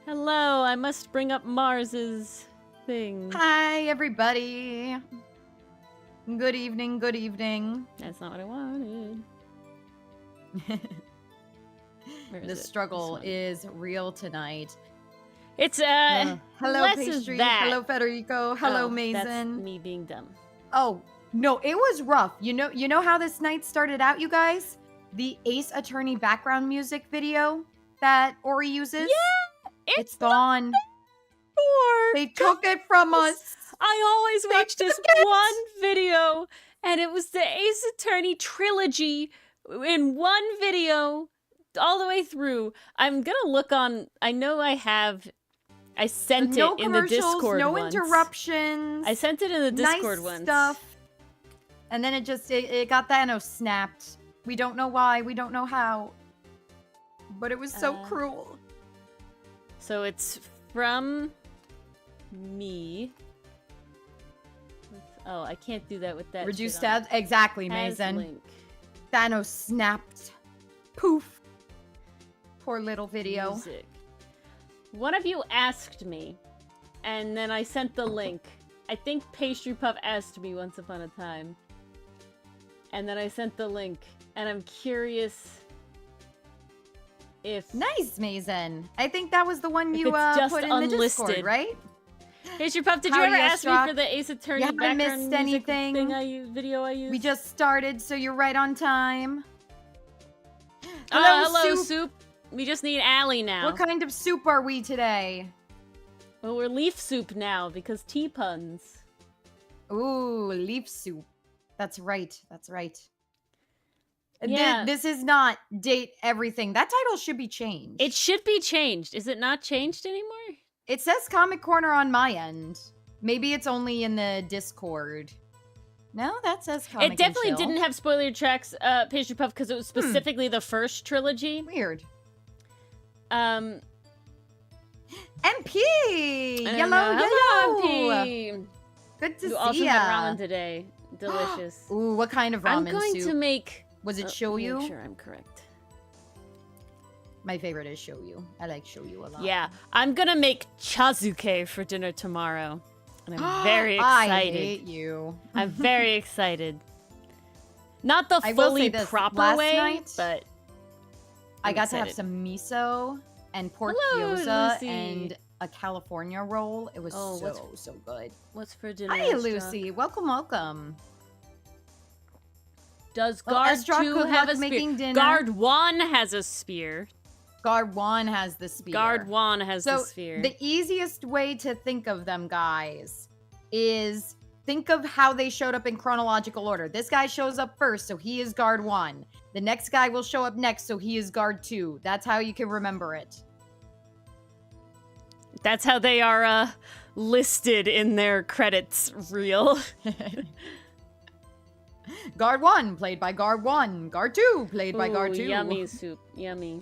Hello, I must bring up Mars's thing. Hi, everybody. Good evening, good evening. That's not what I wanted. The struggle is real tonight. It's, hello, less Pastry. is that. Hello, Federico. Hello, Oh, Mason. That's me being dumb. Oh, no, it was rough. You know how this night started out, you guys? The Ace Attorney background music video that Ori uses? Yeah! It's gone. They God. took it from us. I always watch this one video, and it was the Ace Attorney trilogy in one video all the way through. I'm gonna look on. I know I sent No it in the commercials, Discord no once. interruptions. I sent it in the Discord nice once. Stuff. And then it got Thanos snapped. We don't know why. We don't know how. But it was so cruel. So it's from me. Oh, I can't do that with that. Reduced stabs? Exactly, Mason. Link. Thanos snapped. Poof. Poor little video. Music. One of you asked me, and then I sent the link. I think Pastry Puff asked me once upon a time. And then I sent the link, and I'm curious if... Nice, Mason. I think that was the one you just put in unlisted. the Discord, right? Pastry Puff, did How you ever yes, ask me Rock? for the Ace Attorney You haven't background missed music anything. video I used? We just started, so you're right on time. Hello, Soup. We just need Allie now. What kind of soup are we today? Well, we're leaf soup now because tea puns. Ooh, leaf soup. That's right. That's right. Yeah. This is not date everything. That title should be changed. It should be changed. Is it not changed anymore? It says Comic Corner on my end. Maybe it's only in the Discord. No, that says Comic It definitely and Chill. didn't have spoiler tracks, Pastry Puff, because it was specifically the first trilogy. Weird. MP! Hello, MP! Good to You see also ya. had ramen today. Delicious. Ooh, what kind of ramen I'm going soup? to make... Was it shoyu? Make sure I'm correct. My favorite is shoyu. I like shoyu a lot. Yeah, I'm gonna make chazuke for dinner tomorrow. And I'm very excited. I hate you. I'm very excited. Not the I will fully say this, proper last way, night, but I got excited. to have some miso and pork Hello, gyoza Lucy. and a California roll. It was Oh, so good. What's for dinner? Hi, Estra? Lucy. Welcome, welcome. Does Well, Guard Estra, 2 good have luck a spear? making dinner. Guard 1 has a spear. Guard 1 has the spear. Guard 1 has the So spear. the easiest way to think of them, guys, is think of how they showed up in chronological order. This guy shows up first, so he is Guard 1. The next guy will show up next, so he is Guard 2. That's how you can remember it. That's how they are listed in their credits reel. Guard 1, played by Guard 1. Guard 2, played by Guard 2. Yummy soup. Yummy.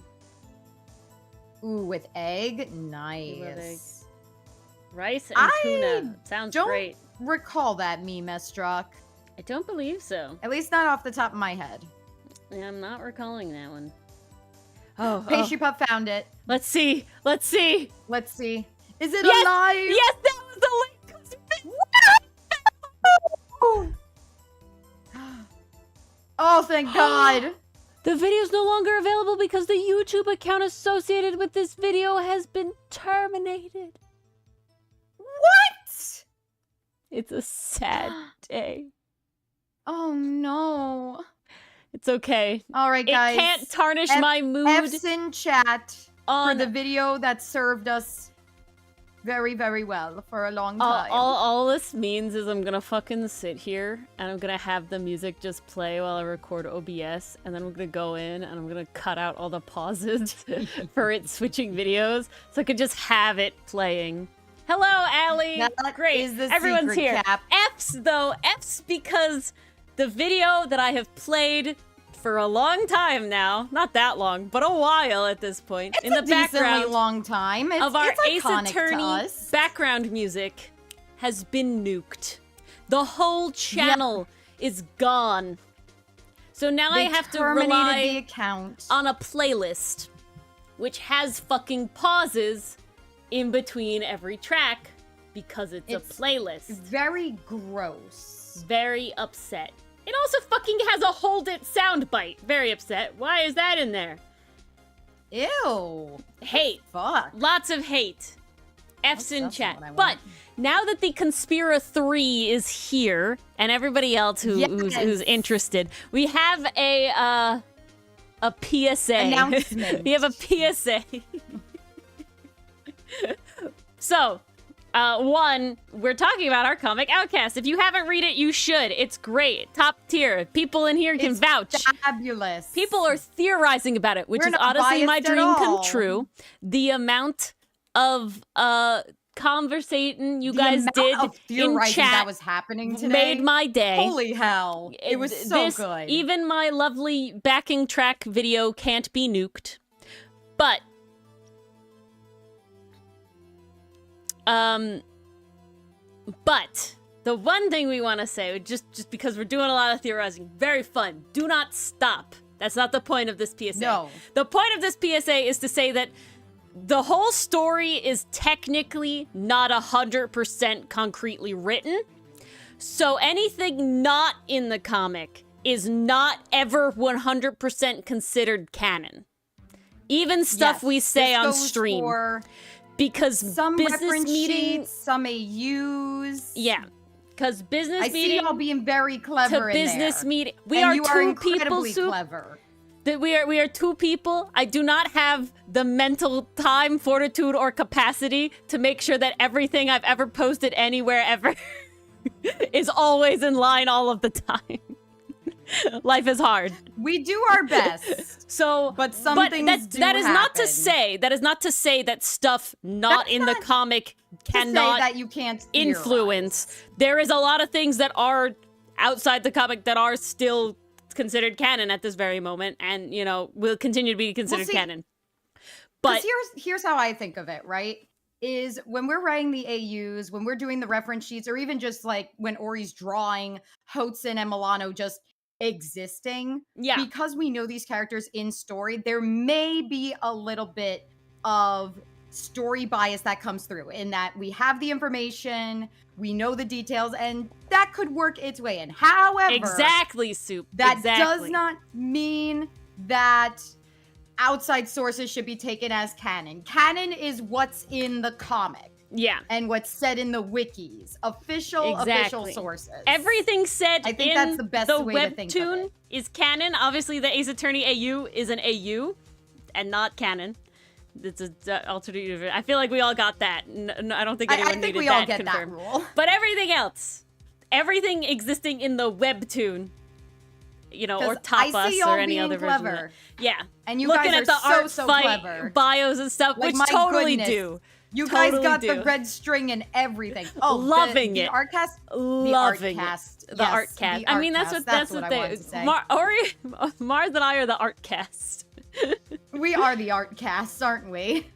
Ooh, with egg? Love egg. Nice. Rice and tuna. Sounds don't great. recall that meme, Estruck. I don't believe so. At least not off the top of my head. I'm not recalling that one. Oh, Pastry Puff found it. Let's see. Let's see. Let's see. Is it Yes! alive? Yes, that was the link. Oh, thank God. The video is no longer available because the YouTube account associated with this video has been terminated. What? It's a sad day. Oh, no. It's okay. All right, guys. It can't tarnish my mood F's in chat for on the video that served us very, very well for a long time. all this means is I'm gonna fucking sit here and I'm gonna have the music just play while I record OBS, and then I'm gonna go in and I'm gonna cut out all the pauses for it switching videos so I could just have it playing. Hello, Allie. That Great. is the Everyone's secret, here. Cap. F's though. F's because the video that I have played for a long time now, not that long, but a while at this point, It's in the a decently background long time. It's, of our it's Ace iconic to Attorney us. background music has been nuked. The whole channel is gone. So now I have to terminated rely the account. on a playlist, which has fucking pauses in between every track because it's a playlist. Very gross. Very upset. It also fucking has a Hold It soundbite. Very upset. Why is that in there? Ew. Hate. Fuck. Lots of hate. F's in That's chat. not what I But want. now that the Conspira 3 is here, and everybody else who's interested, we have a PSA. Announcement. We have a PSA. So, one, we're talking about our comic Outcast. If you haven't read it, you should. It's great. Top tier. People in here can vouch. Fabulous. People are theorizing about it, which We're is not honestly my biased at dream come all. true. The amount of conversating you guys amount did of in theorizing chat that was happening today made my day. Holy hell. It was so good. Even my lovely backing track video can't be nuked. But the one thing we want to say, just because we're doing a lot of theorizing, very fun. Do not stop. That's not the point of this PSA. No. The point of this PSA is to say that the whole story is technically not 100% concretely written. So anything not in the comic is not ever 100% considered canon. Even stuff we say on stream. Because some business reference meeting, sheets, some AUs. yeah, because business I meeting see y'all being very clever to in business there. meeting, we And are you two are people. incredibly Soup. clever. That we are two people. I do not have the mental time, fortitude, or capacity to make sure that everything I've ever posted anywhere ever is always in line all of the time. Life is hard. We do our best. So, But some things that is not to happen. say that stuff not That's in the not comic To cannot say that you can't influence. There is a lot of things that are outside the comic that are still considered canon at this very moment, and will continue to be considered canon. But here's how I think of it, right? Is when we're writing the AUs, when we're doing the reference sheets, or even just like when Ori's drawing Hotsun and Milano just existing, because we know these characters in story, there may be a little bit of story bias that comes through in that we have the information, we know the details, and that could work its way in. However, exactly, Soup. That does not mean that outside sources should be taken as canon. Canon is what's in the comic. Yeah. And what's said in the wikis. Official sources. Everything said I think in that's the best way to think of webtoon it. is canon. Obviously, the Ace Attorney AU is an AU and not canon. It's an alternate universe. I feel like we all got that. I don't think anyone needed we all that get confirmed. that rule. But everything else, everything existing in the webtoon, or Tapas or any other version. Clever. Yeah. And you looking guys at the are art so fight clever. bios and stuff, Like, which my totally goodness. do. You Totally guys got do. the red string and everything. Oh, Loving the it. Artcast? Loving the Artcast. The Artcast. I mean, that's what I they. wanted to say. Mars and I are the Artcast. We are the Artcasts, aren't we?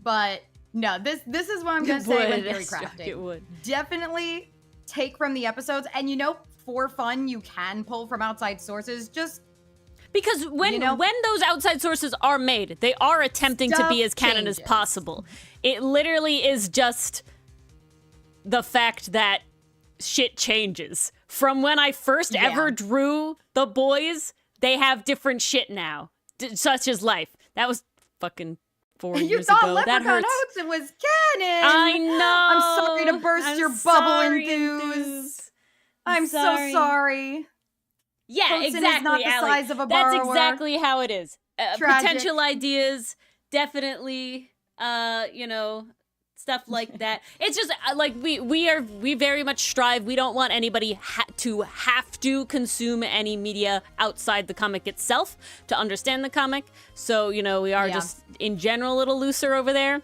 But no, this is what I'm gonna say when theory crafting. It would. Definitely take from the episodes, and for fun, you can pull from outside sources. Just because when those outside sources are made, they are attempting to be as canon as changes. possible. It literally is just the fact that shit changes. From when I first ever drew the boys, they have different shit now, such as life. That was fucking 4 years ago. You thought That Leprechaun hurts. Hotsun was canon. I know. I'm sorry to burst your bubble, Enthuse. I'm so sorry. Yeah, Hotsun exactly. is not the Allie. size of a That's borrower. exactly how it is. Tragic. Potential ideas, definitely. Stuff like that. It's just like we very much strive. We don't want anybody to have to consume any media outside the comic itself to understand the comic. So we are just in general a little looser over there.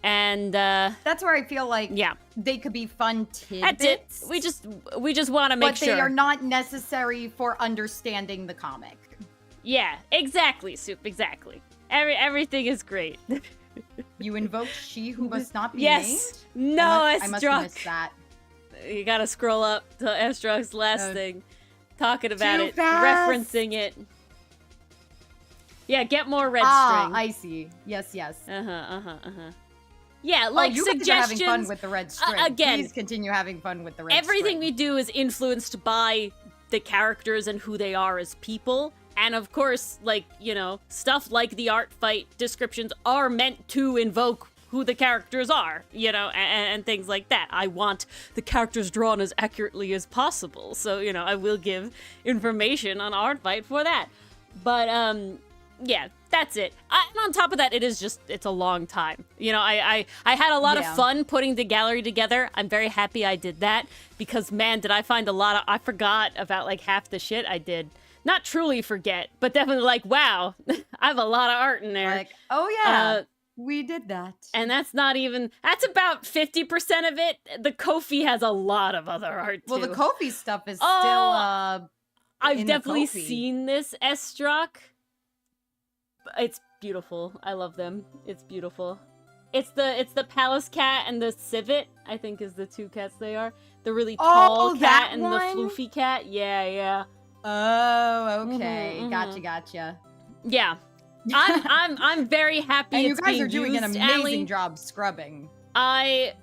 And that's where I feel like they could be fun tidbits. We just want to make sure. But they are not necessary for understanding the comic. Yeah, exactly, Soup, exactly. Everything is great. You invoked she who must not be yes. named? No, I must have Estruck. missed that. You gotta scroll up to Estruck's last thing. Talking about Too it. fast. Referencing it. Yeah, get more red string. I see. Yes. Yeah, like you suggestions. guys are having fun with the red string. Again, please continue having fun with the red everything string. we do is influenced by the characters and who they are as people. And of course, like, you know, stuff like the art fight descriptions are meant to invoke who the characters are, you know, and things like that. I want the characters drawn as accurately as possible. So, you know, I will give information on art fight for that. But, yeah, that's it. And on top of that, it's a long time. You know, I had a lot of fun putting the gallery together. I'm very happy I did that because, man, did I find I forgot about like half the shit I did. Not truly forget, but definitely like, wow, I have a lot of art in there. Like, oh yeah, we did that. And that's about 50% of it. The Ko-fi has a lot of other art too. Well, the Ko-fi stuff is still, I've definitely seen this S-Strock. It's beautiful. I love them. It's beautiful. It's the Palace cat and the Civet, I think is the two cats they are. The really tall cat and the floofy cat. Yeah. Oh, okay. Gotcha. Yeah. I'm very happy and it's you guys being are doing used, an amazing Allie. job scrubbing. I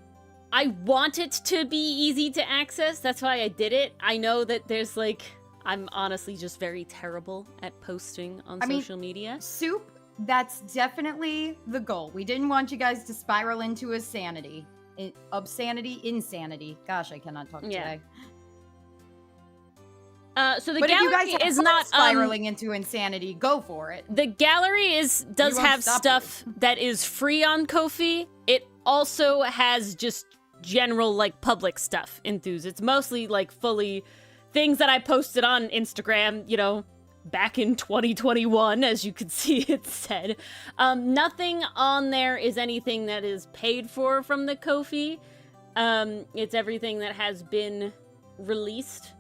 want it to be easy to access. That's why I did it. I know that there's like, I'm honestly just very terrible at posting on social media. Soup, that's definitely the goal. We didn't want you guys to spiral into insanity. Insanity. Gosh, I cannot talk today. So the but gallery if you guys is not spiraling into insanity. Go for it. The gallery does have stuff that is free on Ko-fi. It also has just general like public stuff in Thus. It's mostly like fully things that I posted on Instagram, you know, back in 2021, as you can see it said. Nothing on there is anything that is paid for from the Ko-fi. It's everything that has been released.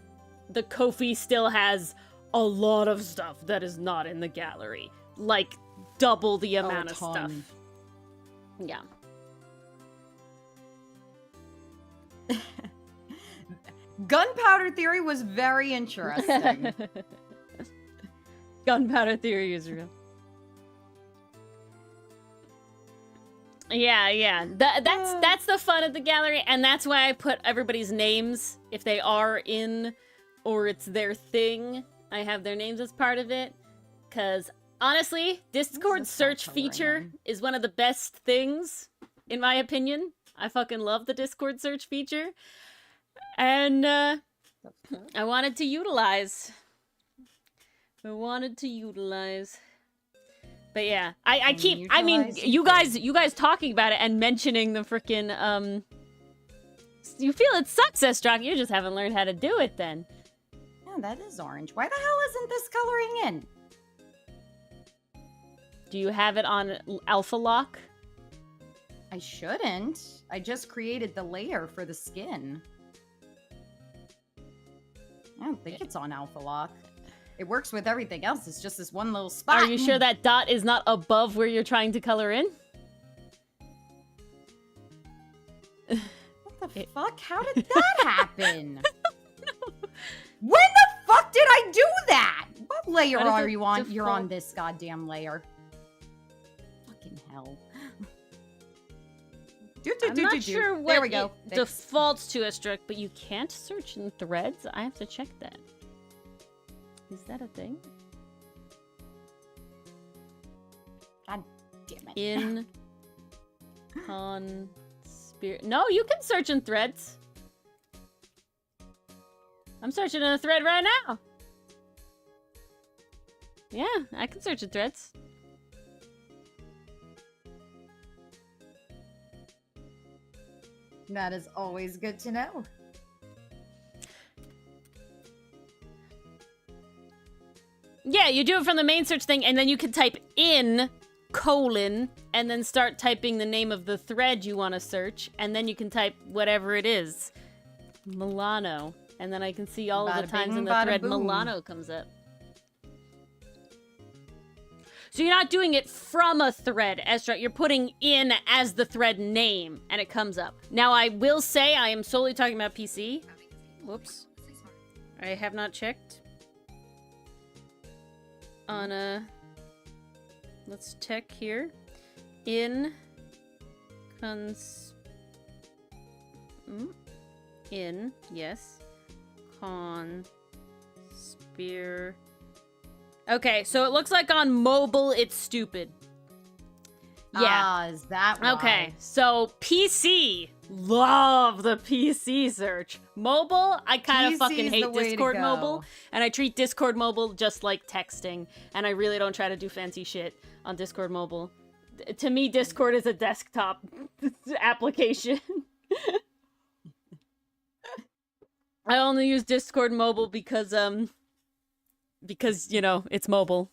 The Ko-fi still has a lot of stuff that is not in the gallery. Like, double the amount of stuff. Yeah. Gunpowder Theory was very interesting. Gunpowder Theory is real. Yeah. That's the fun of the gallery, and that's why I put everybody's names, if they are in or it's their thing. I have their names as part of it. Because, honestly, Discord search feature is one of the best things, in my opinion. I fucking love the Discord search feature. And, I wanted to utilize. But yeah, you guys talking about it and mentioning the frickin', you feel it sucks, S-Strock. You just haven't learned how to do it then. Yeah, that is orange. Why the hell isn't this coloring in? Do you have it on Alpha Lock? I shouldn't. I just created the layer for the skin. I don't think it's on Alpha Lock. It works with everything else. It's just this one little spot. Are you sure that dot is not above where you're trying to color in? What the fuck? How did that happen? When the fuck did I do that? What layer are you on? You're on this goddamn layer. Fucking hell. I'm not sure what there we go. It defaults to a strict, but you can't search in threads. I have to check that. Is that a thing? God damn it. In conspiracy. No, you can search in threads. I'm searching in a thread right now. Yeah, I can search in threads. That is always good to know. Yeah, you do it from the main search thing, and then you can type in colon, and then start typing the name of the thread you want to search, and then you can type whatever it is. Milano. And then I can see all of the times in the thread Milano comes up. So you're not doing it from a thread, Estra. You're putting in as the thread name, and it comes up. Now, I will say I am solely talking about PC. Whoops. I have not checked on Let's check here. In yes. Conspire. Okay, so it looks like on mobile it's stupid. Yeah. Is that why? Okay, so PC. Love the PC search. Mobile, I kind of fucking hate Discord mobile. And I treat Discord mobile just like texting. And I really don't try to do fancy shit on Discord mobile. To me, Discord is a desktop application. I only use Discord mobile because, you know, it's mobile.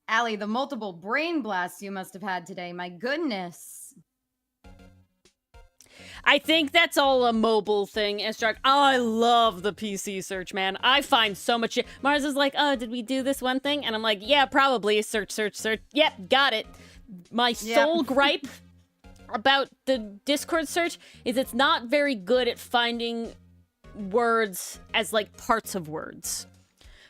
Allie, the multiple brain blasts you must have had today. My goodness. I think that's all a mobile thing. Oh, I love the PC search, man. I find so much shit. Mars is like, oh, did we do this one thing? And I'm like, yeah, probably. Search, search, search. Yep, got it. My sole gripe about the Discord search is it's not very good at finding words as, like, parts of words.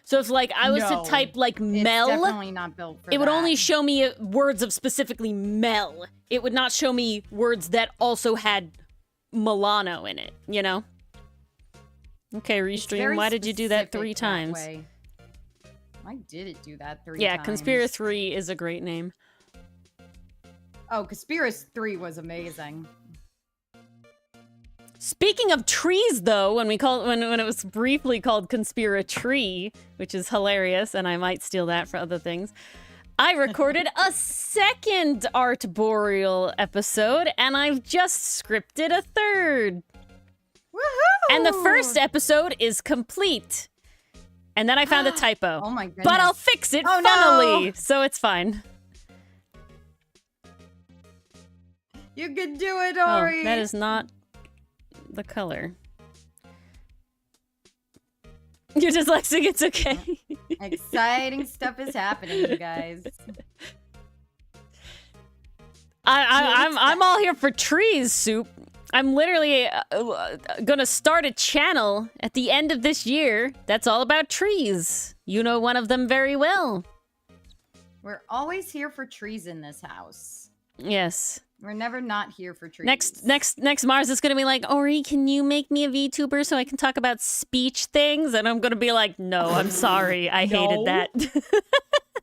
So if, like, I was to type, like, Mel, it's definitely not built for it would only show me words of specifically Mel. It would not show me words that also had Milano in it, you know? Okay, Restream, why did you do that 3 times? Why did it do that 3 times? Yeah, Conspira 3 is a great name. Oh, Conspira 3 was amazing. Speaking of trees, though, when it was briefly called Conspira Tree, which is hilarious, and I might steal that for other things, I recorded a second Art Boreal episode, and I've just scripted a third. Woohoo! And the first episode is complete. And then I found a typo. Oh my goodness. But I'll fix it funnily, so it's fine. You can do it, Ori! Oh, that is not the color. You're dyslexic, it's okay. Exciting stuff is happening, you guys. I'm all here for trees, Soup. I'm literally gonna start a channel at the end of this year that's all about trees. You know one of them very well. We're always here for trees in this house. Yes. We're never not here for trees. Next Mars is gonna be like, Ori, can you make me a VTuber so I can talk about speech things? And I'm gonna be like, no, I'm sorry, I hated that.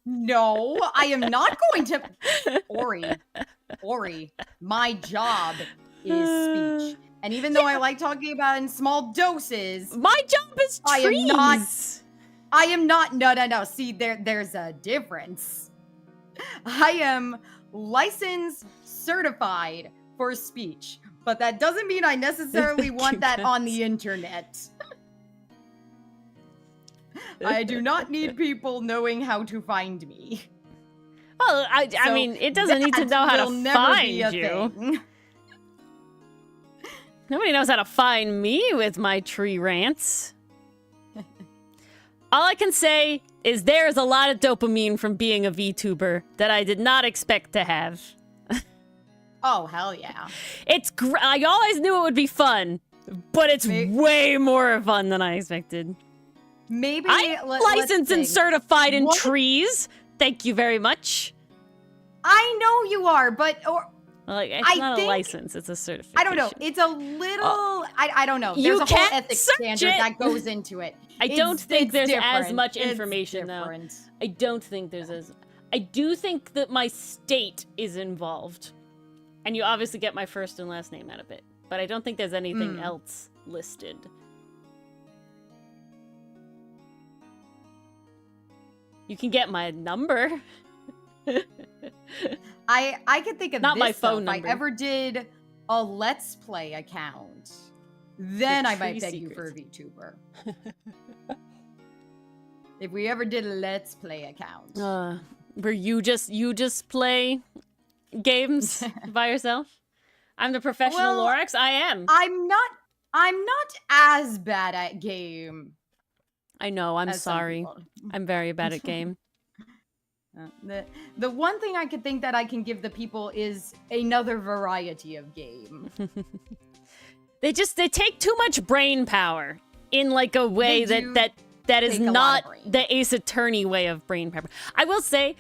No, I am not going to. Ori, my job is speech. And even though I like talking about it in small doses, my job is trees. I am not. No. See, there's a difference. I am licensed, certified for speech, but that doesn't mean I necessarily want that on the internet. I do not need people knowing how to find me. Well, I mean, it doesn't need to know how to find you. Nobody knows how to find me with my tree rants. All I can say is there's a lot of dopamine from being a VTuber that I did not expect to have. Oh, hell yeah. I always knew it would be fun, but it's way more fun than I expected. Maybe I'm licensed and certified in trees. Thank you very much. I know you are, but it's not a license, it's a certification. I don't know. It's a little I don't know. There's a whole ethics standard that goes into it. I don't think there's as much information though. I don't think there's I do think that my state is involved. And you obviously get my first and last name out of it. But I don't think there's anything else listed. You can get my number. I could think of not this, my phone though, number. if I ever did a Let's Play account, then I might beg you for a VTuber. If we ever did a Let's Play account. Where you just play games by yourself? I'm the professional Lorax. I am. I'm not as bad at game. I know, I'm sorry. I'm very bad at game. The one thing I could think that I can give the people is another variety of game. They take too much brain power in like a way that is not the Ace Attorney way of brain power. I will say,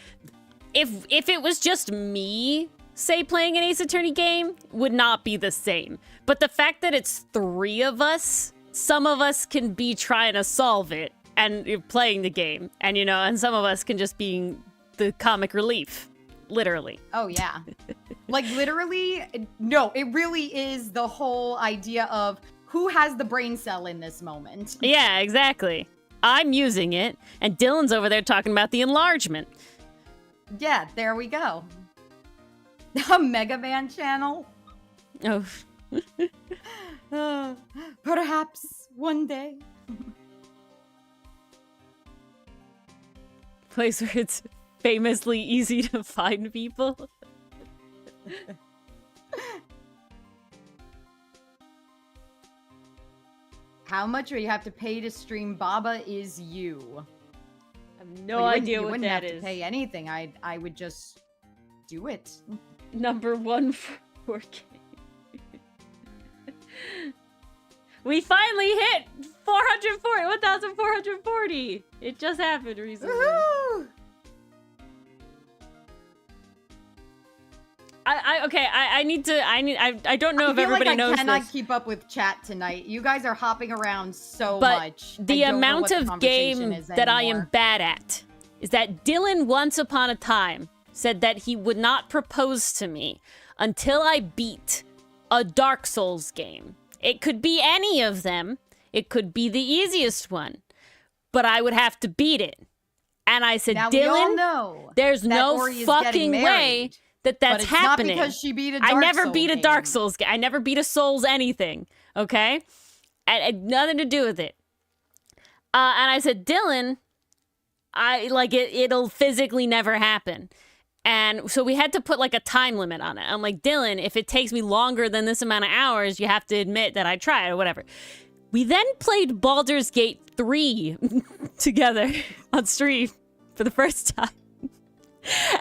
if it was just me, say, playing an Ace Attorney game, would not be the same. But the fact that it's 3 of us, some of us can be trying to solve it and you're playing the game, and and some of us can just be the comic relief, literally. Oh yeah. Like literally, no, it really is the whole idea of who has the brain cell in this moment. Yeah, exactly. I'm using it, and Dylan's over there talking about the enlargement. Yeah, there we go. A Mega Man channel. Oh. Perhaps one day. Place where it's famously easy to find people. How much would you have to pay to stream Baba Is You? I have no idea what that is. You wouldn't have to pay anything. I would just do it. Number 1 for 4K. We finally hit 1,440. It just happened recently. Woohoo! I don't know if everybody knows this. I cannot keep up with chat tonight. You guys are hopping around so but much. The amount of game that I am bad at is that Dylan once upon a time said that he would not propose to me until I beat a Dark Souls game. It could be any of them. It could be the easiest one. But I would have to beat it. And I said, now, Dylan, there's no fucking way that's happening. Not because she beat a Dark I never Souls beat a game. Dark Souls game. I never beat a Souls anything. Okay? And nothing to do with it. And I said, Dylan, it'll physically never happen. And so we had to put like a time limit on it. I'm like, Dylan, if it takes me longer than this amount of hours, you have to admit that I tried or whatever. We then played Baldur's Gate 3 together on stream for the first time.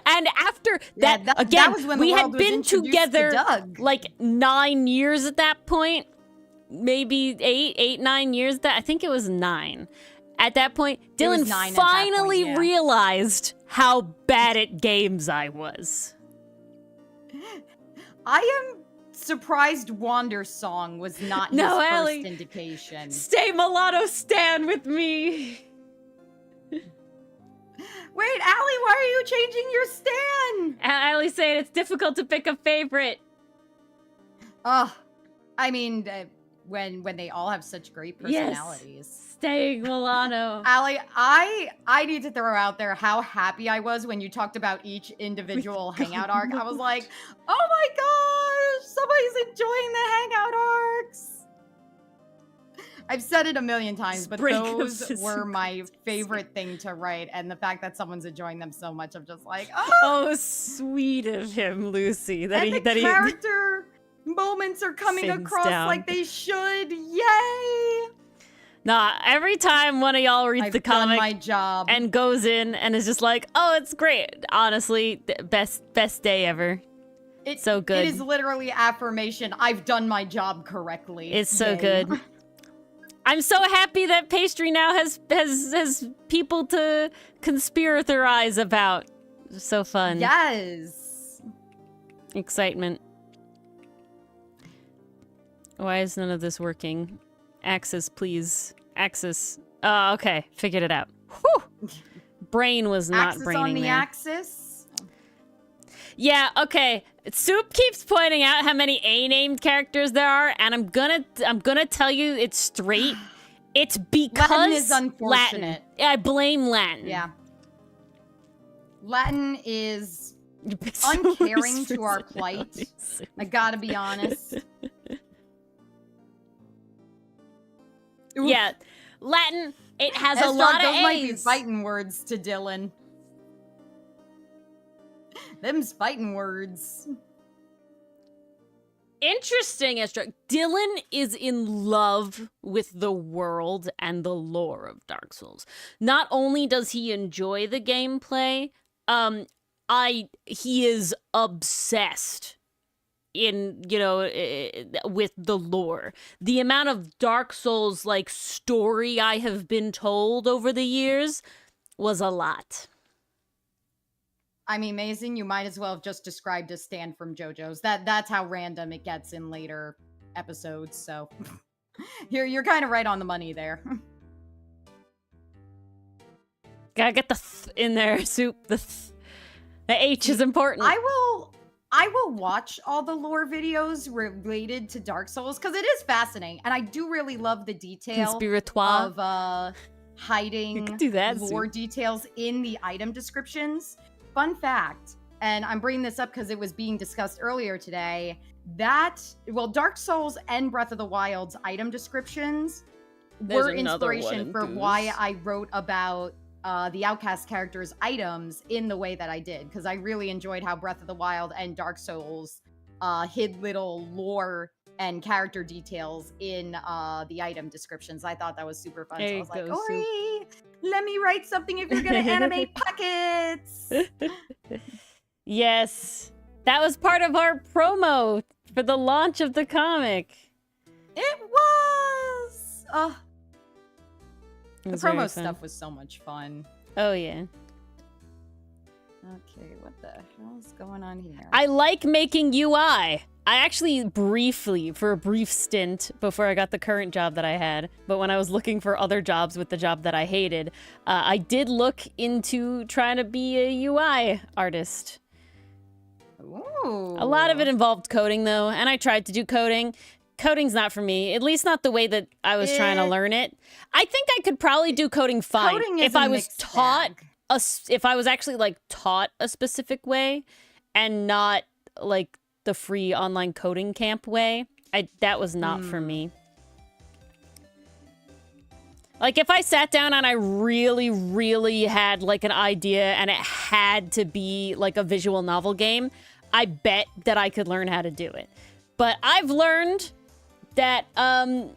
And after that, again, was when we the had world was been introduced together to Doug. like 9 years at that point. Maybe 9 years. I think it was 9. At that point, Dylan finally realized how bad at games I was. I am surprised Wander Song was not his first indication. Stay Mulatto Stan with me. Wait, Allie, why are you changing your stan? Allie's saying it's difficult to pick a favorite. I mean, when they all have such great personalities. Yes. Staying Milano. Allie, I need to throw out there how happy I was when you talked about each individual hangout arc. I was like, oh my gosh, somebody's enjoying the hangout arcs. I've said it a million times, but those were my favorite thing to write. And the fact that someone's enjoying them so much, I'm just like, oh, sweet of him, Lucy. Character moments are coming across like they should. Yay! Nah, every time one of y'all reads the comic my job. And goes in and is just like, oh, it's great. Honestly, best day ever. It's so good. It is literally affirmation. I've done my job correctly. It's so good. I'm so happy that Pastry now has people to conspiratorize about. So fun. Yes. Excitement. Why is none of this working? Axis, please. Axis. Oh, okay. Figured it out. Whew. Brain was not Axis braining on the there. axis? Yeah, okay. Soup keeps pointing out how many A-named characters there are, and I'm gonna tell you it's straight. It's because Latin is unfortunate. Latin. I blame Latin. Yeah. Latin is uncaring to our plight. I gotta be honest. Yeah, Latin, it has a lot of A's. Might be fighting words to Dylan. Them's fighting words. Interesting, Estra. Dylan is in love with the world and the lore of Dark Souls. Not only does he enjoy the gameplay, he is obsessed with the lore. The amount of Dark Souls story I have been told over the years was a lot. I mean, Mason, you might as well have just described a stand from JoJo's. That's how random it gets in later episodes. So you're kind of right on the money there. Gotta get the in there, Soup. The H is important. I will watch all the lore videos related to Dark Souls because it is fascinating, and I do really love the detail of hiding lore details in the item descriptions. Fun fact, and I'm bringing this up because it was being discussed earlier today, that, well, Dark Souls and Breath of the Wild's item descriptions were inspiration for why I wrote about the Outcast characters' items in the way that I did, because I really enjoyed how Breath of the Wild and Dark Souls hid little lore and character details in the item descriptions. I thought that was super fun. So I was like, Ori, let me write something if you're gonna animate pockets. Yes, that was part of our promo for the launch of the comic. It was. The promo fun. stuff was so much fun. Oh yeah. Okay, what the hell is going on here? I like making UI. I actually briefly, for a brief stint before I got the current job that I had, but when I was looking for other jobs with the job that I hated, I did look into trying to be a UI artist. Ooh. A lot of it involved coding though, and I tried to do coding. Coding's not for me, at least not the way that I was trying to learn it. I think I could probably do coding fine if I was taught if I was actually like taught a specific way and not like the free online coding camp way. That was not for me. Like if I sat down and I really, really had like an idea and it had to be like a visual novel game, I bet that I could learn how to do it. But I've learned that 90%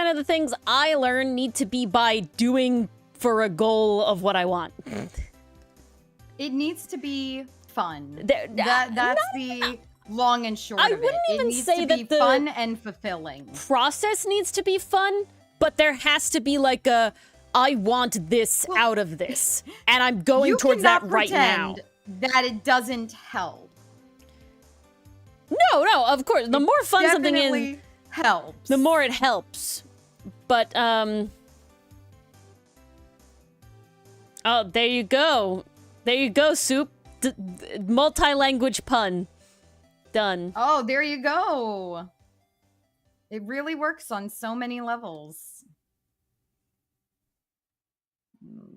of the things I learn need to be by doing for a goal of what I want. It needs to be fun. That's the long and short of it. I wouldn't even say that the fun and fulfilling process needs to be fun, but there has to be like a, I want this out of this, and I'm going towards that right now. That it doesn't help. No, of course. The more fun something is, helps. The more it helps. But oh, there you go. There you go, Soup. Multi-language pun. Done. Oh, there you go. It really works on so many levels.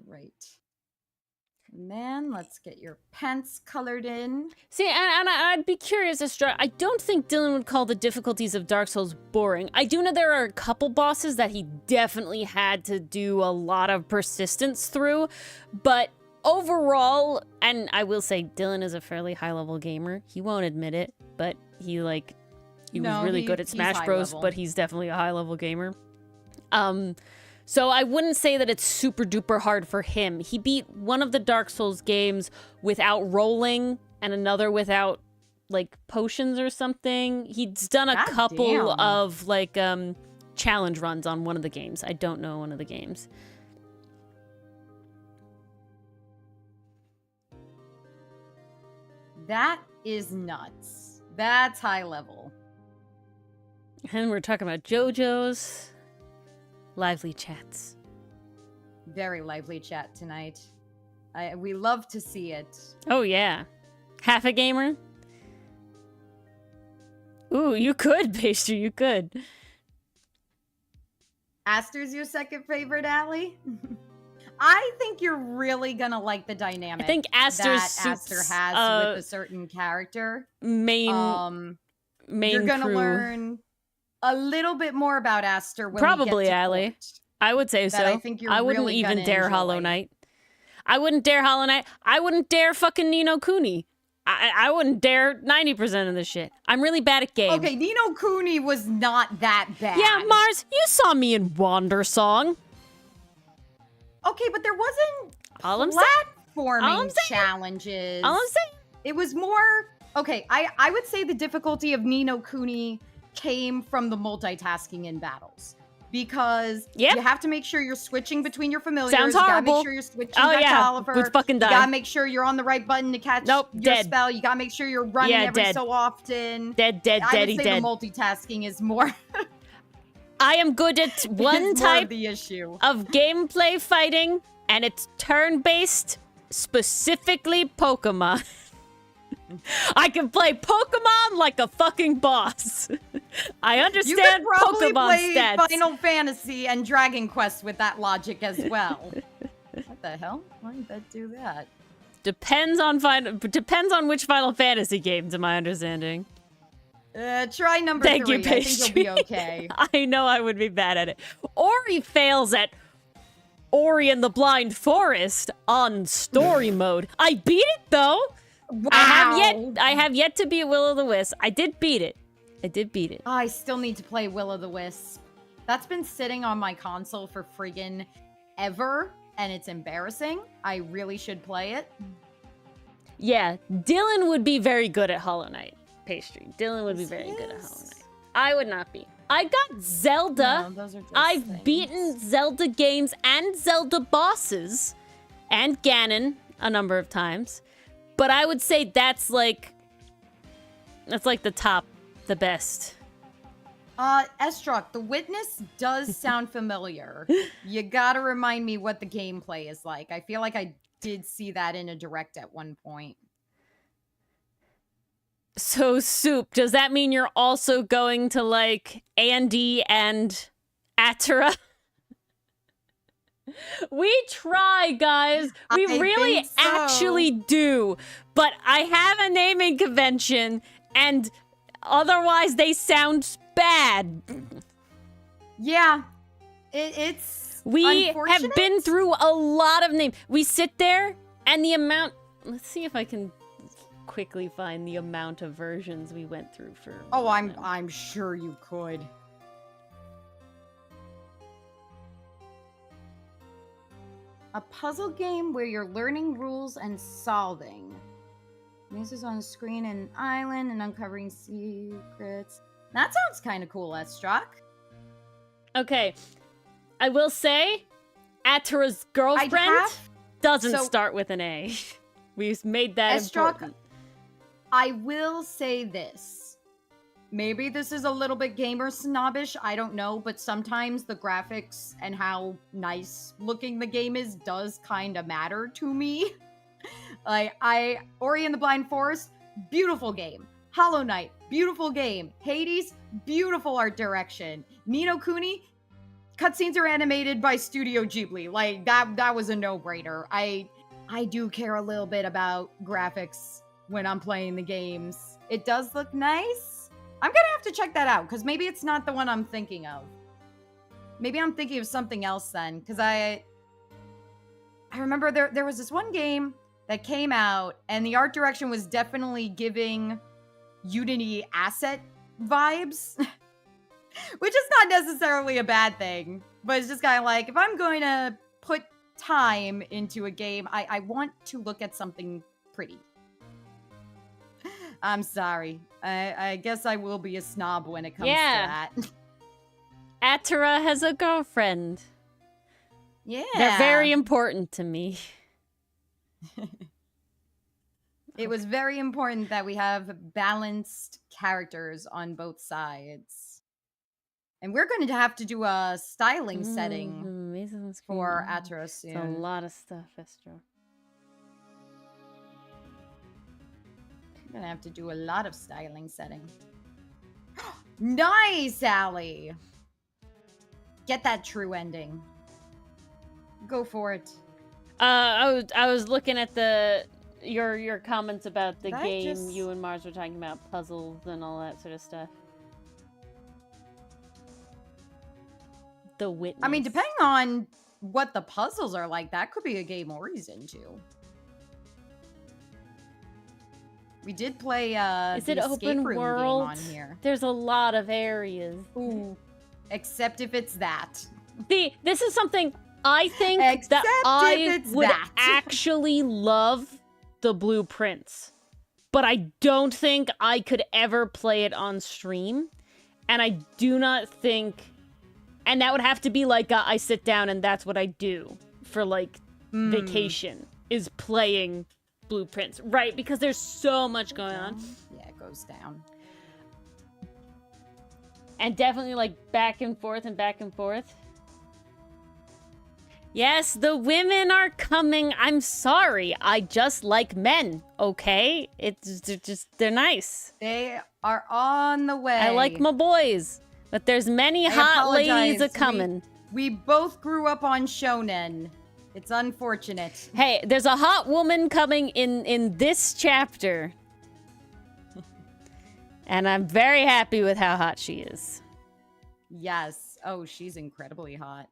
Right. Man, let's get your pants colored in. See, and I'd be curious, Astra. I don't think Dylan would call the difficulties of Dark Souls boring. I do know there are a couple bosses that he definitely had to do a lot of persistence through, but overall, and I will say Dylan is a fairly high-level gamer. He won't admit it, but he was really good at Smash Bros, but he's definitely a high-level gamer. So I wouldn't say that it's super duper hard for him. He beat one of the Dark Souls games without rolling and another without like potions or something. He's done a couple of like challenge runs on one of the games. I don't know one of the games. That is nuts. That's high level. And we're talking about JoJo's. Lively chats. Very lively chat tonight. We love to see it. Oh, yeah. Half a gamer? Ooh, you could, Pastry, you could. Aster's your second favorite, Allie? I think you're really gonna like the dynamic I think Aster has with a certain character. Main you're gonna learn a little bit more about Aster when probably, we get to Allie. Court. I would say so. I think I wouldn't really even dare enjoy. Hollow Knight. I wouldn't dare Hollow Knight. I wouldn't dare fucking Ni no Kuni. I wouldn't dare 90% of this shit. I'm really bad at games. Okay, Ni no Kuni was not that bad. Yeah, Mars, you saw me in Wander Song. Okay, but there wasn't platforming challenges. All I'm saying. It was more... Okay, I would say the difficulty of Ni no Kuni came from the multitasking in battles. because Yep. you have to make sure you're switching between your familiars. Sounds You gotta horrible. make sure you're switching Oh, back yeah. to Oliver. Would fucking die. You gotta make sure you're on the right button to catch Nope, your dead. spell. You gotta make sure you're running Yeah, every dead. so often. Dead, I would daddy, say dead. the multitasking is more, I am good at one is more of type the issue. of gameplay fighting, and it's turn-based, specifically Pokemon. I can play Pokemon like a fucking boss. I You understand could probably Pokemon play stats. Final Fantasy and Dragon Quest with that logic as well. What the hell? Why did that do that? Depends on which Final Fantasy game, to my understanding. Try number Thank 3. you, I think Pastry. you'll be okay. I know I would be bad at it. Ori fails at Ori and the Blind Forest on story mode. I beat it though. Wow. I have yet to beat Will-O-the-Wisp. I did beat it. I still need to play Will-O-the-Wisp. That's been sitting on my console for friggin' ever, and it's embarrassing. I really should play it. Yeah, Dylan would be very good at Hollow Knight. Pastry. Dylan would be very good at Hollow Knight. I would not be. I got Zelda. No, those are just I've things. beaten Zelda games and Zelda bosses and Ganon a number of times. But I would say that's like the top, the best. Estrock, The Witness does sound familiar. You gotta remind me what the gameplay is like. I feel like I did see that in a direct at one point. So, Soup, does that mean you're also going to like Andy and Atara? We try, guys. We I really think so. actually do. But I have a naming convention, and otherwise they sound bad. Yeah, it's We have unfortunate. been through a lot of names. We sit there, and the amount... Let's see if I can quickly find the amount of versions we went through for... Oh, one of them. I'm sure you could. A puzzle game where you're learning rules and solving. Music on the screen and island and uncovering secrets. That sounds kind of cool, Estrock. Okay, I will say, Atara's girlfriend doesn't so- start with an A. We've made that Estrock, important. I will say this. Maybe this is a little bit gamer snobbish, I don't know, but sometimes the graphics and how nice looking the game is does kind of matter to me. Like, Ori and the Blind Forest, beautiful game. Hollow Knight, beautiful game. Hades, beautiful art direction. Ni no Kuni, cutscenes are animated by Studio Ghibli. Like, that was a no-brainer. I do care a little bit about graphics when I'm playing the games. It does look nice. I'm gonna have to check that out, because maybe it's not the one I'm thinking of. Maybe I'm thinking of something else then, because I remember there was this one game that came out, and the art direction was definitely giving Unity asset vibes, which is not necessarily a bad thing, but it's just kind of like, if I'm going to put time into a game, I want to look at something pretty. I'm sorry. I guess I will be a snob when it comes to that. Atara has a girlfriend. Yeah. They're very important to me. It was very important that we have balanced characters on both sides. And we're going to have to do a styling setting for Atara soon. It's a lot of stuff, Estro. We're gonna have to do a lot of styling setting. Nice, Allie! Get that true ending. Go for it. I was looking at your comments about the Did I game just- you and Mars were talking about, puzzles and all that sort of stuff. The Witness. I mean, depending on what the puzzles are like, that could be a game Ori's into. We did play Is the it escape open room world? game on here. There's a lot of areas. Ooh. Except if it's that. This is something I think Except that if I it's would that. actually love the blueprints, but I don't think I could ever play it on stream, and I do not think And that would have to be like I sit down and that's what I do for like vacation is playing Blueprints, right? Because there's so much going on. Yeah, it goes down. And definitely like back and forth and back and forth. Yes, the women are coming. I'm sorry. I just like men, okay? They're nice. They are on the way. I like my boys. But there's many hot ladies a-coming. We both grew up on shonen. It's unfortunate. Hey, there's a hot woman coming in this chapter. And I'm very happy with how hot she is. Yes. Oh, she's incredibly hot.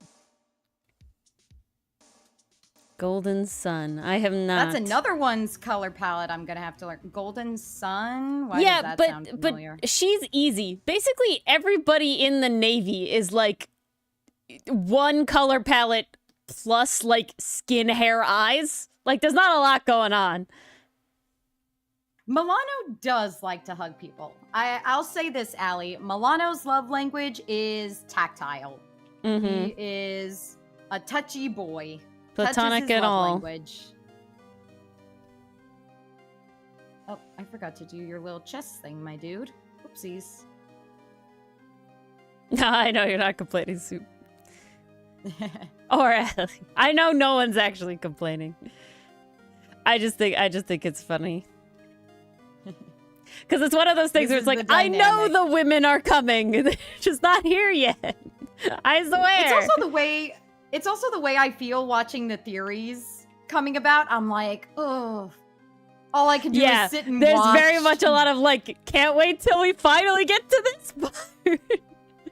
Golden Sun. I have not. That's another one's color palette I'm gonna have to learn. Golden Sun? Why does that sound familiar? But she's easy. Basically, everybody in the Navy is like one color palette plus like skin, hair, eyes. Like there's not a lot going on. Milano does like to hug people. I'll say this, Allie. Milano's love language is tactile. He is a touchy boy. Platonic at all. Language. Oh, I forgot to do your little chest thing, my dude. Oopsies. I know you're not complaining, Soup. Or I know no one's actually complaining. I just think it's funny. Because it's one of those things where it's like, I know the women are coming. They're just not here yet. I swear. It's also the way I feel watching the theories coming about. I'm like, oh, all I can do is sit and watch. There's very much a lot of like, can't wait till we finally get to this part.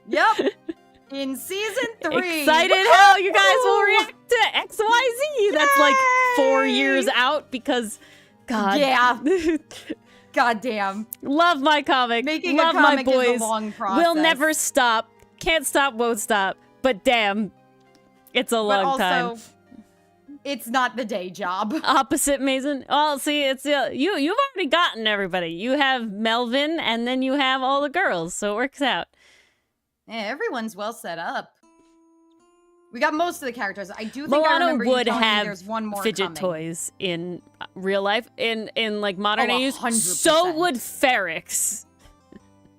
Yep. In season 3. Excited how you guys will react to XYZ. That's like 4 years out because, God. Yeah. God damn. Love my comic. Making Love a comic my boys. is a long process. Will never stop. Can't stop, won't stop. But damn, it's a long time. It's not the day job. Opposite Mason. Well, see, it's you've already gotten everybody. You have Melvin, and then you have all the girls, so it works out. Yeah, everyone's well set up. We got most of the characters. I do think Milano I remember would you telling me have there's one more fidget coming. toys in real life, in like modern age. 100%. So would Ferrix.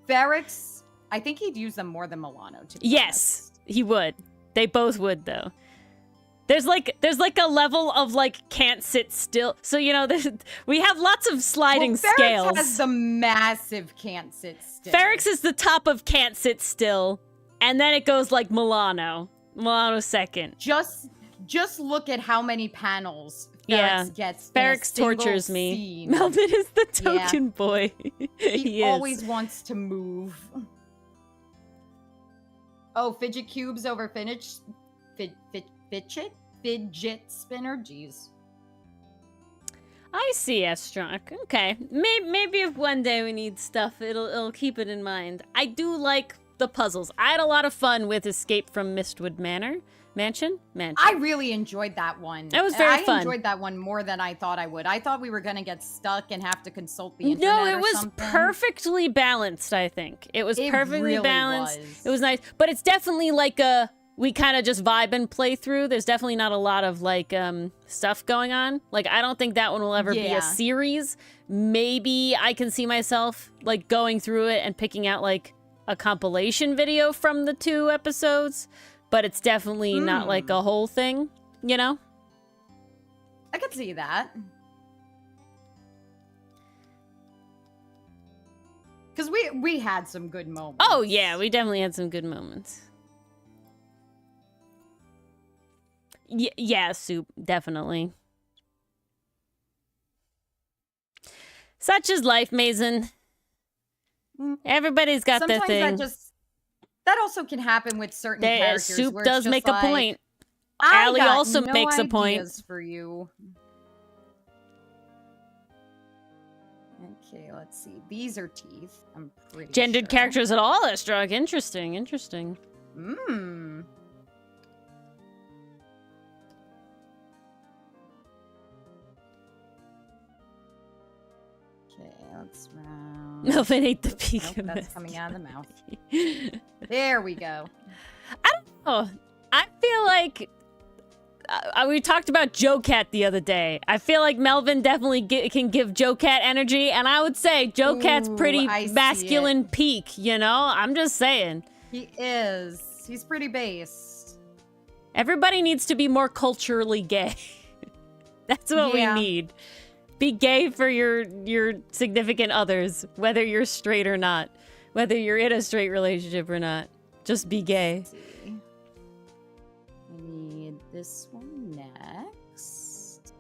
Ferrix, I think he'd use them more than Milano. To be Yes, honest. he would. They both would, though. There's like a level of like can't sit still. So you know, we have lots of sliding scales. Ferrix has the massive can't sit still. Ferrix is the top of can't sit still, and then it goes like Milano. Milano's second. Just look at how many panels Ferrix gets. Ferrix tortures me. Scene. Melvin is the token boy. He always wants to move. Oh, fidget cubes over fidget spinner. Jeez. I see, Estronic. Okay, maybe if one day we need stuff, it'll keep it in mind. I do like the puzzles. I had a lot of fun with Escape from Mistwood Mansion. I really enjoyed that one. It was very fun. I enjoyed that one more than I thought I would. I thought we were gonna get stuck and have to consult the internet. No, it was perfectly balanced. I think it was perfectly really balanced. was. It was nice, but it's definitely like we kind of just vibe and play through. There's definitely not a lot of like stuff going on. Like I don't think that one will ever be a series. Maybe I can see myself like going through it and picking out like a compilation video from the 2 episodes, but it's definitely not like a whole thing, you know? I could see that. Because we had some good moments. Oh yeah, we definitely had some good moments. Yeah, Soup, definitely. Such is life, Mason. Everybody's got their thing. That also can happen with certain characters. Soup where does it's make just a point. I Allie got also no makes a point. ideas for you. Okay, let's see. These are teeth. I'm pretty Gendered sure. characters at all, Estrog. Interesting, interesting. Mmm. Okay, let's round. Melvin ate the peak Nope, of that's it. coming out of the mouth. There we go. I don't know. I feel like we talked about Joe Cat the other day. I feel like Melvin definitely can give Joe Cat energy, and I would say Joe Cat's pretty masculine peak, you know? I'm just saying. He is. He's pretty based. Everybody needs to be more culturally gay. That's what we need. Be gay for your significant others, whether you're straight or not. Whether you're in a straight relationship or not. Just be gay. I need this one next.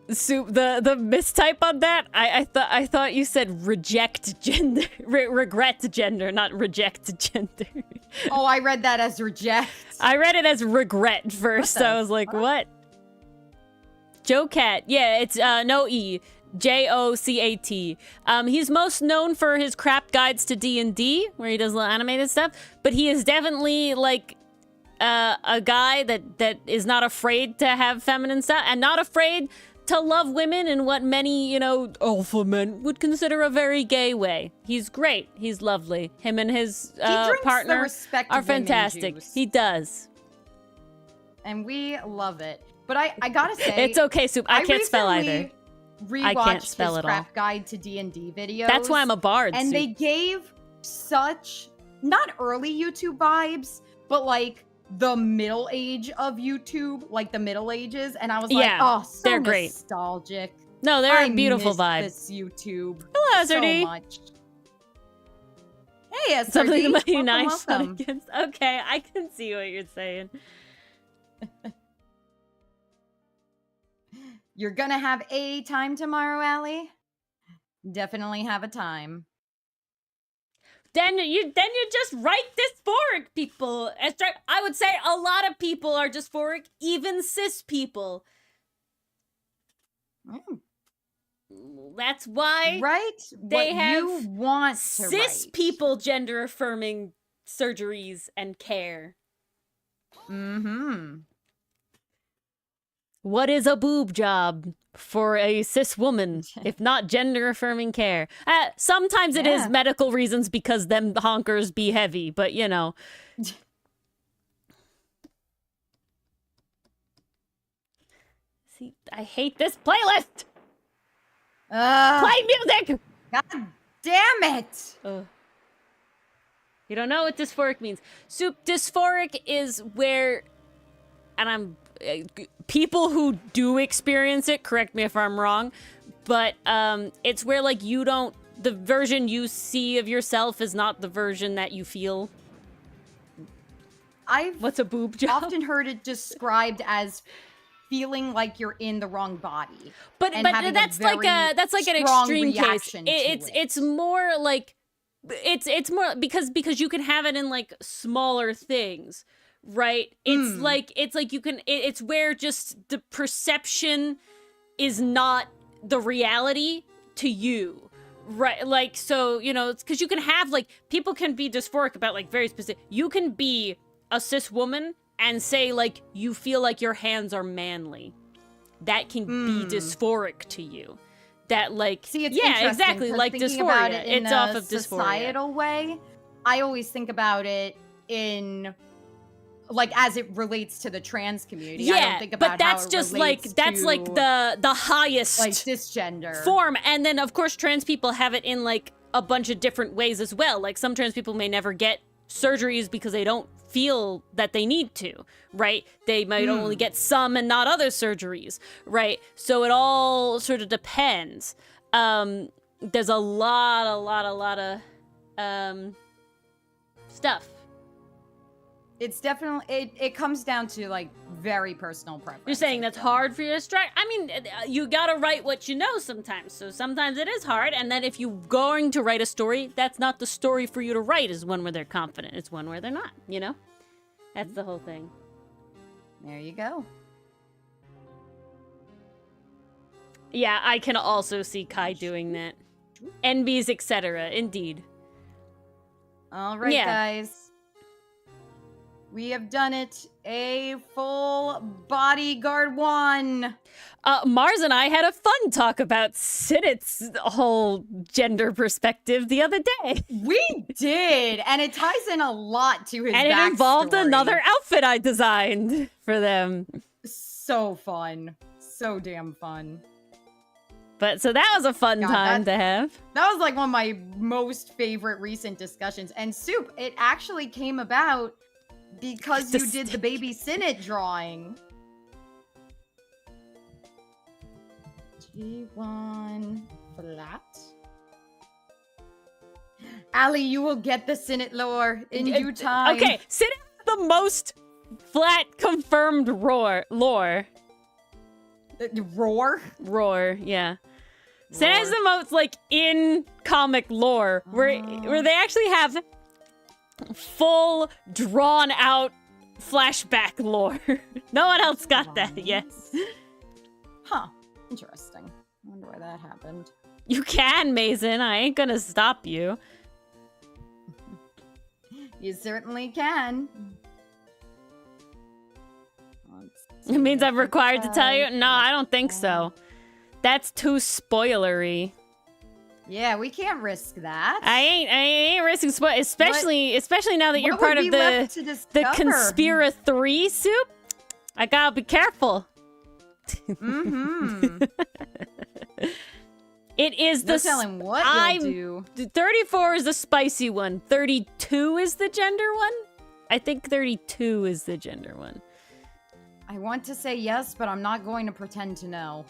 Soup, the mistype on that, I thought you said reject gender. Regret gender, not reject gender. Oh, I read that as reject. I read it as regret first. I was like, what? Joe Cat. Yeah, it's no E. Jocat. He's most known for his crap guides to D&D, where he does little animated stuff, but he is definitely like a guy that is not afraid to have feminine stuff and not afraid to love women in what many, you know, alpha men would consider a very gay way. He's great. He's lovely. Him and his partner are fantastic. He does. And we love it. But I gotta say, it's okay, Soup. I can't spell either. I can't spell his crap guide to D&D videos. That's why I'm a bard. And they gave such, not early YouTube vibes, but like the middle age of YouTube, like the Middle Ages. And I was like, oh, so they're great. Nostalgic. No, they're a beautiful vibe. This YouTube. Hello, SRD. So much. Hey, SRD. Something about welcome, nice welcome. Okay, I can see what you're saying. You're gonna have a time tomorrow, Allie? Definitely have a time. Then you just write dysphoric people. I would say a lot of people are dysphoric, even cis people. That's why they have you want to cis write. people gender affirming surgeries and care. Mm-hmm. What is a boob job for a cis woman, if not gender-affirming care? Sometimes it is medical reasons because them honkers be heavy, but you know. See, I hate this playlist! Play music! God damn it! You don't know what dysphoric means. Soup, dysphoric is where, and I'm... people who do experience it, correct me if I'm wrong, but it's where like the version you see of yourself is not the version that you feel. What's a boob job? Often heard it described as feeling like you're in the wrong body. But that's like an extreme case. It's more like it's more because you can have it in like smaller things. Right? It's like you can it's where just the perception is not the reality to you. Right? Like, so, you know, it's because you can have like people can be dysphoric about like very specific. You can be a cis woman and say like you feel like your hands are manly. That can be dysphoric to you. That like exactly, like dysphoria. About it in it's off of dysphoria. Societal way. I always think about it in like as it relates to the trans community. I don't think about but that's how it just relates like that's to, like the highest like cisgender form, and then of course trans people have it in like a bunch of different ways as well. Like some trans people may never get surgeries because they don't feel that they need to, right? They might only get some and not other surgeries, right? So it all sort of depends. There's a lot of stuff. It's definitely it comes down to like very personal preference. You're saying that's hard for you to strike? I mean, you gotta write what you know sometimes. So sometimes it is hard, and then if you're going to write a story, that's not the story for you to write is one where they're confident. It's one where they're not, you know? That's the whole thing. There you go. Yeah, I can also see Kai doing that. Envies, etc. Indeed. All right, guys. We have done it. A full bodyguard 1. Mars and I had a fun talk about Sidit's whole gender perspective the other day. We did, and it ties in a lot to his and backstory. It involved another outfit I designed for them. So fun. So damn fun. But so that was a fun time to have. That was like one of my most favorite recent discussions. And Soup, it actually came about because you did the baby Sinnet drawing. G1 flat. Allie, you will get the Sinnet lore in due time. Okay, Sinnet has the most flat confirmed lore. Roar? Roar, yeah. Sinnet has the most, like, in comic lore, where they actually have full, drawn-out flashback lore. No one else got that yet. Huh. Interesting. I wonder why that happened. You can, Mason. I ain't gonna stop you. You certainly can. It means I'm required to tell you? No, I don't think so. That's too spoilery. Yeah, we can't risk that. I ain't risking spoil, especially now that you're part of the Conspira 3 Soup. I gotta be careful. Mm-hmm. It is no telling what you'll do. 34 is the spicy one. 32 is the gender one? I think 32 is the gender one. I want to say yes, but I'm not going to pretend to know.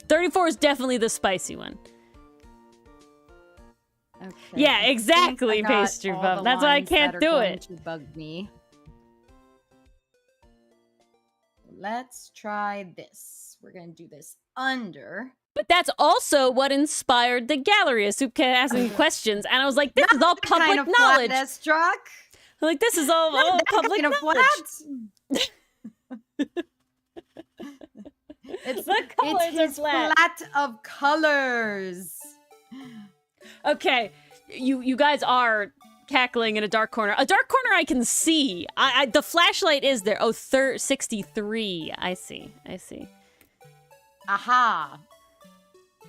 34 is definitely the spicy one. Okay. Yeah, exactly, Pastry Puff. That's why I can't do it. To bug me. Let's try this. We're gonna do this under. But that's also what inspired the gallery. Soup kept asking questions, and I was like, "This is all public kind of knowledge." Flat, struck. Like, this is all public kind of knowledge. It's flat of colors. Okay, you guys are cackling in a dark corner. A dark corner I can see. The flashlight is there. Oh, 63. I see. Aha.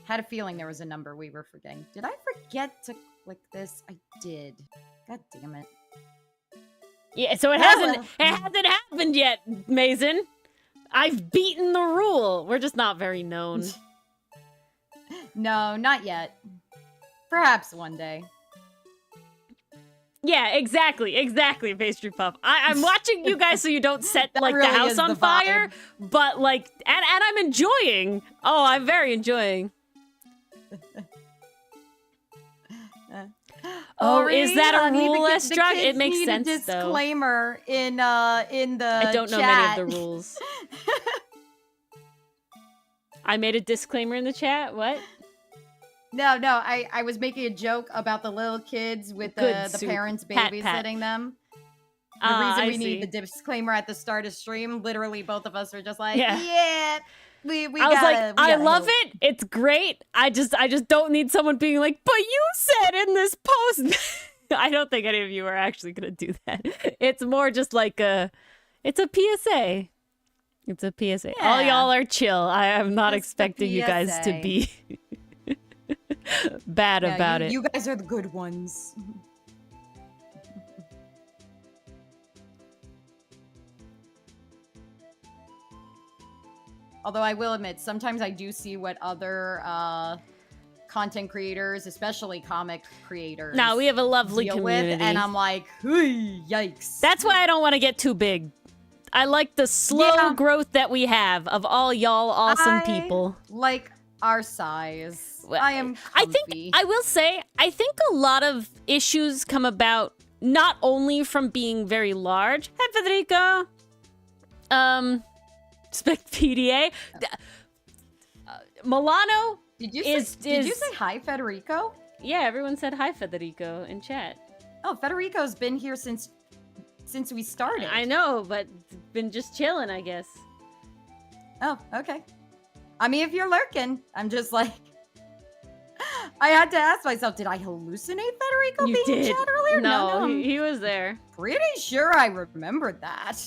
Had a feeling there was a number we were forgetting. Did I forget to click this? I did. God damn it. Yeah, so it hasn't happened yet, Mason. I've beaten the rule. We're just not very known. No, not yet. Perhaps one day. Yeah, exactly, Pastry Puff. I'm watching you guys so you don't set like really the house on fire, but like, and I'm enjoying. Oh, I'm very enjoying. Ori, is that a rule, Estruck? It makes sense, though. Disclaimer in the I don't know chat. many of the rules. I made a disclaimer in the chat. What? No, I was making a joke about the little kids with the parents babysitting them. The reason we need the disclaimer at the start of stream, literally both of us are just like, yeah we I love it. It's great. I just don't need someone being like, but you said in this post. I don't think any of you are actually gonna do that. It's more just like it's a PSA. It's a PSA. Yeah. All y'all are chill. I am not expecting you guys to be bad about it. You guys are the good ones. Although I will admit, sometimes I do see what other content creators, especially comic creators, we have a lovely community. With, and I'm like, yikes. That's why I don't want to get too big. I like the slow growth that we have of all y'all awesome people. Like our size. Well, I am comfy. I will say, I think a lot of issues come about not only from being very large. Hey, Federico. Spec PDA. Milano did you say hi, Federico? Yeah, everyone said hi, Federico, in chat. Oh, Federico's been here since we started. I know, but been just chilling, I guess. Oh, okay. I mean, if you're lurking, I'm just like, I had to ask myself, did I hallucinate Federico You being in did. chat earlier? No, he was there. Pretty sure I remembered that.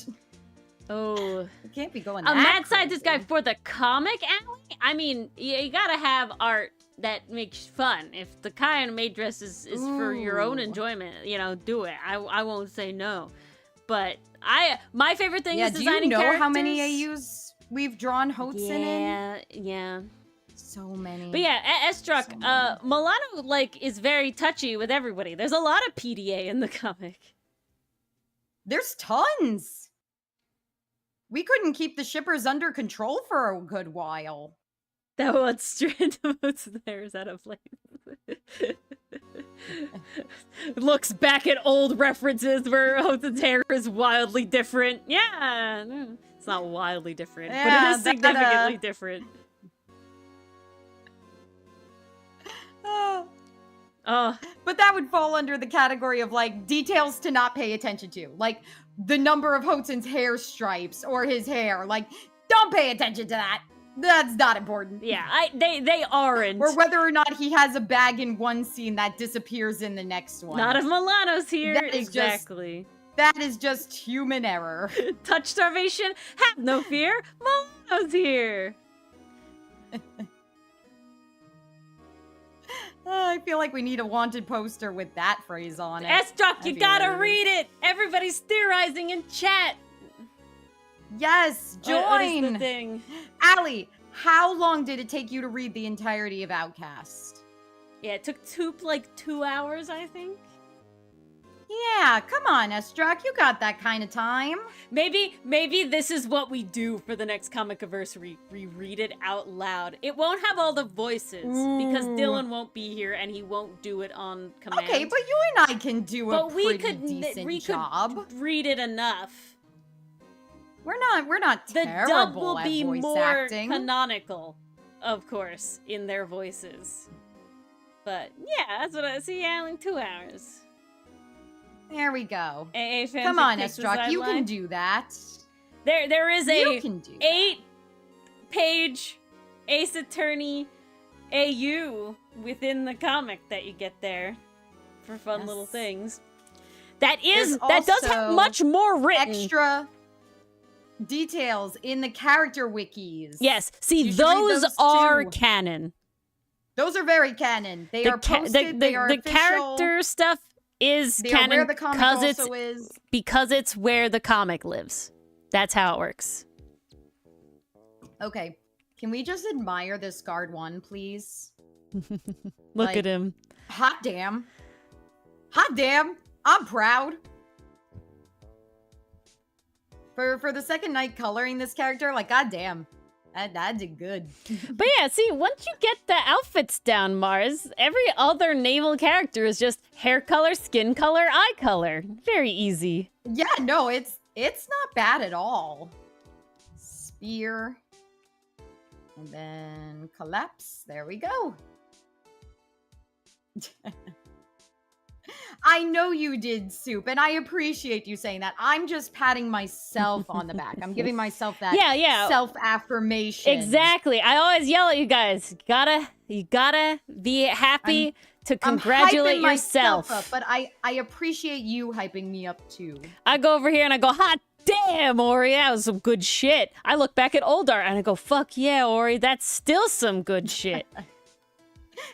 Oh. It can't be going A that mad scientist guy crazy. for the comic alley? I mean, you gotta have art that makes fun. If the kind of made dress is for your own Ooh. enjoyment, you know, do it. I won't say no. But my favorite thing is do you designing know characters. how many AUs we've drawn Hotsun in? Yeah. So many. But yeah, S-Struck, So many. Milano, like, is very touchy with everybody. There's a lot of PDA in the comic. There's tons. We couldn't keep the shippers under control for a good while. That one strand of what's there is out of place. Looks back at old references where Hotun's hair is wildly different. Yeah, no, it's not wildly different, but it is significantly different. But that would fall under the category of like details to not pay attention to, like the number of Hotun's hair stripes or his hair. Like, don't pay attention to that. That's not important. Yeah, they aren't. Or whether or not he has a bag in one scene that disappears in the next one. Not if Milano's here. That is Exactly. That is just human error. Touch starvation? Have no fear. Milano's here. I feel like we need a wanted poster with that phrase on it. S-Struck, you gotta hilarious. read it. Everybody's theorizing in chat. Yes, join. What is the thing? Allie, how long did it take you to read the entirety of Outcast? Yeah, it took 2 hours, I think. Yeah, come on, Estrak, you got that kind of time. Maybe this is what we do for the next Comic-Aversary. We read it out loud. It won't have all the voices because Dylan won't be here and he won't do it on command. Okay, but you and I can do a decent job. Could read it enough. We're not The terrible dub will at be voice more acting. canonical, of course, in their voices. But yeah, that's what I see. Yeah, like 2 hours. There we go. AA fanfic Come on, takes the Estrak, you sideline. can do that. There is a You can do that. 8-page Ace Attorney AU within the comic that you get there for fun little Yes. things. That does have also much more written. Extra details in the character wikis. Yes, see, You should read those are too. canon. Those are very canon. They are posted, they are the official. character stuff is They are canon where the comic also is. because it's where the comic lives. That's how it works. Okay. Can we just admire this guard one, please? Look at him. Hot damn. Hot damn. I'm proud. For the second night coloring this character, like, goddamn. That did good. But yeah, see, once you get the outfits down, Mars, every other naval character is just hair color, skin color, eye color. Very easy. Yeah, no, it's not bad at all. Spear. And then collapse. There we go. I know you did, Soup, and I appreciate you saying that. I'm just patting myself on the back. I'm giving myself that self-affirmation. Exactly. I always yell at you guys. You gotta be happy to congratulate I'm hyping yourself. myself up, but I appreciate you hyping me up too. I go over here and I go, hot damn, Ori, that was some good shit. I look back at Oldar and I go, fuck yeah, Ori, that's still some good shit.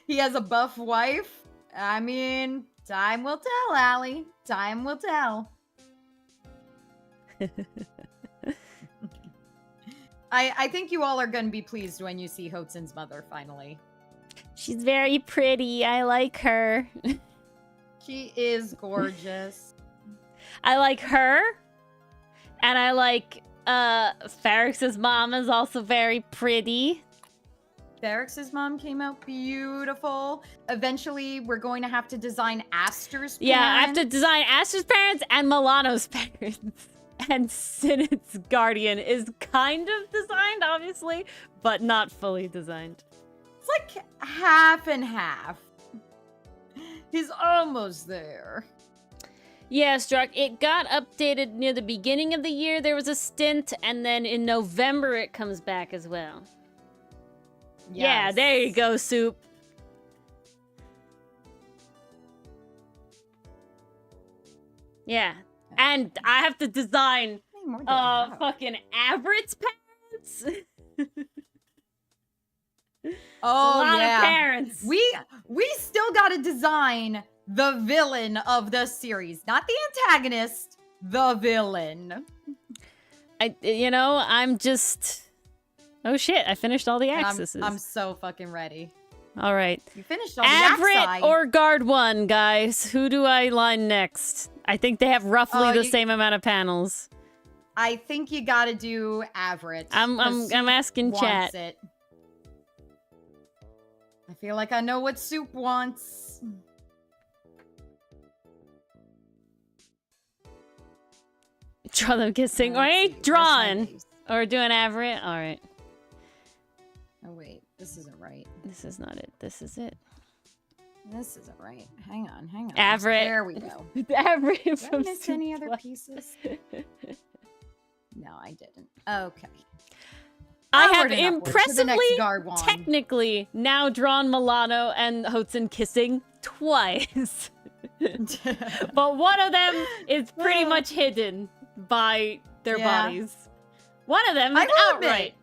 He has a buff wife. I mean, time will tell, Allie. Time will tell. I think you all are going to be pleased when you see Hotsun's mother, finally. She's very pretty. I like her. She is gorgeous. I like her. And I like, Ferrix's mom is also very pretty. Ferrix's mom came out beautiful. Eventually, we're going to have to design Aster's parents. Yeah, I have to design Aster's parents and Milano's parents. And Sinet's guardian is kind of designed, obviously, but not fully designed. It's like half and half. He's almost there. Yeah, Struck, it got updated near the beginning of the year. There was a stint, and then in November it comes back as well. Yes. Yeah, there you go, Soup. Yeah. And I have to design More than that. fucking Avrit's parents. Oh, a lot yeah. of parents. We still got to design the villain of the series, not the antagonist, the villain. I'm just. Oh shit! I finished all the accesses. I'm so fucking ready. All right. You finished all the Avrit axi. or Guard 1, guys? Who do I line next? I think they have roughly the same amount of panels. I think you gotta do Avrit. I'm asking chat. It. I feel like I know what Soup wants. Draw them kissing. Right? Drawn. Or doing Avrit. All right. Oh, wait. This isn't right. This is not it. This is it. This isn't right. Hang on. Avrit. There we go. Avrit. Did I miss any other pieces? No, I didn't. Okay. I have Onward and upward to the next impressively, Guard one. technically, now drawn Milano and Hotsun kissing twice. But one of them is pretty much hidden by their bodies. One of them is outright.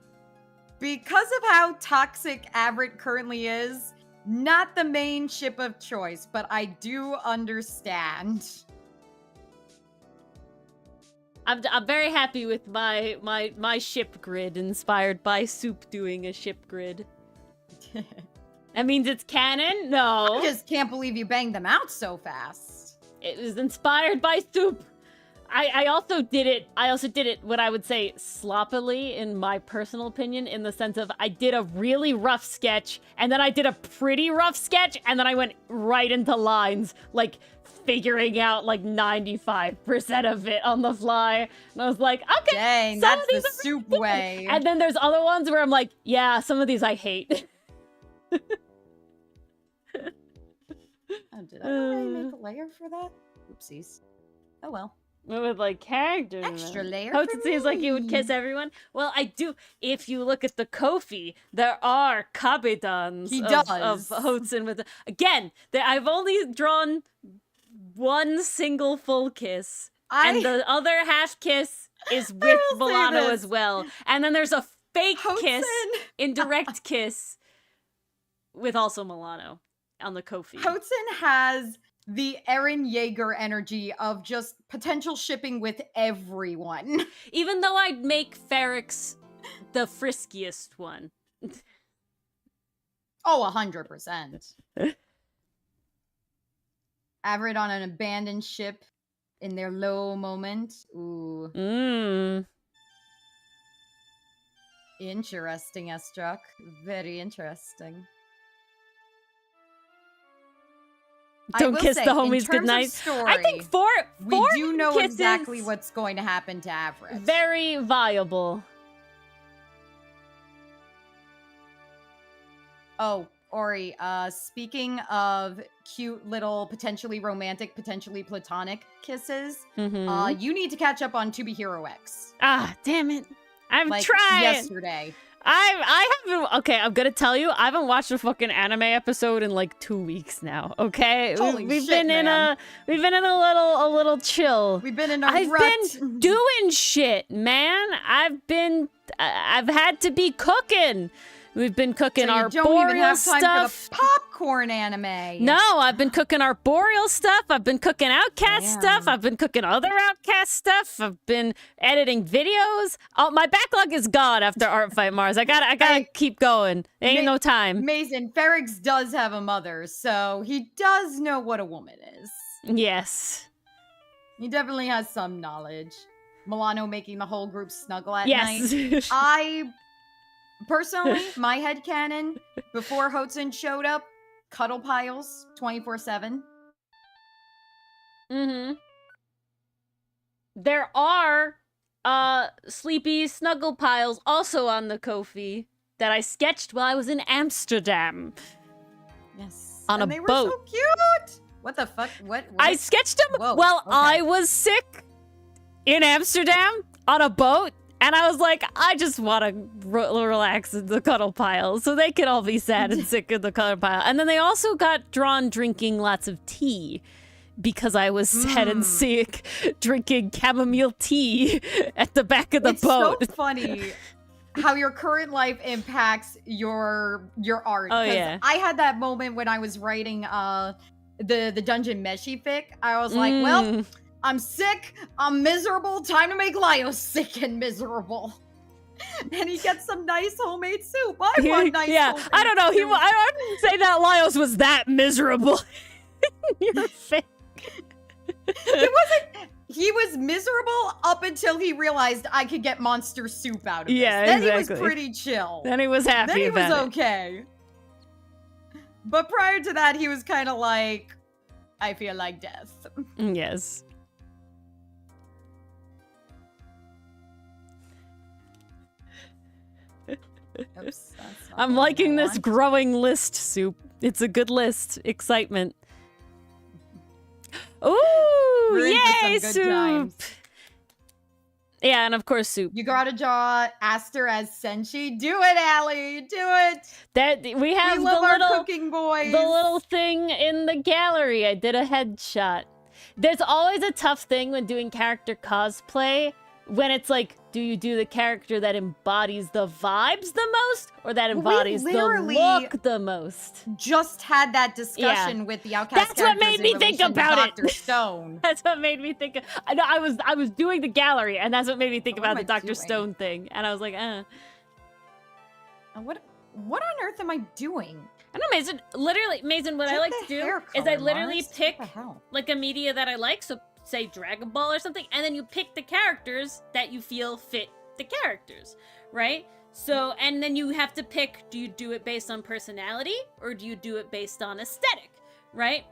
Because of how toxic Avrit currently is, not the main ship of choice, but I do understand. I'm very happy with my ship grid inspired by Soup doing a ship grid. That means it's canon? No. I just can't believe you banged them out so fast. It was inspired by Soup. I also did it what I would say sloppily in my personal opinion, in the sense of I did a really rough sketch and then I did a pretty rough sketch and then I went right into lines, like figuring out like 95% of it on the fly. And I was like, okay, dang, some that's of these the are Soup pretty way. good. And then there's other ones where I'm like, yeah, some of these I hate. Oh, did I already make a layer for that? Oopsies. Oh well. With like characters. Extra layer. Hotsun seems like you would kiss everyone. Well, I do. If you look at the Kofi, there are kabedans of Hotsun with. Again, I've only drawn one single full kiss, and the other half kiss is with Milano as well. And then there's a fake kiss, indirect kiss, with also Milano on the Kofi. Hotsun has the Eren Yeager energy of just potential shipping with everyone. Even though I'd make Ferrix the friskiest one. Oh, 100%. Avrit on an abandoned ship in their low moment. Ooh. Interesting, Estruck. Very interesting. Don't kiss the homies goodnight. I think four we do know kisses, exactly what's going to happen to Avrit. Very viable. Oh, Ori, speaking of cute little potentially romantic, potentially platonic kisses, you need to catch up on To Be Hero X. Ah, damn it. I'm like trying. Yesterday. I haven't. Okay, I'm gonna tell you, I haven't watched a fucking anime episode in like 2 weeks now. Okay, we've been in a little chill. We've been in a I've rut. been doing shit, man. I've had to be cooking. We've been cooking so arboreal don't even have time stuff. For the popcorn anime. No, I've been cooking arboreal stuff. I've been cooking Outcast stuff. I've been cooking other Outcast stuff. I've been editing videos. Oh, my backlog is gone after Art Fight Mars. I gotta keep going. Ain't no time. Mason, Ferrix does have a mother, so he does know what a woman is. Yes. He definitely has some knowledge. Milano making the whole group snuggle at yes. night. Personally, my headcanon, before Hotsun showed up, cuddle piles 24/7. There are sleepy snuggle piles also on the Kofi that I sketched while I was in Amsterdam. Yes. On and a they boat. Were so cute. What the fuck? What? I sketched them while I was sick in Amsterdam on a boat. And I was like, I just want to relax in the cuddle pile. So they could all be sad and sick in the cuddle pile. And then they also got drawn drinking lots of tea because I was sad and sick, drinking chamomile tea at the back of the boat. It's so funny how your current life impacts your art. Oh, yeah. I had that moment when I was writing the Dungeon Meshi fic. I was like, well, I'm sick, I'm miserable, time to make Lio sick and miserable. And he gets some nice homemade soup. I want nice homemade I don't know. soup. I wouldn't say that Lios was that miserable. You're fake. He was miserable up until he realized I could get monster soup out of this. Yeah, Then exactly. he was pretty chill. Then he was happy Then he was about okay. But prior to that, he was kind of like, I feel like death. it. Yes. Oops, that's not I'm the one liking I this want. growing list, Soup. It's a good list. Excitement. Ooh, We're in for yay, some good Soup. times. Yeah, and of course, Soup. You gotta draw Aster as Senshi. Do it, Allie. Do it. That we have We the love our little cooking boys. the little thing in the gallery. I did a headshot. There's always a tough thing when doing character cosplay, when it's like, do you do the character that embodies the vibes the most, or that embodies the literally look the most? just had that discussion with the Outcast That's what characters made me in think relation to about it. Dr. Stone. That's what made me think. I know I was doing the gallery, and that's what made me think What about am the I Dr. doing? Stone thing, and I was like, What on earth am I doing? I don't know, Mason. What I Check like the to do hair is I color, literally Mars. pick What the hell? like a media that I like, so say Dragon Ball or something, and then you pick the characters that you feel fit the characters, right? So, and then you have to pick, do you do it based on personality or do you do it based on aesthetic, right?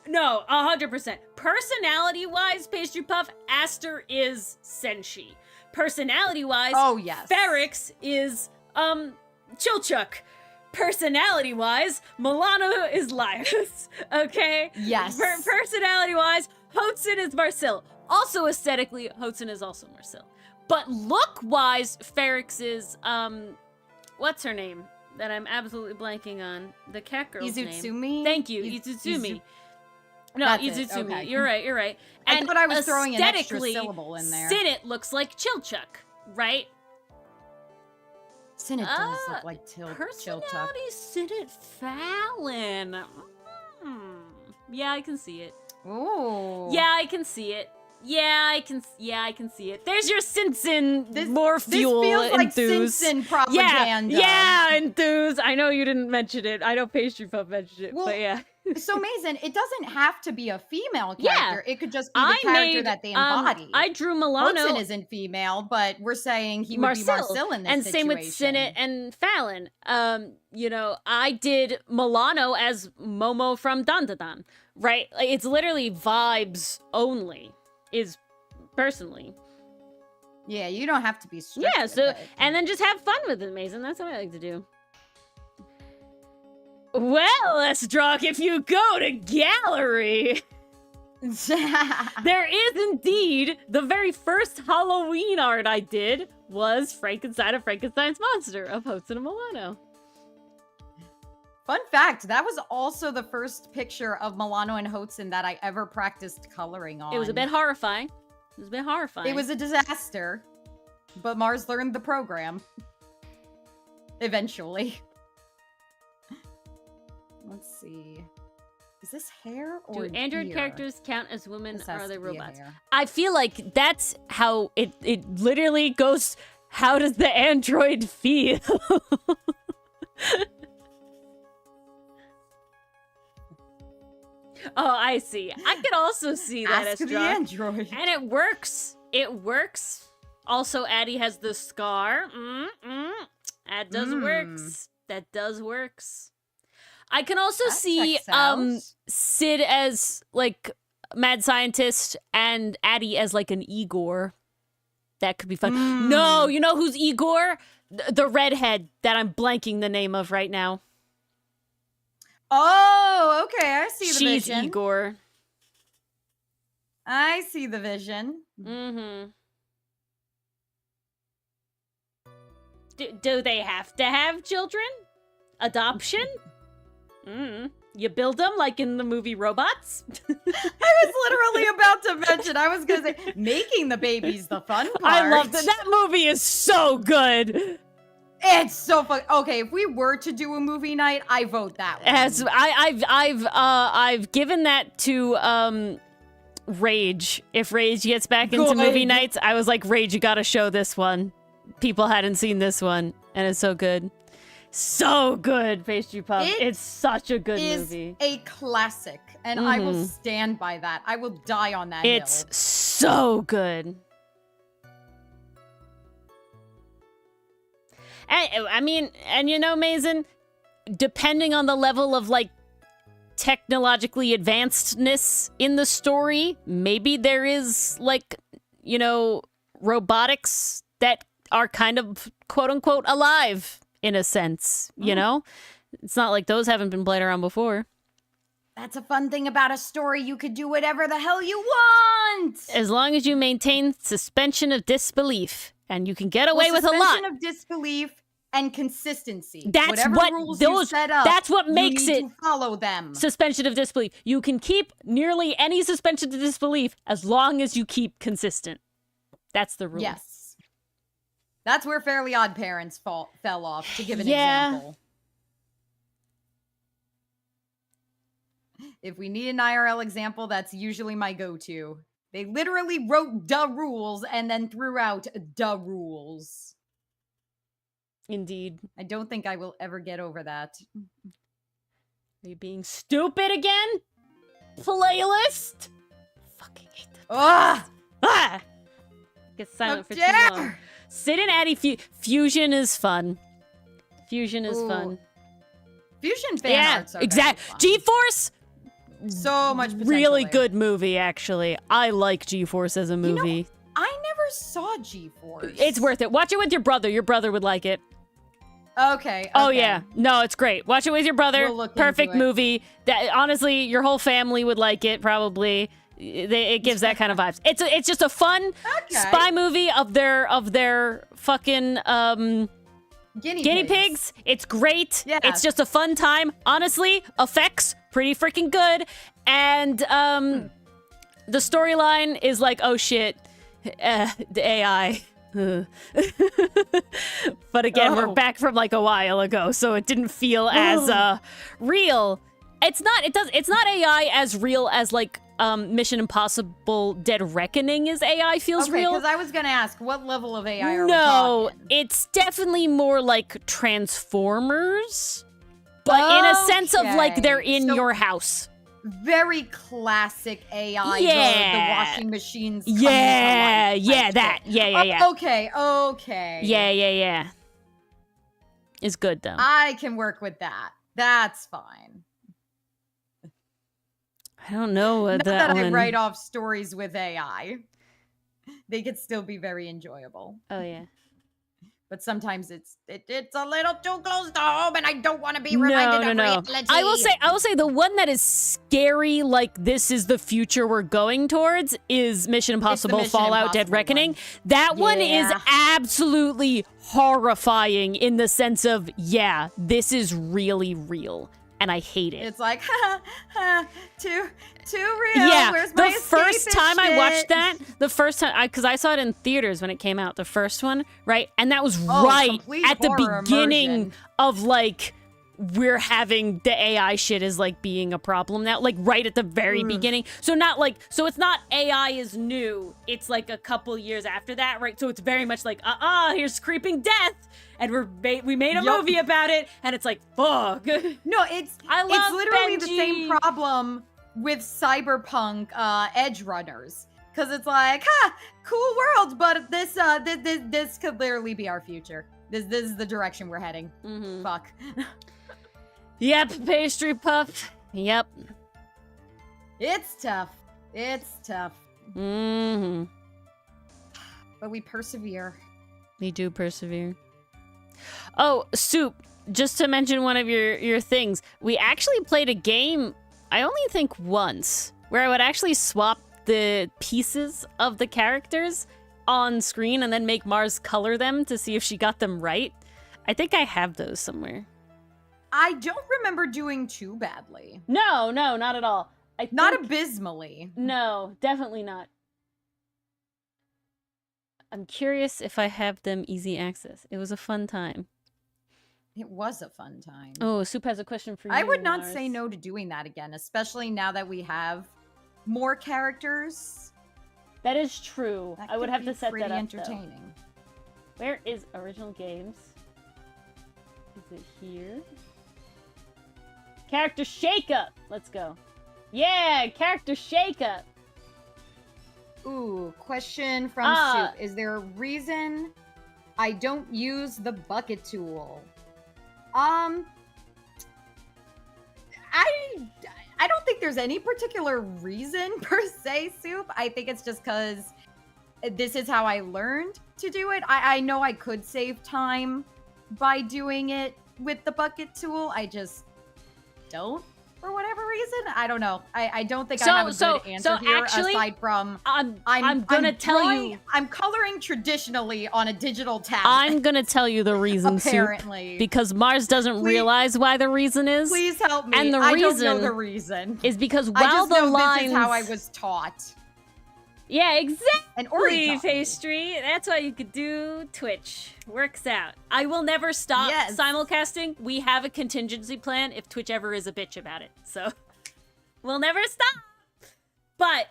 No, 100%. Personality-wise, Pastry Puff, Aster is Senshi. Personality-wise, Oh, yes. Ferrix is, Chilchuck. Personality-wise, Milano is Laius, okay? Yes. Personality-wise, Hotsun is Marcel. Also aesthetically, Hotsun is also Marcel. But look-wise, Ferrix is, what's her name? That I'm absolutely blanking on. The cat girl's name. Izutsumi? Thank you, Izutsumi. No, That's it, Izutsumi. okay. You're right. I And thought I was throwing an extra aesthetically, syllable in there. Sinnet looks like Chilchuck, right? Sinnet does look like Chilchuck. Personality Sinnet Fallon. Yeah, I can see it. Ooh. Yeah, I can see it. Yeah, I can see it. There's your Sinsin more This fuel feels like enthuse. Sinsin propaganda. Yeah, enthuse. I know you didn't mention it. I know Pastry Puff mentioned it, Well, but yeah. So, Mason, it doesn't have to be a female Yeah. character. It could just be the character that they embody. I drew Milano. Hotsun isn't female, but we're saying he would be Marcel in this and situation. same with Sinnet and Fallon. You know, I did Milano as Momo from Dandadan, right? Like, it's literally vibes only, is personally. Yeah, you don't have to be strict Yeah, with so, it. and then just have fun with it, Mason. That's what I like to do. Well, let's draw if you go to gallery. There is indeed the very first Halloween art I did was Frankenstein of Frankenstein's Monster of Hotsun and Milano. Fun fact, that was also the first picture of Milano and Hotsun that I ever practiced coloring on. It was a bit horrifying. It was a disaster, but Mars learned the program. Eventually. Let's see. Is this hair or Do android ear? characters count as women This or has are they to be a robots? hair. I feel like that's how it literally goes. How does the android feel? Oh, I see. I could also see that Ask as the drawn. android. And it works. It works. Also, Addie has the scar. That does works. That does works. I can also That see checks out. Sid as like mad scientist and Addie as like an Igor. That could be fun. No, you know who's Igor? The redhead that I'm blanking the name of right now. Oh, okay. I see the She's vision. Igor. I see the vision. Mm-hmm. Do they have to have children? Adoption? You build them like in the movie Robots. I was literally about to mention. I was gonna say making the baby's the fun part. I love that. That movie is so good. It's so fun. Okay, if we were to do a movie night, I vote that one. As I've given that to Rage. If Rage gets back into movie nights, I was like, Rage, you gotta show this one. People hadn't seen this one, and it's so good. So good, Pastry Puff. It's such a good movie. It's a classic, and I will stand by that. I will die on that hill. It's so good. And, I mean, and you know, Mason, depending on the level of, like, technologically advancedness in the story, maybe there is, like, you know, robotics that are kind of, quote-unquote, alive. In a sense, you know? It's not like those haven't been played around before. That's a fun thing about a story. You could do whatever the hell you want! As long as you maintain suspension of disbelief. And you can get away with a lot. Suspension of disbelief and consistency. That's whatever what rules those, you set up, that's what makes you need it to follow them. Suspension of disbelief. You can keep nearly any suspension of disbelief as long as you keep consistent. That's the rule. Yes. That's where Fairly Odd Parents fell off, to give an example. If we need an IRL example, that's usually my go-to. They literally wrote "duh rules" and then threw out "duh rules." Indeed. I don't think I will ever get over that. Are you being stupid again? Playlist? Fucking hate that. Ah! Ah! Get silent for too long. Sid and Addy Fusion is fun. Fusion is fun. Fusion fan arts are exactly. G-Force. So much potential. Really good movie, actually. I like G-Force as a movie. You know, I never saw G-Force. It's worth it. Watch it with your brother. Your brother would like it. Okay. Oh yeah. No, it's great. Watch it with your brother. We'll look Perfect into it. movie. That honestly, your whole family would like it. Probably. It gives that kind of vibes. It's just a fun spy movie of their fucking guinea pigs. It's great. Yeah. It's just a fun time. Honestly, effects pretty freaking good, and the storyline is like, oh shit, the AI. But again, we're back from like a while ago, so it didn't feel as real. It's not AI as real as like Mission Impossible Dead Reckoning is AI feels real. Because I was gonna ask, what level of AI are we No, talking? it's definitely more like Transformers, but in a sense of like they're in your house. Very classic AI. Yeah. The washing machines. Yeah, coming to life that. shit. Yeah. Okay. Yeah. It's good though. I can work with that. That's fine. I don't know Not that I one. write off stories with AI. They could still be very enjoyable. Oh yeah. But sometimes it's a little too close to home, and I don't want to be reminded of reality. I will say the one that is scary, like this is the future we're going towards, is Mission Impossible Fallout Dead Reckoning. One. That one is absolutely horrifying in the sense of, yeah, this is really real. And I hate it. It's like, too real. Yeah, where's my the first time shit? I watched that, because I saw it in theaters when it came out, the first one, right? And that was right at the beginning of like, we're having the AI shit is like being a problem now, like right at the very beginning. So it's not AI is new. It's like a couple years after that, right? So it's very much like, here's creeping death. And we made a movie about it, and it's like, fuck. No, it's literally the same problem with cyberpunk edge runners, because it's like, cool world, but this could literally be our future. This is the direction we're heading. Fuck. Yep, Pastry Puff. Yep. It's tough. But we persevere. We do persevere. Oh, Soup, just to mention one of your things, we actually played a game, I only think once, where I would actually swap the pieces of the characters on screen and then make Mars color them to see if she got them right. I think I have those somewhere. I don't remember doing too badly. No, not at all. Not abysmally. No, definitely not. I'm curious if I have them easy access. It was a fun time. It was a fun time. Oh, Soup has a question for you. I would not Mars. say no to doing that again, especially now that we have more characters. That is true. That I would could have be to set pretty that up, entertaining. though. Where is original games? Is it here? Character shakeup. Let's go. Yeah, character shakeup. Ooh, question from Soup. Is there a reason I don't use the bucket tool? I don't think there's any particular reason per se, Soup. I think it's just because this is how I learned to do it. I know I could save time by doing it with the bucket tool. I just don't for whatever reason. I don't know. I don't think I have a good answer here actually, aside from I'm gonna tell you. I'm coloring traditionally on a digital tablet. I'm gonna tell you the reason, apparently. Soup, because Mars doesn't realize why the reason is. Please help me. And the I reason don't know the reason. is because I while just the know lines, this is how I was taught. Yeah, exactly. And Ori taught me. Pastry. That's why you could do Twitch. Works out. I will never stop simulcasting. We have a contingency plan if Twitch ever is a bitch about it. So we'll never stop. But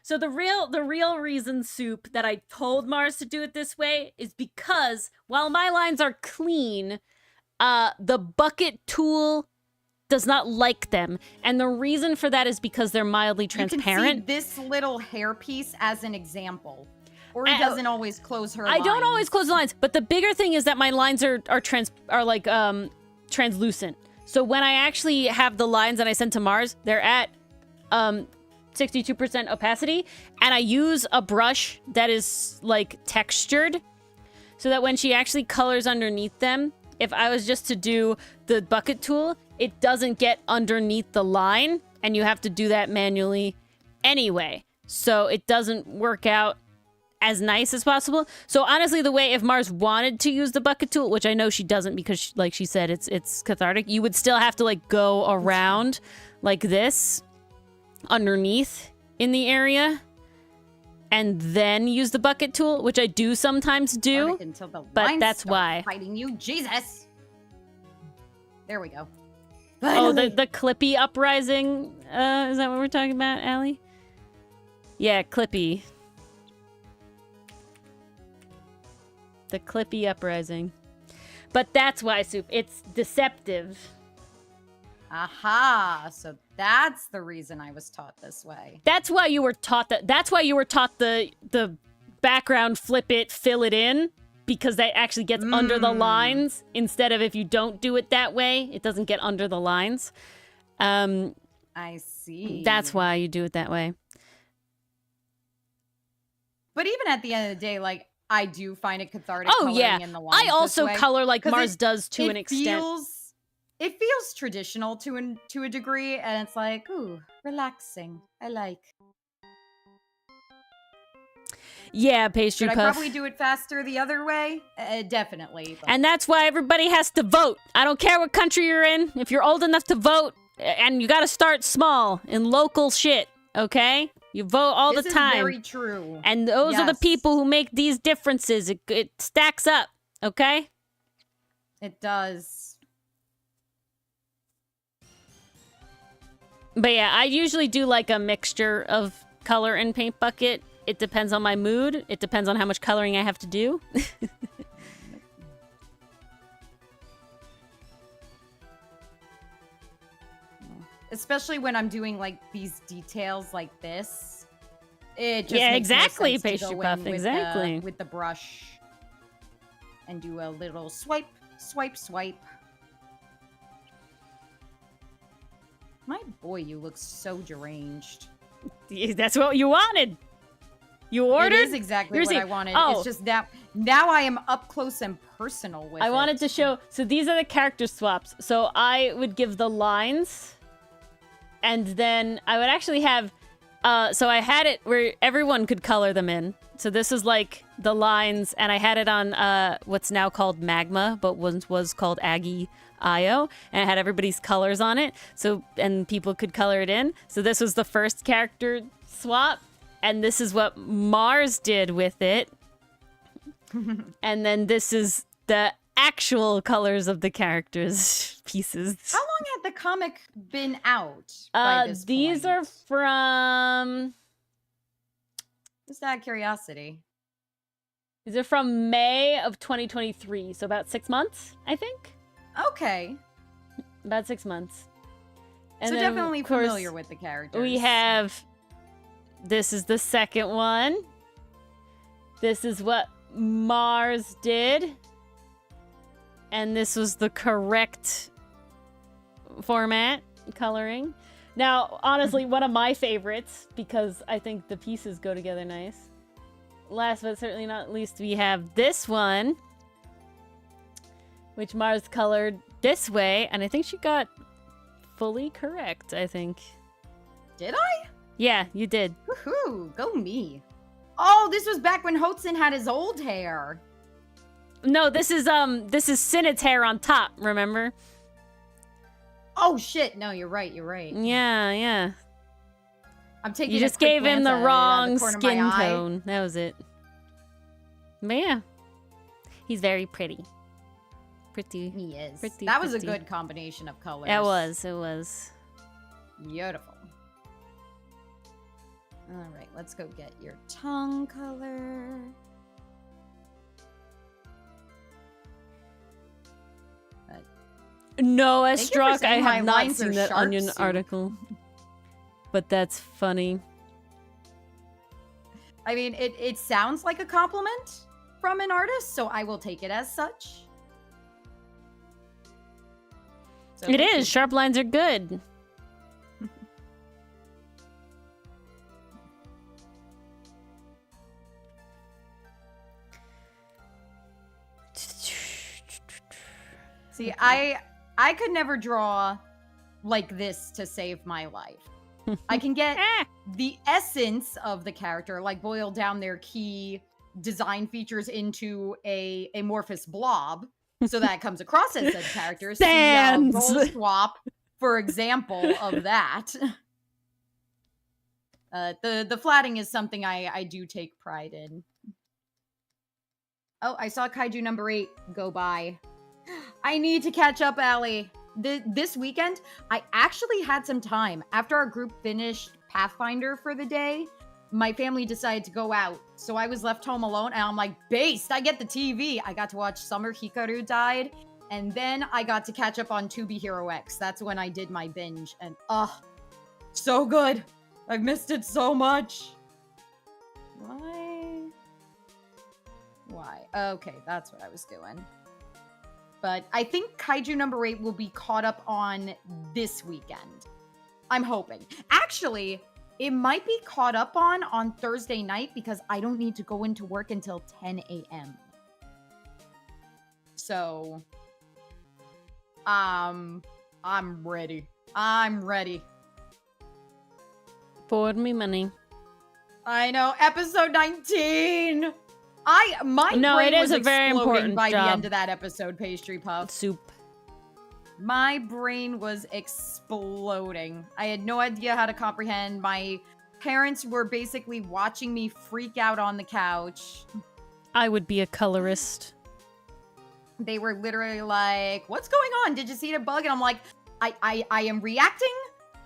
so the real reason, Soup, that I told Mars to do it this way is because while my lines are clean, the bucket tool does not like them. And the reason for that is because they're mildly transparent. You can see this little hair piece as an example. Ori doesn't always close her lines. I don't always close the lines, but the bigger thing is that my lines are translucent. So when I actually have the lines that I send to Mars, they're at 62% opacity, and I use a brush that is like textured so that when she actually colors underneath them, if I was just to do the bucket tool, it doesn't get underneath the line, and you have to do that manually anyway. So it doesn't work out as nice as possible. So honestly, the way if Mars wanted to use the bucket tool, which I know she doesn't because like she said, it's cathartic, you would still have to like go around like this underneath in the area and then use the bucket tool, which I do sometimes do, but that's why. Fighting you, Jesus. There we go. Oh, the Clippy uprising. Is that what we're talking about, Allie? Yeah, Clippy. The Clippy uprising. But that's why, Soup. It's deceptive. Aha. So that's the reason I was taught this way. That's why you were taught that. That's why you were taught the background, flip it, fill it in. Because that actually gets under the lines instead of if you don't do it that way, it doesn't get under the lines. I see. That's why you do it that way. But even at the end of the day, like, I do find it cathartic coloring in the lines. I also color like Mars does to an extent. It feels traditional to a degree, and it's like, ooh, relaxing. I like. Yeah, Pastry Puff. Should I probably do it faster the other way? Definitely. But. And that's why everybody has to vote. I don't care what country you're in. If you're old enough to vote, and you got to start small in local shit, okay? You vote all the time. This is very true. And those are the people who make these differences. It stacks up, okay? It does. But yeah, I usually do like a mixture of color and paint bucket. It depends on my mood. It depends on how much coloring I have to do. Especially when I'm doing like these details like this. It just yeah, makes exactly, more sense Pastry to go Puff, in with exactly. With the brush and do a little swipe, swipe, swipe. My boy, you look so deranged. That's what you wanted. You ordered? It is exactly what I wanted. Oh. It's just that now I am up close and personal with it. I wanted to show. So these are the character swaps. So I would give the lines. And then I would actually have. So I had it where everyone could color them in. So this is like the lines, and I had it on what's now called Magma, but once was called Aggie IO, and it had everybody's colors on it. So, and people could color it in. So this was the first character swap, and this is what Mars did with it. And then this is the actual colors of the characters' pieces. How long had the comic been out by this these point? are from... Just out of curiosity. These are from May of 2023, so about 6 months, I think. Okay. About 6 months. And so then, definitely of course, familiar with the characters. we have... This is the second one. This is what Mars did. And this was the correct format, coloring. Now, honestly, one of my favorites, because I think the pieces go together nice. Last but certainly not least, we have this one, which Mars colored this way, and I think she got fully correct, I think. Did I? Yeah, you did. Woohoo, go me. Oh, this was back when Hotson had his old hair. No, this is Sinet's hair on top, remember? Oh shit, no, you're right. Yeah. I'm taking You a just quick gave him glance the at it out of wrong the corner of my skin eye. tone. That was it. But yeah. He's very pretty. Pretty. He is. Pretty, That was a pretty. good combination of colors. It was. Beautiful. All right, let's go get your tongue color. No, Thank you for Struck, I saying my have not lines seen are that sharp Onion soup. article. But that's funny. I mean, it sounds like a compliment from an artist, so I will take it as such. So It is. Sharp lines are good. See, I could never draw like this to save my life. I can get the essence of the character, like boil down their key design features into a amorphous blob, so that it comes across as said character. Sans. Roll swap, for example, of that. The flatting is something I do take pride in. Oh, I saw Kaiju number 8 go by. I need to catch up, Allie. This weekend, I actually had some time. After our group finished Pathfinder for the day, my family decided to go out. So I was left home alone, and I'm like, based, I get the TV. I got to watch Summer Hikaru Died, and then I got to catch up on 2B Hero X. That's when I did my binge, and so good. I've missed it so much. Why? Okay, that's what I was doing. But I think Kaiju number 8 will be caught up on this weekend. I'm hoping. Actually, it might be caught up on Thursday night because I don't need to go into work until 10 a.m. So, I'm ready. I'm ready. For me money. I know, episode 19. My No, brain it was is a very exploding important by the job. end of that episode, Pastry Puff. Soup. My brain was exploding. I had no idea how to comprehend. My parents were basically watching me freak out on the couch. I would be a colorist. They were literally like, what's going on? Did you see the bug? And I'm like, I am reacting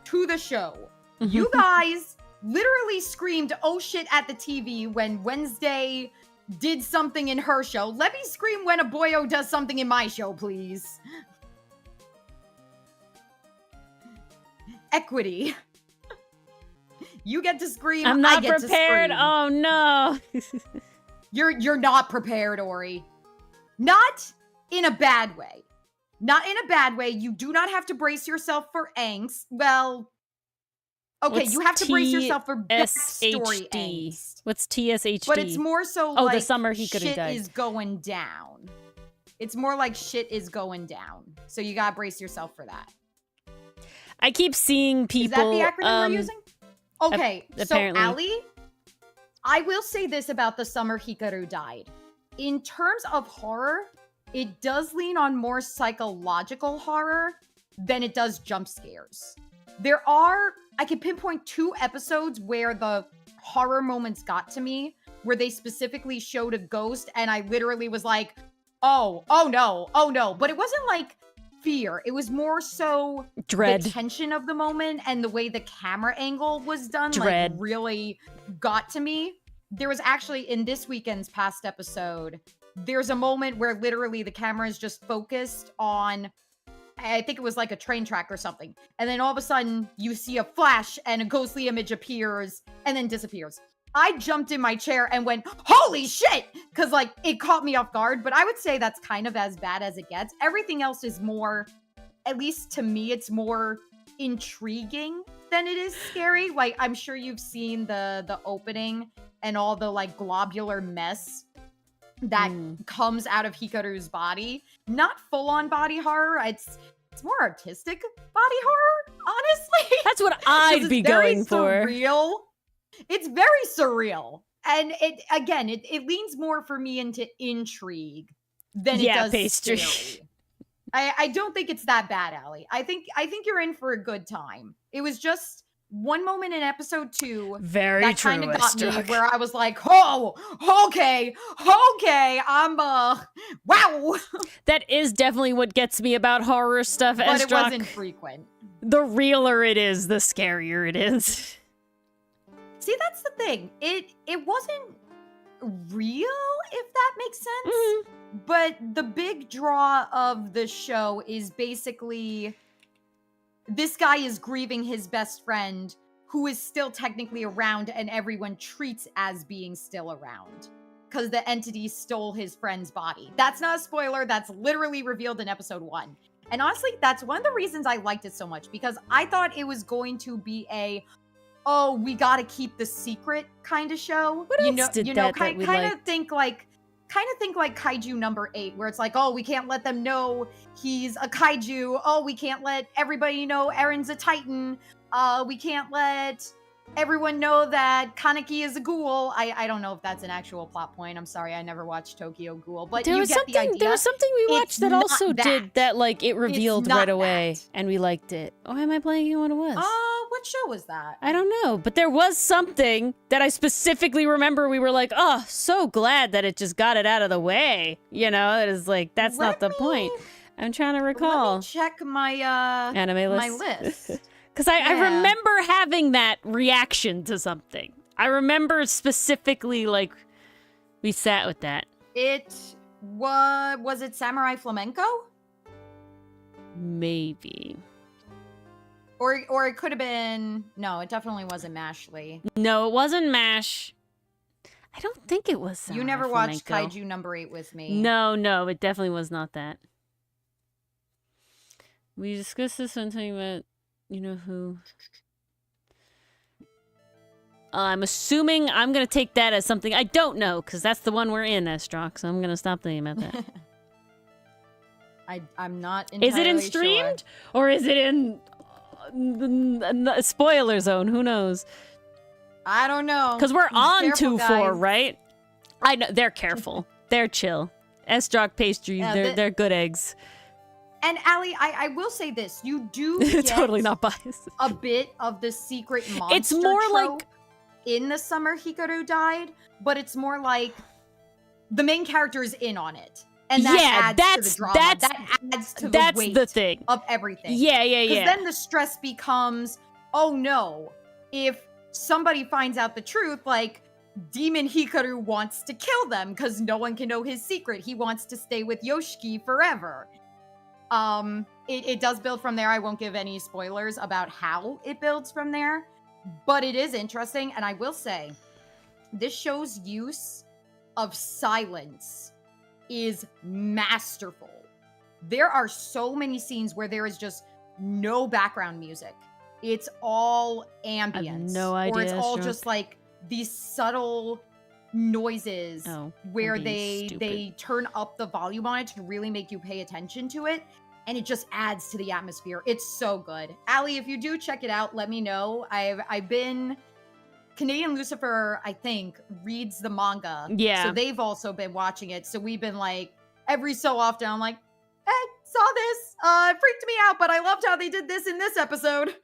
to the show. You guys literally screamed, oh shit, at the TV when Wednesday did something in her show. Let me scream when a boyo does something in my show, please. Equity. You get to scream. I'm not I get prepared. To scream. Oh no. You're not prepared, Ori. Not in a bad way. Not in a bad way. You do not have to brace yourself for angst. Well, okay, What's you have to brace yourself for backstory TSHD? angst. What's TSHD? But it's more so Oh, like the summer he could have shit died. is going down. It's more like shit is going down. So you gotta brace yourself for that. I keep seeing people. Is that the acronym we're using? Okay, so apparently. Allie, I will say this about the summer Hikaru died. In terms of horror, it does lean on more psychological horror than it does jump scares. I can pinpoint 2 episodes where the horror moments got to me, where they specifically showed a ghost, and I literally was like, oh no. But it wasn't like fear. It was more so Dread. the tension of the moment and the way the camera angle was done, Dread. like, really got to me. There was actually, in this weekend's past episode, there's a moment where literally the camera is just focused on, I think it was like a train track or something. And then all of a sudden you see a flash and a ghostly image appears and then disappears. I jumped in my chair and went, holy shit! Because, like, it caught me off guard. But I would say that's kind of as bad as it gets. Everything else is more, at least to me, it's more intriguing than it is scary. Like, I'm sure you've seen the opening and all the, like, globular mess that comes out of Hikaru's body. Not full-on body horror. It's more artistic body horror, honestly. That's what I'd be going for. Surreal. It's very surreal. And it leans more for me into intrigue than it does pastry. Scary. I don't think it's that bad, Allie. I think you're in for a good time. It was just one moment in episode 2 that kind of got me, where I was like, oh, okay, I'm wow. That is definitely what gets me about horror stuff. But it wasn't frequent. The realer it is, the scarier it is. See, that's the thing. It wasn't real, if that makes sense. But the big draw of the show is basically this guy is grieving his best friend who is still technically around, and everyone treats as being still around because the entity stole his friend's body. That's not a spoiler. That's literally revealed in episode 1. And honestly, that's one of the reasons I liked it so much, because I thought it was going to be we gotta keep the secret kind of show. What else did that we liked? Think like Kaiju number 8, where it's like, oh, we can't let them know he's a kaiju. Oh, we can't let everybody know Eren's a titan. We can't let everyone know that Kaneki is a ghoul. I don't know if that's an actual plot point. I'm sorry, I never watched Tokyo Ghoul, but you get the idea. There was something we watched that also did that, like, it revealed right away, and we liked it. Oh, am I blanking on what it was? What show was that? I don't know, but there was something that I specifically remember. We were like, oh, so glad that it just got it out of the way. You know, it is like, that's not the point. I'm trying to recall. Let me check my anime list. My list. Because I remember having that reaction to something. I remember specifically, like, we sat with that. Was it Samurai Flamenco? Maybe. Or it could have been... No, it definitely wasn't Mashley. No, it wasn't MASH. I don't think it was Samurai You never Flamenco. watched Kaiju number 8 with me. No, it definitely was not that. We discussed this one talking about... You know who? I'm assuming I'm going to take that as something I don't know, because that's the one we're in, Estrock, so I'm going to stop thinking about that. I'm not entirely Is it in streamed? Sure. Or is it in the spoiler zone? Who knows? I don't know. Because we're on 2-4, guys. right? I know. They're careful. They're chill. Estrock pastries, they're good eggs. And Allie, I will say this. You do get totally not biased. A bit of the secret monster It's more trope like... in the summer Hikaru died, but it's more like the main character is in on it. And that adds to the drama. That adds to the weight the thing. of everything. Yeah. Because then the stress becomes, oh no, if somebody finds out the truth, like, Demon Hikaru wants to kill them because no one can know his secret. He wants to stay with Yoshiki forever. It does build from there. I won't give any spoilers about how it builds from there, but it is interesting. And I will say, this show's use of silence is masterful. There are so many scenes where there is just no background music. It's all ambience. I have no idea. Or it's all just like these subtle noises where they turn up the volume on it to really make you pay attention to it, and it just adds to the atmosphere. It's so good. Allie, if you do check it out, let me know. I've been Canadian Lucifer, I think, reads the manga. Yeah. So they've also been watching it. So we've been like, every so often, I'm like, hey, saw this. It freaked me out, but I loved how they did this in this episode.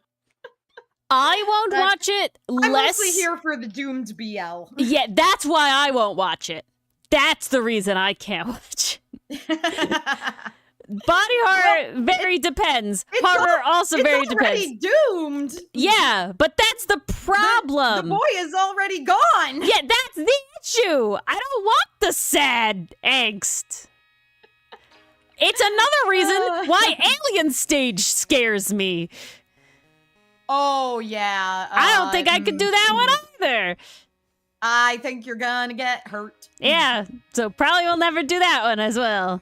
I won't watch it I'm mostly here for the doomed BL. Yeah, that's why I won't watch it. That's the reason I can't watch it. Body horror very depends. Horror also very depends. It's already doomed. Yeah, but that's the problem. The boy is already gone. Yeah, that's the issue. I don't want the sad angst. It's another reason why Alien Stage scares me. Oh, yeah. I don't think I could do that one either. I think you're gonna get hurt. Yeah, so probably we'll never do that one as well.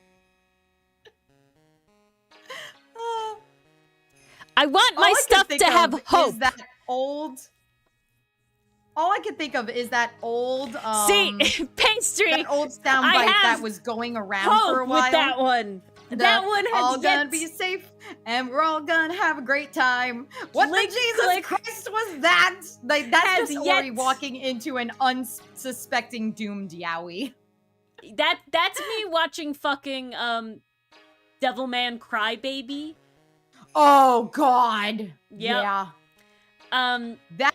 I want my stuff to have hope. Is that old? All I can think of is that old pastry. That old soundbite that was going around for a while. With that one. That one has all gonna be safe, and we're all gonna have a great time. What the Jesus Christ was that? Like that's just Ori walking into an unsuspecting doomed Yowie. That's me watching fucking Devilman Crybaby. Oh God. Yep. Yeah. That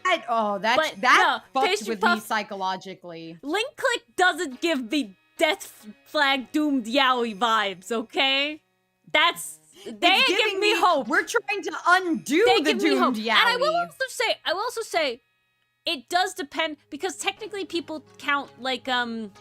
fucked with me psychologically. Link Click doesn't give me Death Flag Doomed Yowie vibes, okay? They give me hope. We're trying to undo the doomed Yowie. And I will also say, it does depend, because technically people count like Javik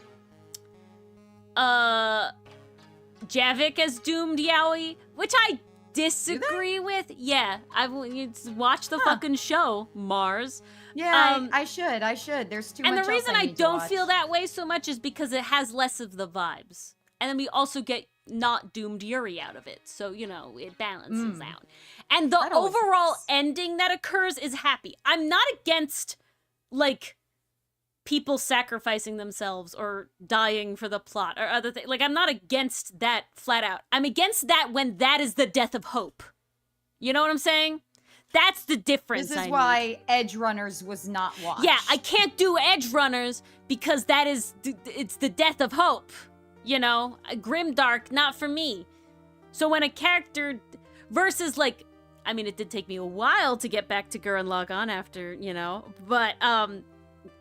as doomed Yowie, which I disagree with. Yeah, you watch the fucking show, Mars. Yeah, I should. There's too much. And the reason I don't feel that way so much is because it has less of the vibes. And then we also get not doomed Yuri out of it. So, it balances out. And the overall ending that occurs is happy. I'm not against, like, people sacrificing themselves or dying for the plot or other things. Like, I'm not against that flat out. I'm against that when that is the death of hope. You know what I'm saying? That's the difference. This is why Edge Runners was not watched. Yeah, I can't do Edge Runners because it's the death of hope. Grimdark, not for me. So when a character versus it did take me a while to get back to Gurren Lagann after, but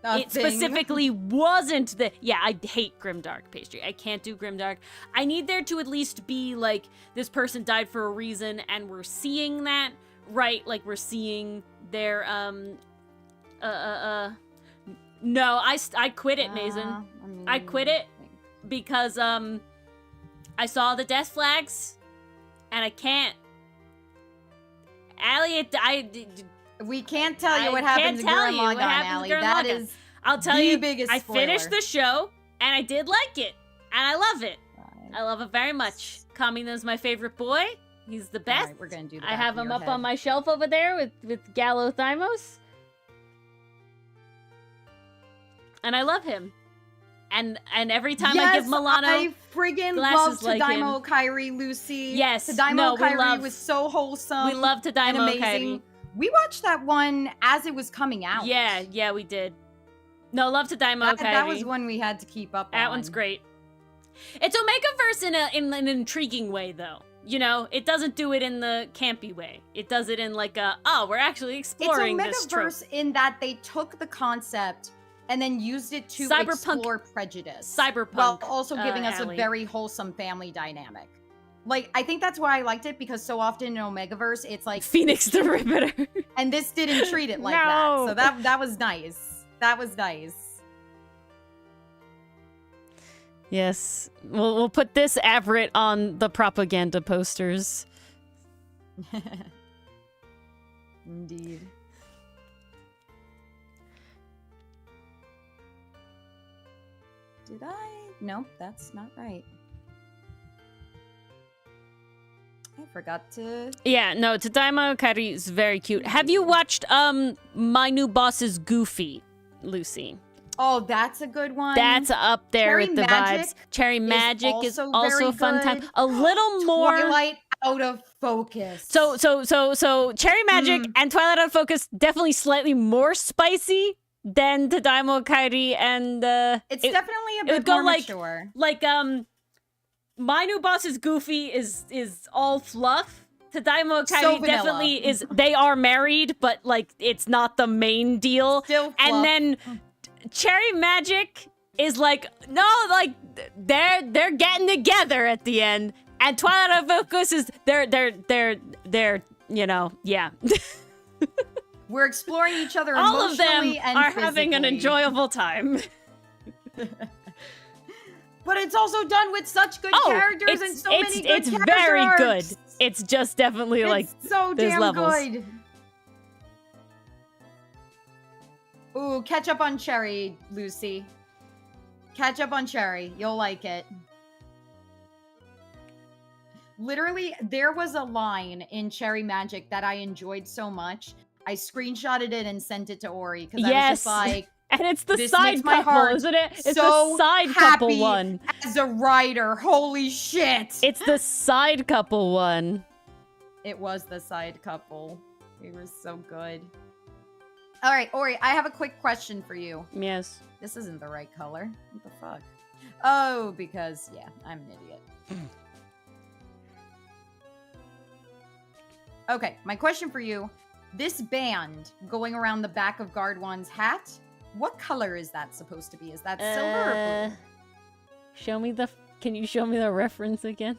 it specifically wasn't I hate Grimdark pastry. I can't do Grimdark. I need there to at least be this person died for a reason and we're seeing that. Right, we're seeing their, no, I quit it, Mason. I quit it because, I saw the death flags, and I can't. Allie, we can't tell you what happens in Gurren Lagann, Allie. That is I'll tell you, biggest I spoiler. finished the show, and I did like it, and I love it. Right. I love it very much. Kamino's my favorite boy. He's the best. Right, we're gonna do that. I have him up on my shelf over there with Gallothymos. And I love him. And every time I give Milano I friggin' love Tadaimo Kairi Lucy. Yes. Tadaimo Kairi was so wholesome. We love Tadaimo Kairi. We watched that one as it was coming out. Yeah, we did. No, love Tadaimo Kairi. That was one we had to keep up on. That one's great. It's Omegaverse in an intriguing way, though. It doesn't do it in the campy way. It does it in we're actually exploring this trope. It's Omegaverse in that they took the concept and then used it to explore prejudice. Cyberpunk. While also giving us Allie. A very wholesome family dynamic. I think that's why I liked it, because so often in Omegaverse, it's like Phoenix the Riveter. And this didn't treat it like that. So that was nice. That was nice. Yes, we'll put this Avrit on the propaganda posters. Indeed. Did I? Nope, that's not right. I forgot to... Yeah, no, Tadaimo Kairi is very cute. Have you watched My New Boss is Goofy, Lucy? Oh, that's a good one. That's up there with the vibes. Cherry Magic is also a fun time. A little more Twilight Out of Focus. So Cherry Magic and Twilight Out of Focus definitely slightly more spicy than Tadaimo Kairi and It's definitely a it would bit go more like mature. My New Boss is Goofy is all fluff. Tadaimo So Kairi vanilla. definitely is. They are married, but like it's not the main deal. Still fluff. And then Cherry Magic is like no, like they're getting together at the end. And Twilight of Focus is they're you know, yeah. We're exploring each other All of them emotionally and are having an physically. enjoyable time. But it's also done with such good characters and so many good it's character very arcs. good. It's just definitely like It's so there's damn levels. good. Ooh, catch up on Cherry, Lucy. Catch up on Cherry. You'll like it. Literally, there was a line in Cherry Magic that I enjoyed so much. I screenshotted it and sent it to Ori because I was just like, and it's the this side makes my couple, heart isn't it? It's so the side couple happy one. as a writer. Holy shit! It's the side couple one. It was the side couple. It was so good. All right, Ori, I have a quick question for you. Yes. This isn't the right color. What the fuck? Oh, because, yeah, I'm an idiot. Okay, my question for you. This band going around the back of Guard 1's hat, what color is that supposed to be? Is that silver or blue? Show me the... Can you show me the reference again?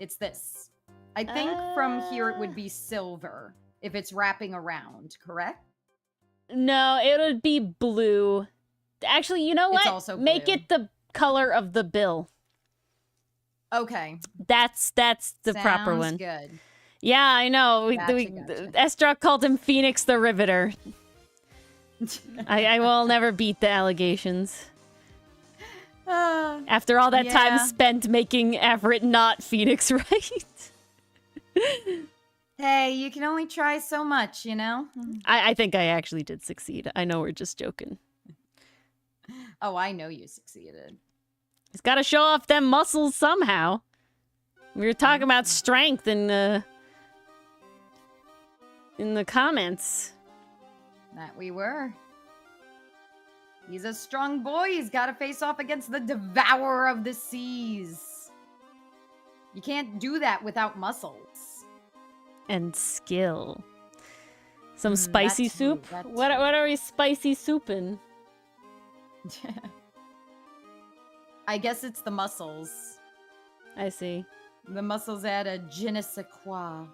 It's this. I think from here it would be silver if it's wrapping around, correct? No, it would be blue. Actually, you know what? It's also Make blue. it the color of the bill. Okay. That's the proper one. Sounds good. Yeah, I know. Gotcha. Estra called him Phoenix the Riveter. I will never beat the allegations. After all that time spent making Everett not Phoenix right. Hey, you can only try so much, you know? I think I actually did succeed. I know we're just joking. Oh, I know you succeeded. He's got to show off them muscles somehow. We were talking about strength in the comments. That we were. He's a strong boy. He's got to face off against the devourer of the seas. You can't do that without muscles. And skill. Some spicy that too, soup? that What too. are we spicy souping? I guess it's the muscles. I see. The muscles add a je ne sais quoi.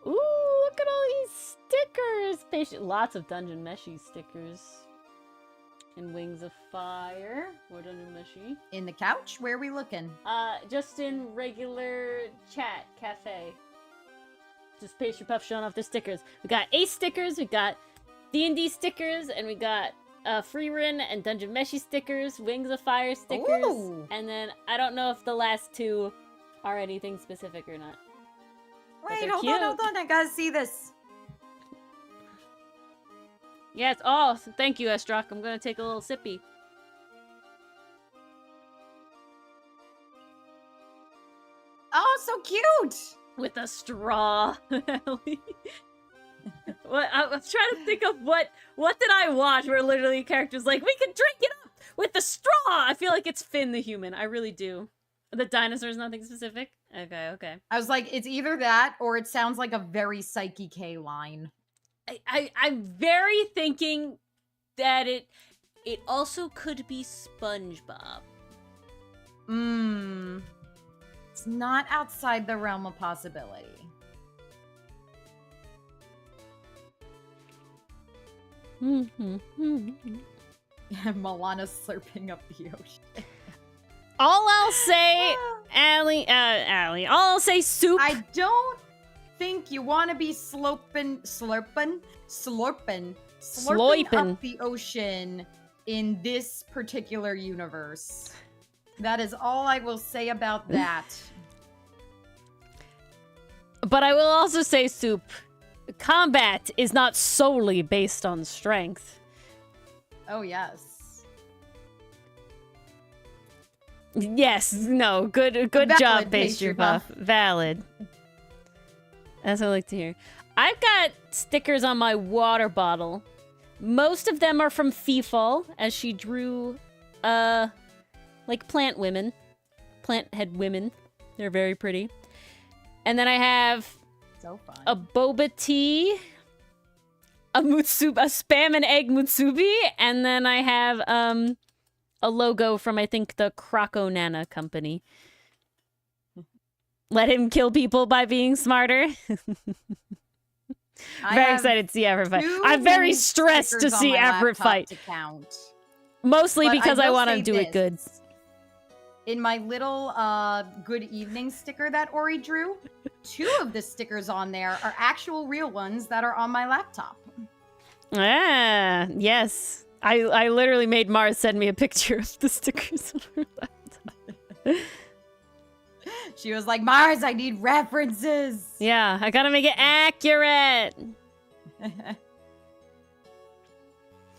Ooh, look at all these stickers! Lots of Dungeon Meshi stickers. And Wings of Fire. What Dungeon Meshi? In the couch? Where are we looking? Just in regular chat cafe. Just Pastry Puff showing off their stickers. We got Ace stickers, we got D&D stickers, and we got Freerin and Dungeon Meshi stickers, Wings of Fire stickers, Ooh. and then I don't know if the last two are anything specific or not. Wait, they're hold cute. on. I gotta see this. Yes, oh, thank you, Estrock. I'm gonna take a little sippy. Oh, so cute! With a straw. What I was trying to think of what did I watch where literally a character's like, we can drink it up with the straw. I feel like it's Finn the human. I really do. The dinosaur is nothing specific. Okay. I was like, it's either that or it sounds like a very Psyche K line. I'm very thinking that it also could be SpongeBob. It's not outside the realm of possibility. Milana slurping up the ocean. All I'll say, Allie, all I'll say soup. I don't think you want to be slurping up the ocean in this particular universe. That is all I will say about that. But I will also say, soup, combat is not solely based on strength. Oh, yes. Yes, no, good Valid, job, Pastry Pastry Puff. Valid. That's what I like to hear. I've got stickers on my water bottle. Most of them are from Feefall, as she drew, like plant head women. They're very pretty. And then I have So fun. a boba tea, a spam and egg mutsubi, and then I have a logo from, I think, the Croco Nana company. Let him kill people by being smarter. Very excited to see Everett fight. I'm very stressed to see Everett fight. Mostly But because I I will want to say do it good. In my little good evening sticker that Ori drew, 2 of the stickers on there are actual real ones that are on my laptop. Ah, yes. I literally made Mars send me a picture of the stickers on her laptop. She was like, Mars, I need references. Yeah, I gotta make it accurate.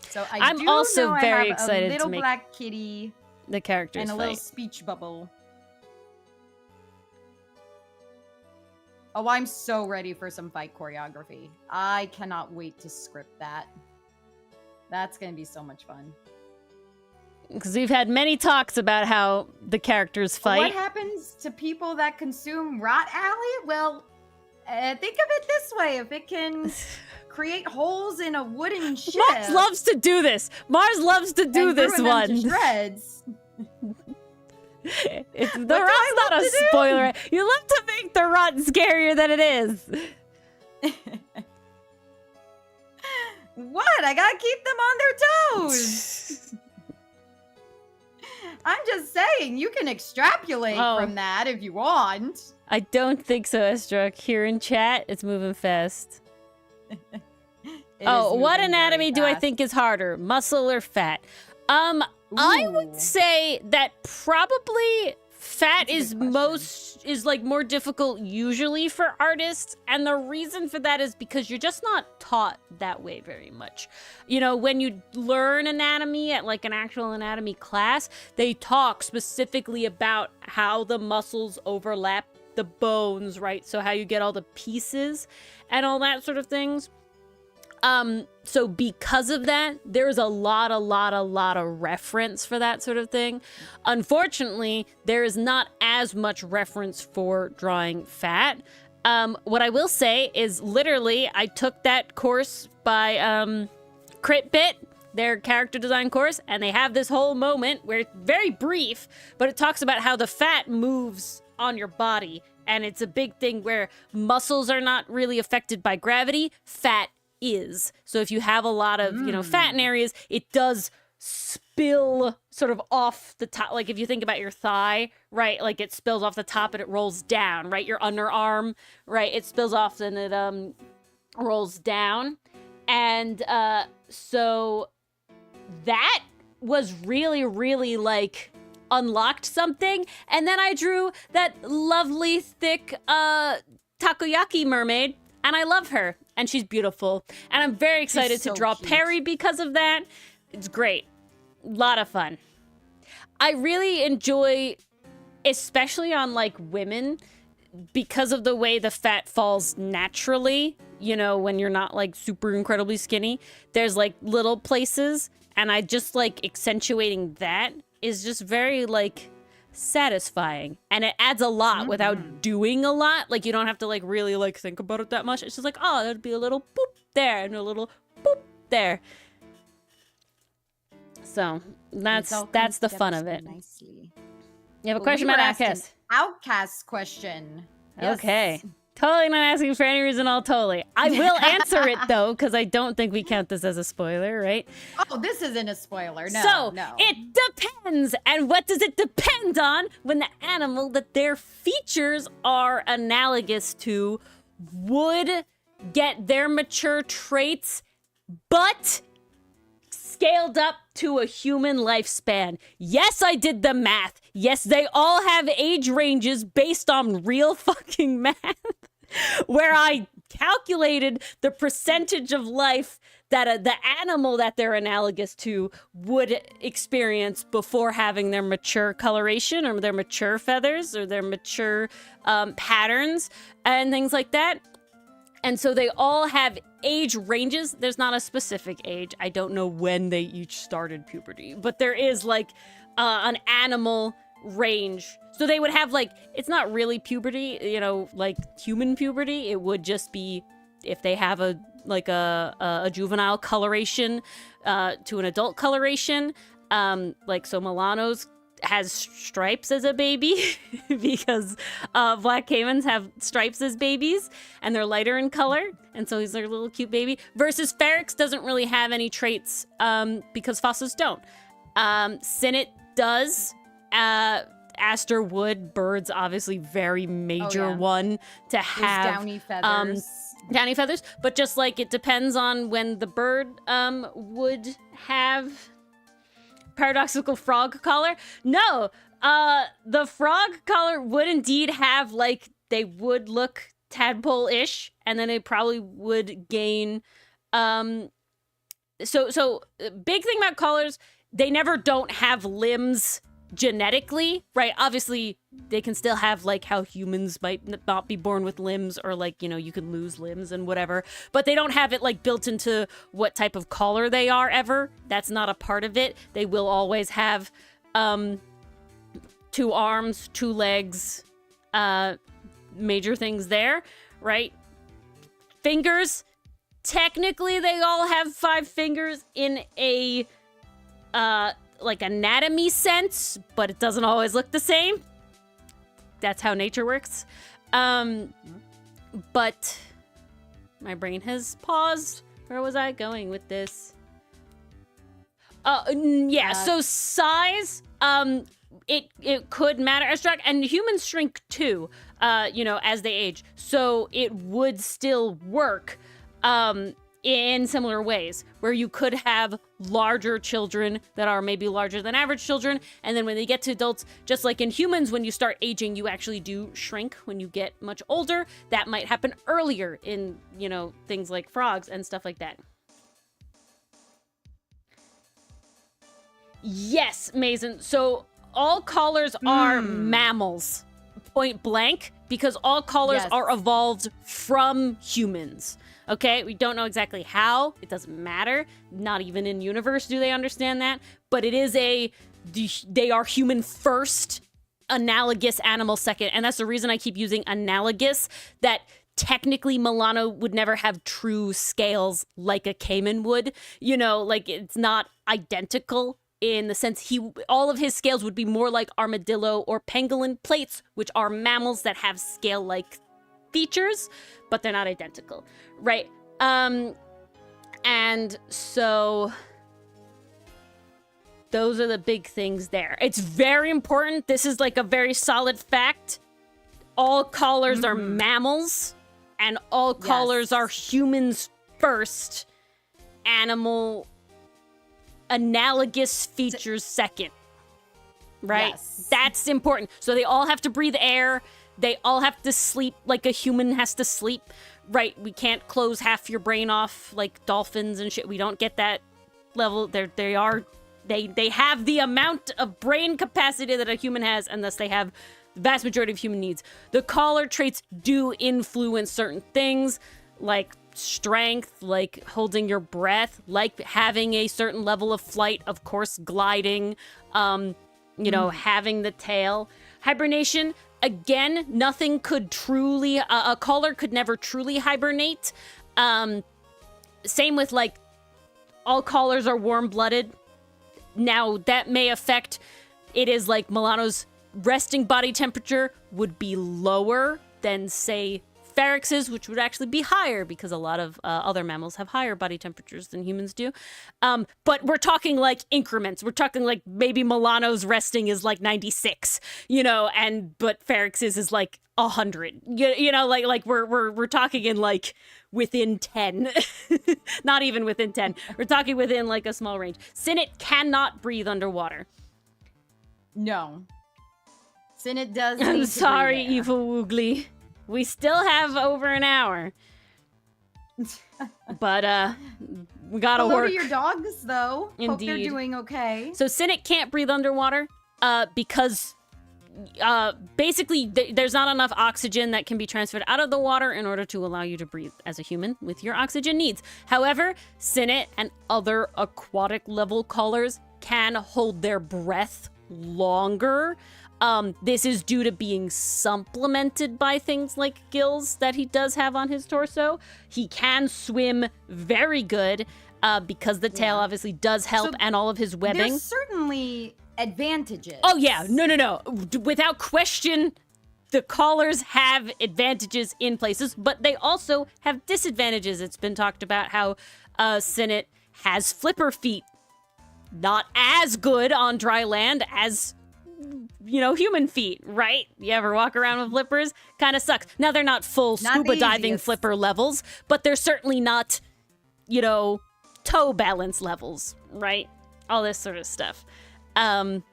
So I'm do also know very I have excited a little to make black kitty the characters and a fight. little speech bubble. Oh, I'm so ready for some fight choreography. I cannot wait to script that. That's gonna be so much fun. Because we've had many talks about how the characters But what fight. happens to people that consume Rot Alley? Well, think of it this way. If it can create holes in a wooden ship... Mars loves to do this. Mars loves to do and this ruin them to one. shreds. The rot's not a spoiler. You love to make the rot scarier than it is. What? I gotta keep them on their toes. I'm just saying, you can extrapolate from that if you want. I don't think so, Estruck. Here in chat, it's moving fast. What anatomy do I think is harder, muscle or fat? I would say that probably fat is like more difficult usually for artists, and the reason for that is because you're just not taught that way very much. You know, when you learn anatomy at like an actual anatomy class, they talk specifically about how the muscles overlap the bones, right? So how you get all the pieces and all that sort of things. So because of that, there's a lot of reference for that sort of thing. Unfortunately, there is not as much reference for drawing fat. What I will say is literally, I took that course by CritBit, their character design course, and they have this whole moment where it's very brief, but it talks about how the fat moves on your body. And it's a big thing where muscles are not really affected by gravity, fat is. So if you have a lot of, fat in areas, it does spill sort of off the top. Like if you think about your thigh, right? Like it spills off the top and it rolls down, right? Your underarm, right? It spills off and it rolls down. And so that was really like unlocked something. And then I drew that lovely thick takoyaki mermaid, and I love her, and she's beautiful. And I'm very excited to draw cute. Perry because of that. It's great. A lot of fun. I really enjoy, especially on like women, because of the way the fat falls naturally, when you're not like super incredibly skinny, there's like little places, and I just like accentuating that is just very like satisfying, and it adds a lot without doing a lot. Like you don't have to like really like think about it that much. It's just like, oh, there'd be a little boop there and a little boop there. So that's the fun of it. Nicely. You have a question about Outcast? Outcast question. Yes. Okay. Totally not asking for any reason, all totally. I will answer it, though, because I don't think we count this as a spoiler, right? Oh, this isn't a spoiler. No, so, no. It depends. And what does it depend on when the animal that their features are analogous to would get their mature traits, but scaled up to a human lifespan? Yes, I did the math. Yes, they all have age ranges based on real fucking math, where I calculated the percentage of life that the animal that they're analogous to would experience before having their mature coloration or their mature feathers or their mature patterns and things like that. And so they all have age ranges. There's not a specific age. I don't know when they each started puberty, but there is like an animal range. So they would have like, it's not really puberty, you know, like human puberty. It would just be if they have a juvenile coloration to an adult coloration. Like, so Milano's has stripes as a baby because black caimans have stripes as babies and they're lighter in color, and so he's like a little cute baby. Versus Feryx doesn't really have any traits because Fossos don't. Sinnet does. Aster would. Birds obviously very major one to have. Those downy feathers. Downy feathers, but just like it depends on when the bird would have paradoxical frog collar. No, the frog collar would indeed have, like, they would look tadpole-ish, and then it probably would gain so big thing about collars, they never don't have limbs genetically, right? Obviously they can still have like how humans might not be born with limbs, or like, you know, you can lose limbs and whatever, but they don't have it like built into what type of collar they are ever. That's not a part of it. They will always have 2 arms, 2 legs, major things there, right? Fingers, technically they all have 5 fingers in a like anatomy sense, but it doesn't always look the same. That's how nature works. But my brain has paused. Where was I going with this? So size, it could matter as drag, and humans shrink too, you know, as they age. So it would still work in similar ways, where you could have larger children that are maybe larger than average children, and then when they get to adults, just like in humans, when you start aging, you actually do shrink when you get much older. That might happen earlier in, you know, things like frogs and stuff like that. Yes, Mason. So all collars are mammals, point blank, because all collars are evolved from humans. Okay, we don't know exactly how. It doesn't matter. Not even in universe do they understand that. But it is they are human first, analogous animal second. And that's the reason I keep using analogous, that technically Milano would never have true scales like a caiman would. You know, like it's not identical in the sense all of his scales would be more like armadillo or pangolin plates, which are mammals that have scale-like features, but they're not identical, right? And so those are the big things there. It's very important. This is like a very solid fact. All collars are mammals, and all collars are humans first, animal analogous features second, right? Yes. That's important. So they all have to breathe air. They all have to sleep like a human has to sleep, right? We can't close half your brain off like dolphins and shit. We don't get that level. They have the amount of brain capacity that a human has, and thus they have the vast majority of human needs. The collar traits do influence certain things, like strength, like holding your breath, like having a certain level of flight, of course, gliding, you know, having the tail. Hibernation, again, nothing could truly, a collar could never truly hibernate. Same with, like, all collars are warm-blooded. Now, that may affect, it is like Milano's resting body temperature would be lower than, say, Feryx's, which would actually be higher because a lot of other mammals have higher body temperatures than humans do. But we're talking like increments. We're talking like maybe Milano's resting is like 96, you know, but Feryx's is like 100. You know, like we're talking in like within 10. Not even within 10. We're talking within like a small range. Sinnet cannot breathe underwater. No. Sinnet does. I'm sorry, evil Woogly. We still have over an hour. But, we gotta work. Hello to your dogs, though. Indeed. Hope they're doing okay. So Sinnet can't breathe underwater, because basically, there's not enough oxygen that can be transferred out of the water in order to allow you to breathe as a human with your oxygen needs. However, Sinnet and other aquatic level colors can hold their breath longer. This is due to being supplemented by things like gills that he does have on his torso. He can swim very good because the tail obviously does help, and all of his webbing. There's certainly advantages. Oh yeah, no. Without question, the collars have advantages in places, but they also have disadvantages. It's been talked about how Sinnet has flipper feet. Not as good on dry land as, human feet, right? You ever walk around with flippers? Kind of sucks. Now, they're not full scuba diving flipper levels, but they're certainly not, toe balance levels, right? All this sort of stuff.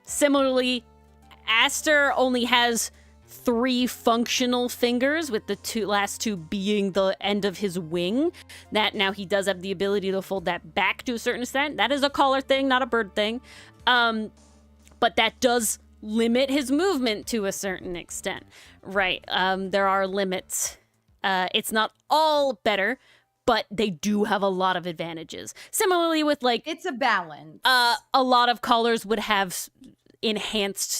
Similarly, Aster only has 3 functional fingers, with the last two being the end of his wing. That now he does have the ability to fold that back to a certain extent. That is a collar thing, not a bird thing. But that does limit his movement to a certain extent, right? There are limits. It's not all better, but they do have a lot of advantages. Similarly with it's a balance. A lot of collars would have enhanced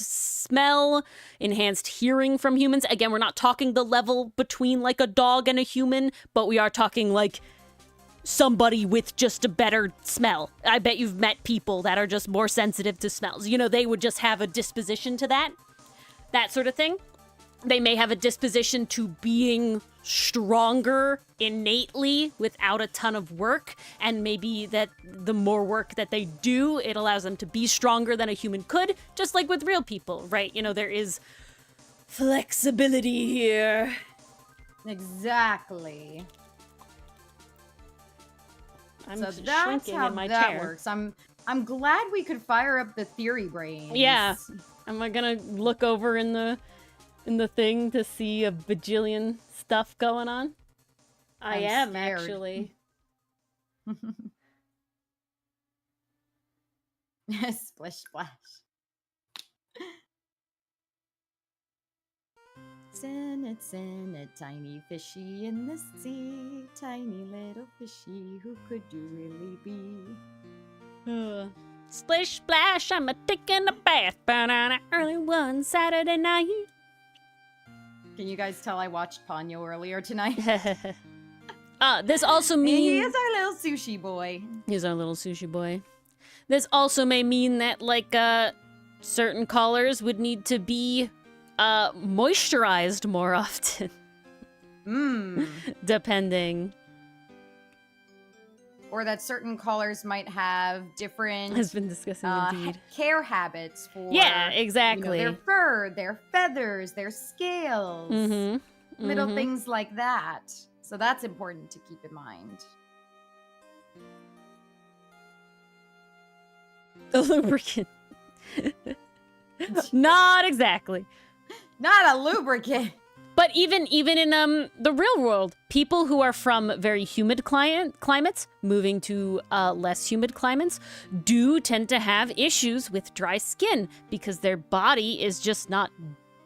smell, enhanced hearing from humans. Again, we're not talking the level between like a dog and a human, but we are talking like somebody with just a better smell. I bet you've met people that are just more sensitive to smells. They would just have a disposition to that sort of thing. They may have a disposition to being stronger innately without a ton of work, and maybe that the more work that they do, it allows them to be stronger than a human could, just like with real people, right? There is flexibility here. Exactly. I'm so just that's shrinking how in my that chair. works. I'm glad we could fire up the theory brains. Yeah. Am I gonna look over in the thing to see a bajillion stuff going on? I am scared. actually. Splish splash. Sinnet, tiny fishy in the sea, tiny little fishy, who could you really be? Splish splash, I'm taking a bath, but on an early one Saturday night. Can you guys tell I watched Ponyo earlier tonight? This also means... He is our little sushi boy. He's our little sushi boy. This also may mean that, certain collars would need to be moisturized more often. Depending. Or that certain collars might have different Has been discussing indeed. Care habits for exactly. their fur, their feathers, their scales, little things like that. So that's important to keep in mind. The lubricant. Not exactly. Not a lubricant. But even in the real world, people who are from very humid climates moving to less humid climates do tend to have issues with dry skin because their body is just not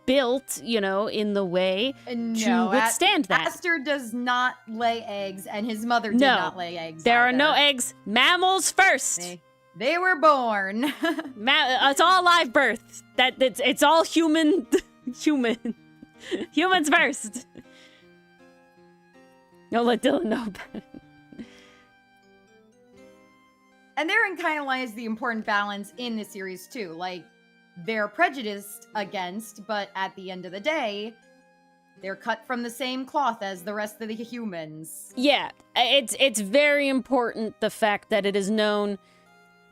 built, in the way to withstand that. Aster does not lay eggs, and his mother did not lay eggs. There are either. no eggs. Mammals first. They were born. It's all live birth. It's all human. Humans first. Don't let Dylan know about it. And therein kind of lies the important balance in the series too. Like, they're prejudiced against, but at the end of the day, they're cut from the same cloth as the rest of the humans. Yeah, it's very important, the fact that it is known,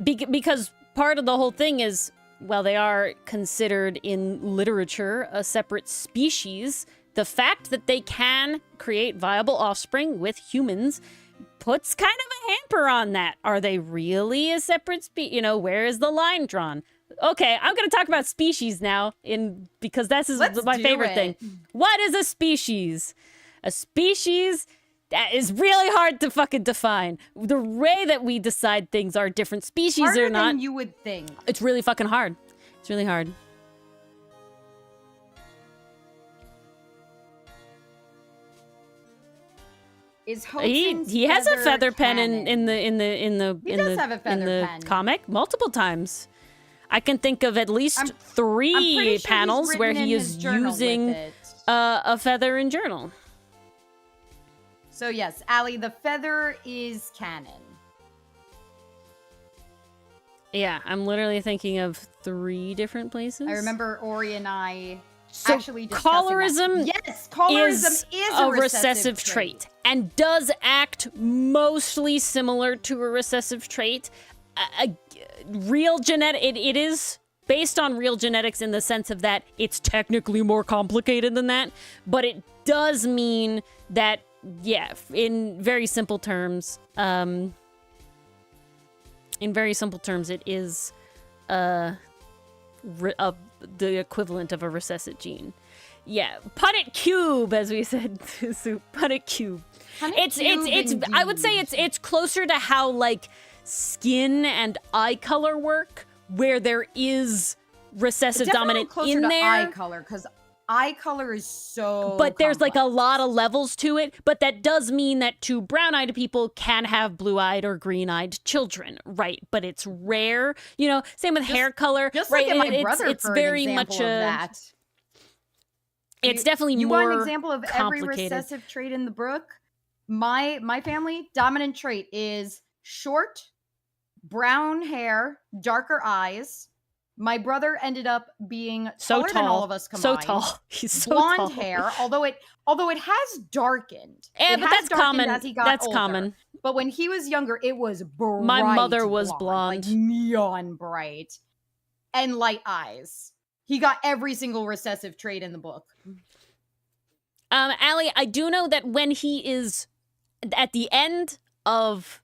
because part of the whole thing is, while they are considered in literature a separate species, the fact that they can create viable offspring with humans puts kind of a hamper on that. Are they really a separate species? Where is the line drawn? Okay, I'm going to talk about species now, because this is my favorite thing. What is a species? A species that is really hard to fucking define. The way that we decide things are different species Harder or not. than you would think. It's really fucking hard. It's really hard. Is He Hoaxin's has a feather pen canon? in the He does have a feather pen. comic multiple times. I can think of at least I'm 3 pretty sure panels he's where written he in is his journal with using it. a feather in journal. So yes, Allie, the feather is canon. Yeah, I'm literally thinking of 3 different places. I remember Ori and I So actually discussing colorism that. Yes, colorism is a recessive trait and does act mostly similar to a recessive trait. Real genetic, it is based on real genetics in the sense of that it's technically more complicated than that, but it does mean that, yeah, in very simple terms, it is the equivalent of a recessive gene. Yeah, Punnett cube, as we said. Punnett cube. It's I would say it's closer to how like skin and eye color work, where there is recessive dominant closer in to there. eye color, because eye color is so But there's like a complex. lot of levels to it. But that does mean that 2 brown-eyed people can have blue-eyed or green-eyed children, right? But it's rare. You know, same with hair color. Just right? look at my brother it's for very an example much of a. that. It's definitely you more want an example of every complicated. recessive trait in the book? My family dominant trait is short, brown hair, darker eyes. My brother ended up being So taller than tall. all of us So combined. tall. He's so Blonde tall. hair, although it has darkened. Yeah, It but has that's darkened common. as he got That's older. common. But when he was younger, it was bright. My mother was like blonde. neon bright, and light eyes. He got every single recessive trait in the book. Allie, I do know that when he is at the end of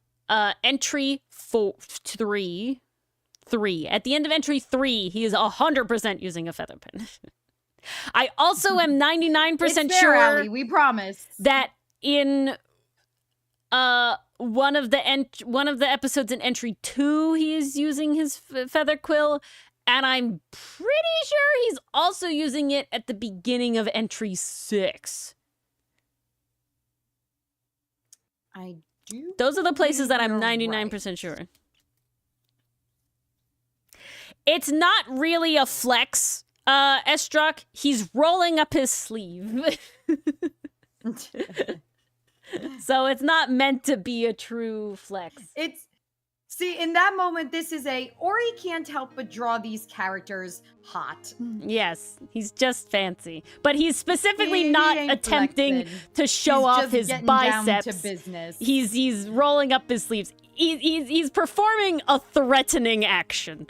entry 3, at the end of entry 3, he is 100% using a feather pen. I also am 99% It's there, sure Allie, we promise. that in one of the episodes in entry 2, he is using his feather quill, and I'm pretty sure he's also using it at the beginning of entry 6. I do. Those are the places that I'm You're 99% right. sure. It's not really a flex, Estruck. He's rolling up his sleeve. So it's not meant to be a true flex. See, in that moment, this is Ori can't help but draw these characters hot. Yes, he's just fancy. But he's specifically He not ain't attempting flexing. to show He's off just his getting biceps. down to business. He's rolling up his sleeves. He's performing a threatening action.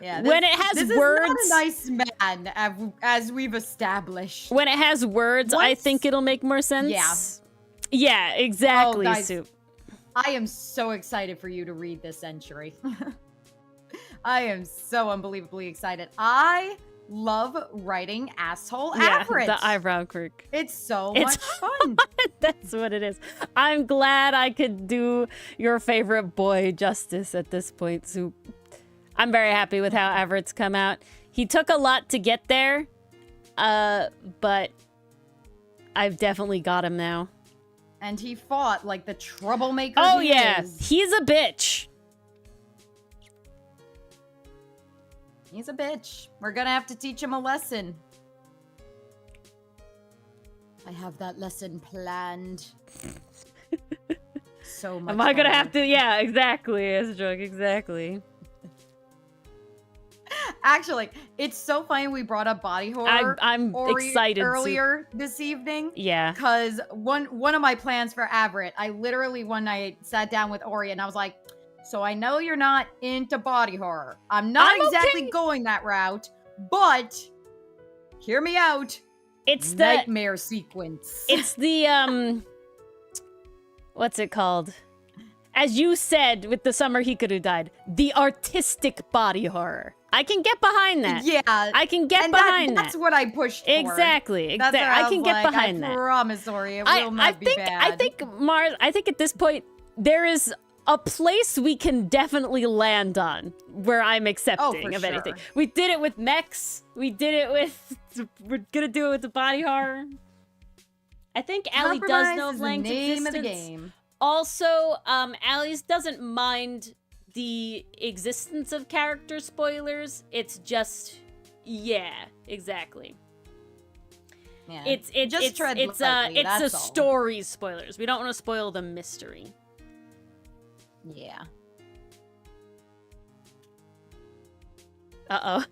Yeah, When it has this words- is not a nice man, as we've established. When it has words, I Once- think it'll make more sense. Yeah. Yeah, exactly, guys, Soup. I am so excited for you to read this entry. I am so unbelievably excited. I love writing asshole average. The eyebrow quirk. It's so It's much fun. That's what it is. I'm glad I could do your favorite boy justice at this point, Soup. I'm very happy with how Everett's come out. He took a lot to get there, but I've definitely got him now. And he fought like the troublemaker Oh he yeah, is. he's a bitch. He's a bitch. We're gonna have to teach him a lesson. I have that lesson planned. So much. Am I gonna fun. have to? Yeah, exactly, Estruck, exactly. Actually, it's so funny we brought up body horror. I'm Ori excited. Soup. earlier this evening. Yeah. Because one of my plans for Everett, I literally one night sat down with Ori and I was like, so I know you're not into body horror. I'm not I'm exactly okay. going that route, but hear me out. It's the Nightmare sequence. It's the what's it called? As you said with the Summer Hikaru died, the artistic body horror. I can get behind that. Yeah. I can get and behind that's that. what I pushed for. Exactly. That's Exactly. what I was can get like, behind I that. promise, Ori, it will not be bad. I think Mars. I think at this point there is a place we can definitely land on where I'm accepting for of anything. sure. We did it with mechs. We did it with... We're gonna do it with the body horror. I think Allie does know of Lang's name of the existence. game. Also, Allie's doesn't mind the existence of character spoilers. It's just... Yeah, exactly. Yeah. It's lightly, a that's all. story spoilers. We don't want to spoil the mystery. Yeah. Uh-oh.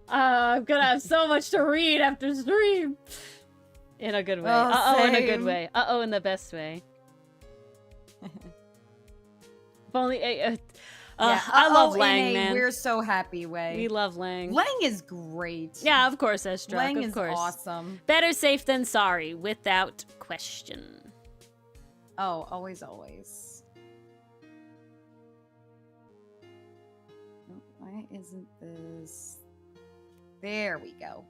I'm gonna have so much to read after stream. In a good way. Oh, Uh-oh, in a good same. way. Uh-oh, in the best way. If only... I love Lang, man. We're so happy way. We love Lang. Lang is great. Yeah, of course, Estrok, Lang of is course. awesome. Better safe than sorry, without question. Oh, always, always. Why isn't this... There we go.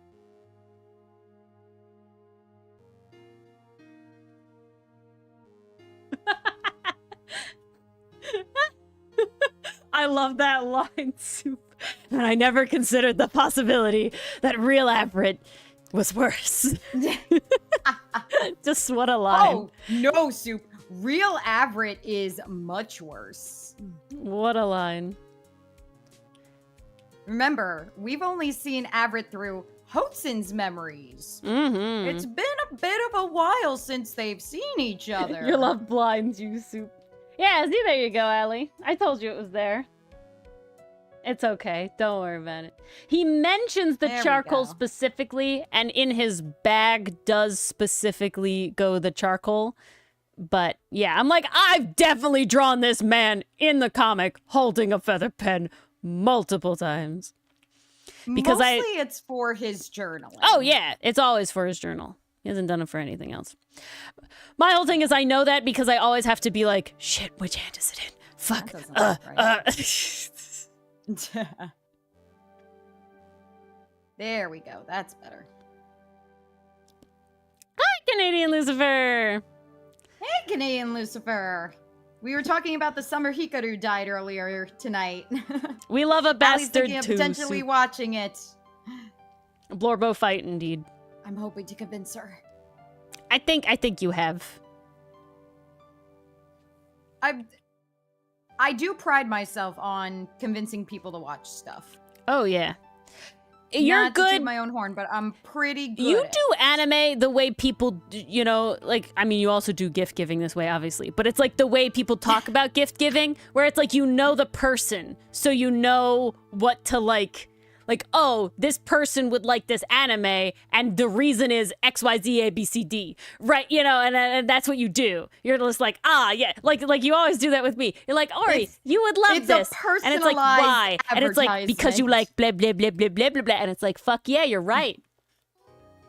I love that line, Soup. And I never considered the possibility that real Everett was worse. Just what a line. Oh, no, Soup. Real Everett is much worse. What a line. Remember, we've only seen Everett through Hotson's memories. Mm-hmm. It's been a bit of a while since they've seen each other. Your love blinds you, Soup. Yeah, see, there you go, Allie. I told you it was there. It's okay. Don't worry about it. He mentions the There we charcoal go. specifically, and in his bag does specifically go the charcoal. But yeah, I'm like, I've definitely drawn this man in the comic holding a feather pen multiple times. Because Mostly it's for his journaling. Oh, yeah. It's always for his journal. He hasn't done it for anything else. My whole thing is I know that because I always have to be like, shit, which hand is it in? Fuck. That doesn't look right. There we go. That's better. Hi, Canadian Lucifer. Hey, Canadian Lucifer. We were talking about the summer Hikaru died earlier tonight. We love a Allie's bastard thinking of too. potentially watching it. Blorbo fight, indeed. I'm hoping to convince her. I think you have. I do pride myself on convincing people to watch stuff. Oh yeah. You're Not to good. toot my own horn, but I'm pretty good. You at do anime the way people, you know, like, I mean, you also do gift giving this way, obviously, but it's like the way people talk about gift giving, where it's like, you know the person, so you know what to like, oh, this person would like this anime, and the reason is X, Y, Z, A, B, C, D, right? You know, and that's what you do. You're just like, ah, yeah, like you always do that with me. You're like, Ori, you would love it's this, a and it's like, why? personalized And it's like, because you like advertisement. blah, blah, blah, blah, blah, blah, blah, and it's like, fuck yeah, you're right.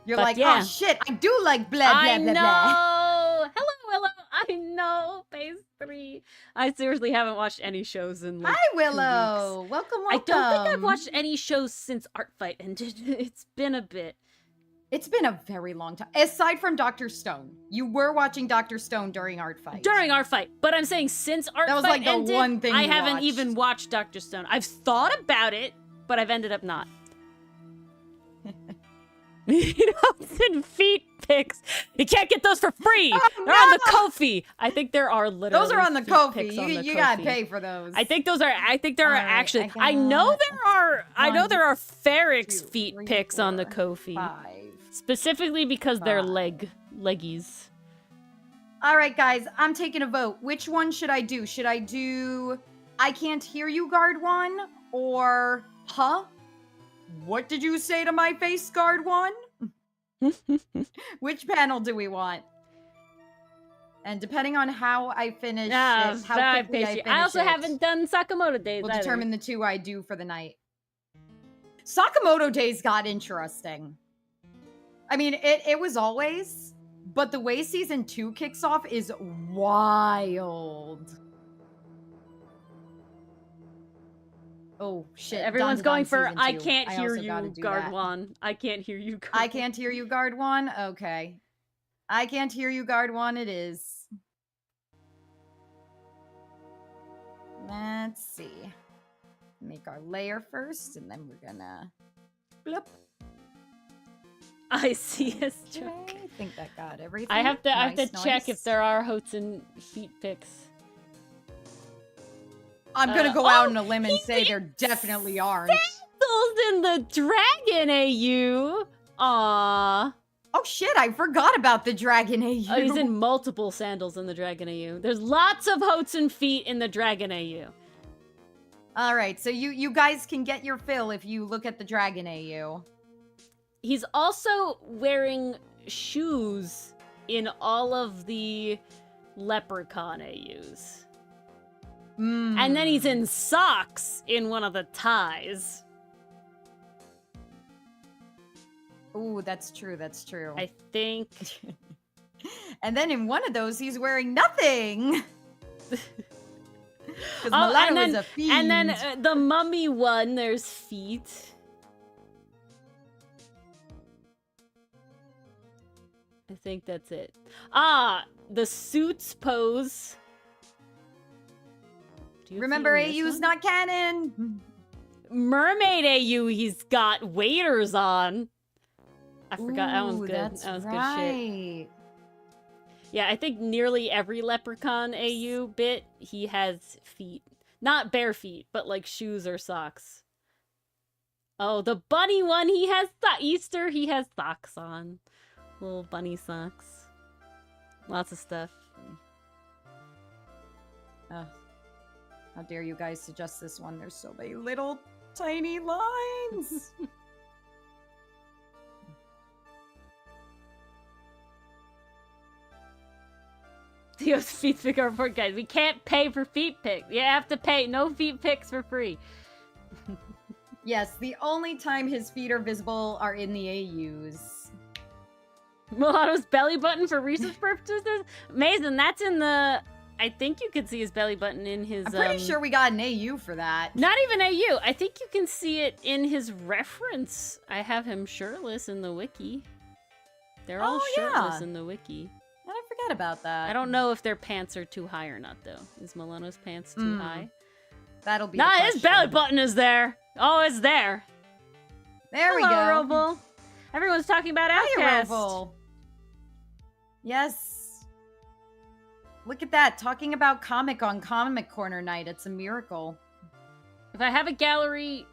You're but like, yeah. oh shit, I do like blah, blah, I blah, know. blah. Hello. I know. Phase 3. I seriously haven't watched any shows in like Hi, 2 Willow. weeks. Welcome. I don't think I've watched any shows since Art Fight ended. It's been a bit. It's been a very long time. Aside from Dr. Stone. You were watching Dr. Stone during Art Fight. During Art Fight. But I'm saying since Art That was, Fight like, the ended, one thing I you haven't watched. even watched Dr. Stone. I've thought about it, but I've ended up not. You know, and feet pics. You can't get those for free. Oh, They're on the no! Kofi. I think there are literally Those are on the feet Kofi. pics on the You gotta Ko-fi. pay for those. I think those are. I think there are All right, actually. I I know got there are. I know one, there are Ferrix 2, feet 3, pics on the 4, Kofi, 5. specifically because they're five. leggies. All right, guys, I'm taking a vote. Which one should I do? Should I do I Can't Hear You, Guard 1? Or, huh? What did you say to my face, Guard 1? Which panel do we want? And depending on how I finish Ah, it, how very quickly I patient. finish I also it, haven't done Sakamoto days. will either. determine the 2 I do for the night. Sakamoto Days got interesting. I mean, it was always, but the way season 2 kicks off is wild. Oh shit! Everyone's Dandadan going for season I 2. can't hear also gotta you, do Guard that. 1. I can't hear you, Guard I can't hear you, Guard 1. Okay. I can't hear you, Guard 1. It is. Let's see. Make our layer first, and then we're gonna bloop. I see his Okay, joke. I think that got everything. I have to Nice, check if nice. there are Hotsun feet pics. I'm gonna go out oh, on a limb and he say there definitely aren't. Sandals in the Dragon AU. Aww. Oh shit, I forgot about the Dragon AU. Oh, he's in multiple sandals in the Dragon AU. There's lots of Hotsun feet in the Dragon AU. All right, so you guys can get your fill if you look at the Dragon AU. He's also wearing shoes in all of the Leprechaun AUs. And then he's in socks in one of the ties. Ooh, that's true, that's true. I think. And then in one of those, he's wearing nothing. Because Oh, Milano is a fiend. and then the mummy one, there's feet. I think that's it. Ah, the suits pose. Do you have Remember, feet in this AU's one? not canon. Mermaid AU, he's got waders on. I forgot, that one's Ooh, good. That's That was right. good shit. Yeah, I think nearly every Leprechaun AU bit, he has feet. Not bare feet, but like shoes or socks. Oh, the bunny one, he has Easter, he has socks on. Little bunny socks. Lots of stuff. How dare you guys suggest this one? There's so many little tiny lines. Theo's feet pic report, guys. We can't pay for feet pics. You have to pay. No feet pics for free. Yes, the only time his feet are visible are in the AUs. Milano's belly button for research purposes? Mason, that's in the... I think you can see his belly button in his... I'm pretty sure we got an AU for that. Not even AU. I think you can see it in his reference. I have him shirtless in the wiki. They're all shirtless in the wiki. I forgot about that. I don't know if their pants are too high or not, though. Is Milano's pants too high? That'll be Nah, the his question. belly button is there. Oh, it's there. There we Hello, go. Roble. Everyone's talking about Hiya, Outcast. Roval. Yes. Look at that. Talking about comic on Comic Corner night. It's a miracle. If I have a gallery...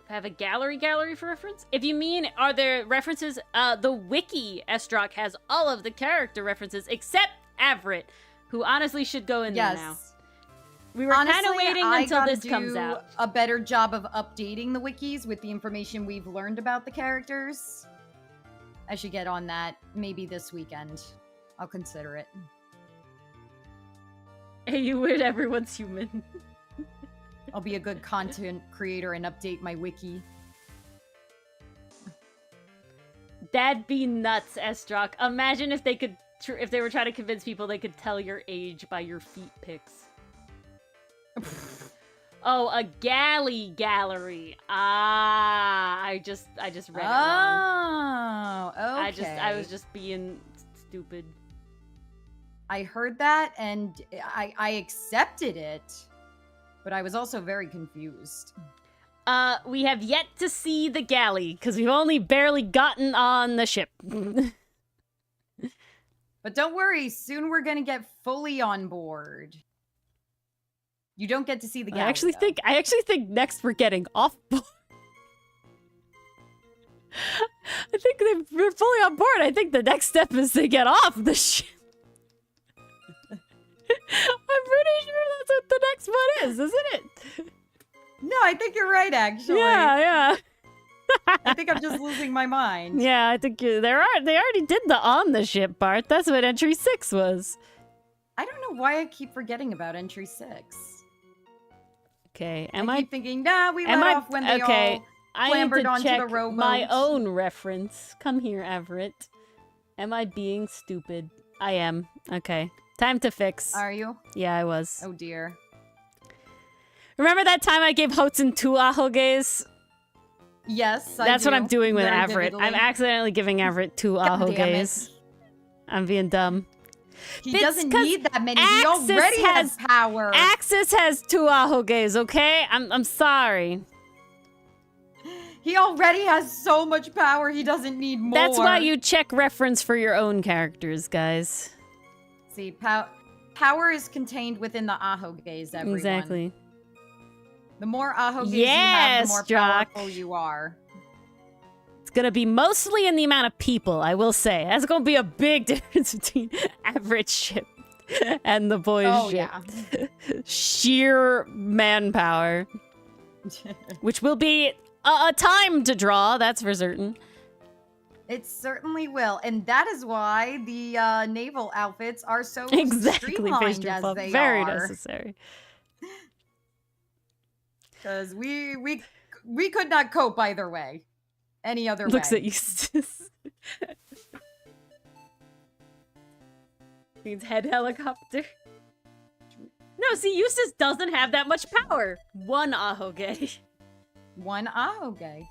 gallery for reference? If you mean, are there references? The wiki, Estrock, has all of the character references except Everett, who honestly should go in there now. We were kind of Honestly, waiting I until gotta this comes out. A better job of updating the wikis with the information we've learned about the characters. I should get on that maybe this weekend. I'll consider it. Hey, you weird, everyone's human. I'll be a good content creator and update my wiki. That'd be nuts, Estrock. Imagine if they could, if they were trying to convince people they could tell your age by your feet pics. Oh, a galley gallery. Ah, I just read it wrong. Oh, okay. I was just being stupid. I heard that and I accepted it, but I was also very confused. We have yet to see the galley because we've only barely gotten on the ship. But don't worry, soon we're gonna get fully on board. You don't get to see the galley. I actually think next we're getting off board. I think we're fully on board. I think the next step is to get off the ship. I'm pretty sure that's what the next one is, isn't it? No, I think you're right, actually. Yeah. I think I'm just losing my mind. Yeah, I think they already did the on the ship part. That's what entry 6 was. I don't know why I keep forgetting about entry 6. Okay, I keep thinking, nah, we let off when they all clambered onto the rowboat. My own reference. Come here, Everett. Am I being stupid? I am. Okay. Time to fix. Are you? Yeah, I was. Oh dear. Remember that time I gave Hotsun 2 ahoges? Yes, That's what I'm doing with Very Everett. vividly. I'm accidentally giving Everett 2 God damn it. ahoges. I'm being dumb. He It's doesn't 'cause need that many. He Axis already has power. Axis has 2 Ahoges, okay? I'm sorry. He already has so much power. He doesn't need more. That's why you check reference for your own characters, guys. See, power is contained within the Ahoges, everyone. Exactly. The more Ahoges you Yes, have, the more Jock. powerful you are. It's gonna be mostly in the amount of people, I will say. That's gonna be a big difference between average ship and the boys' ship. Yeah. Sheer manpower. Which will be a time to draw, that's for certain. It certainly will, and that is why the naval outfits are so Exactly, streamlined as they very are. necessary. Because we could not cope either way. Any other Looks way. at Eustace. Means head helicopter. No, see, Eustace doesn't have that much power. 1 Ahoge. 1 Ahoge.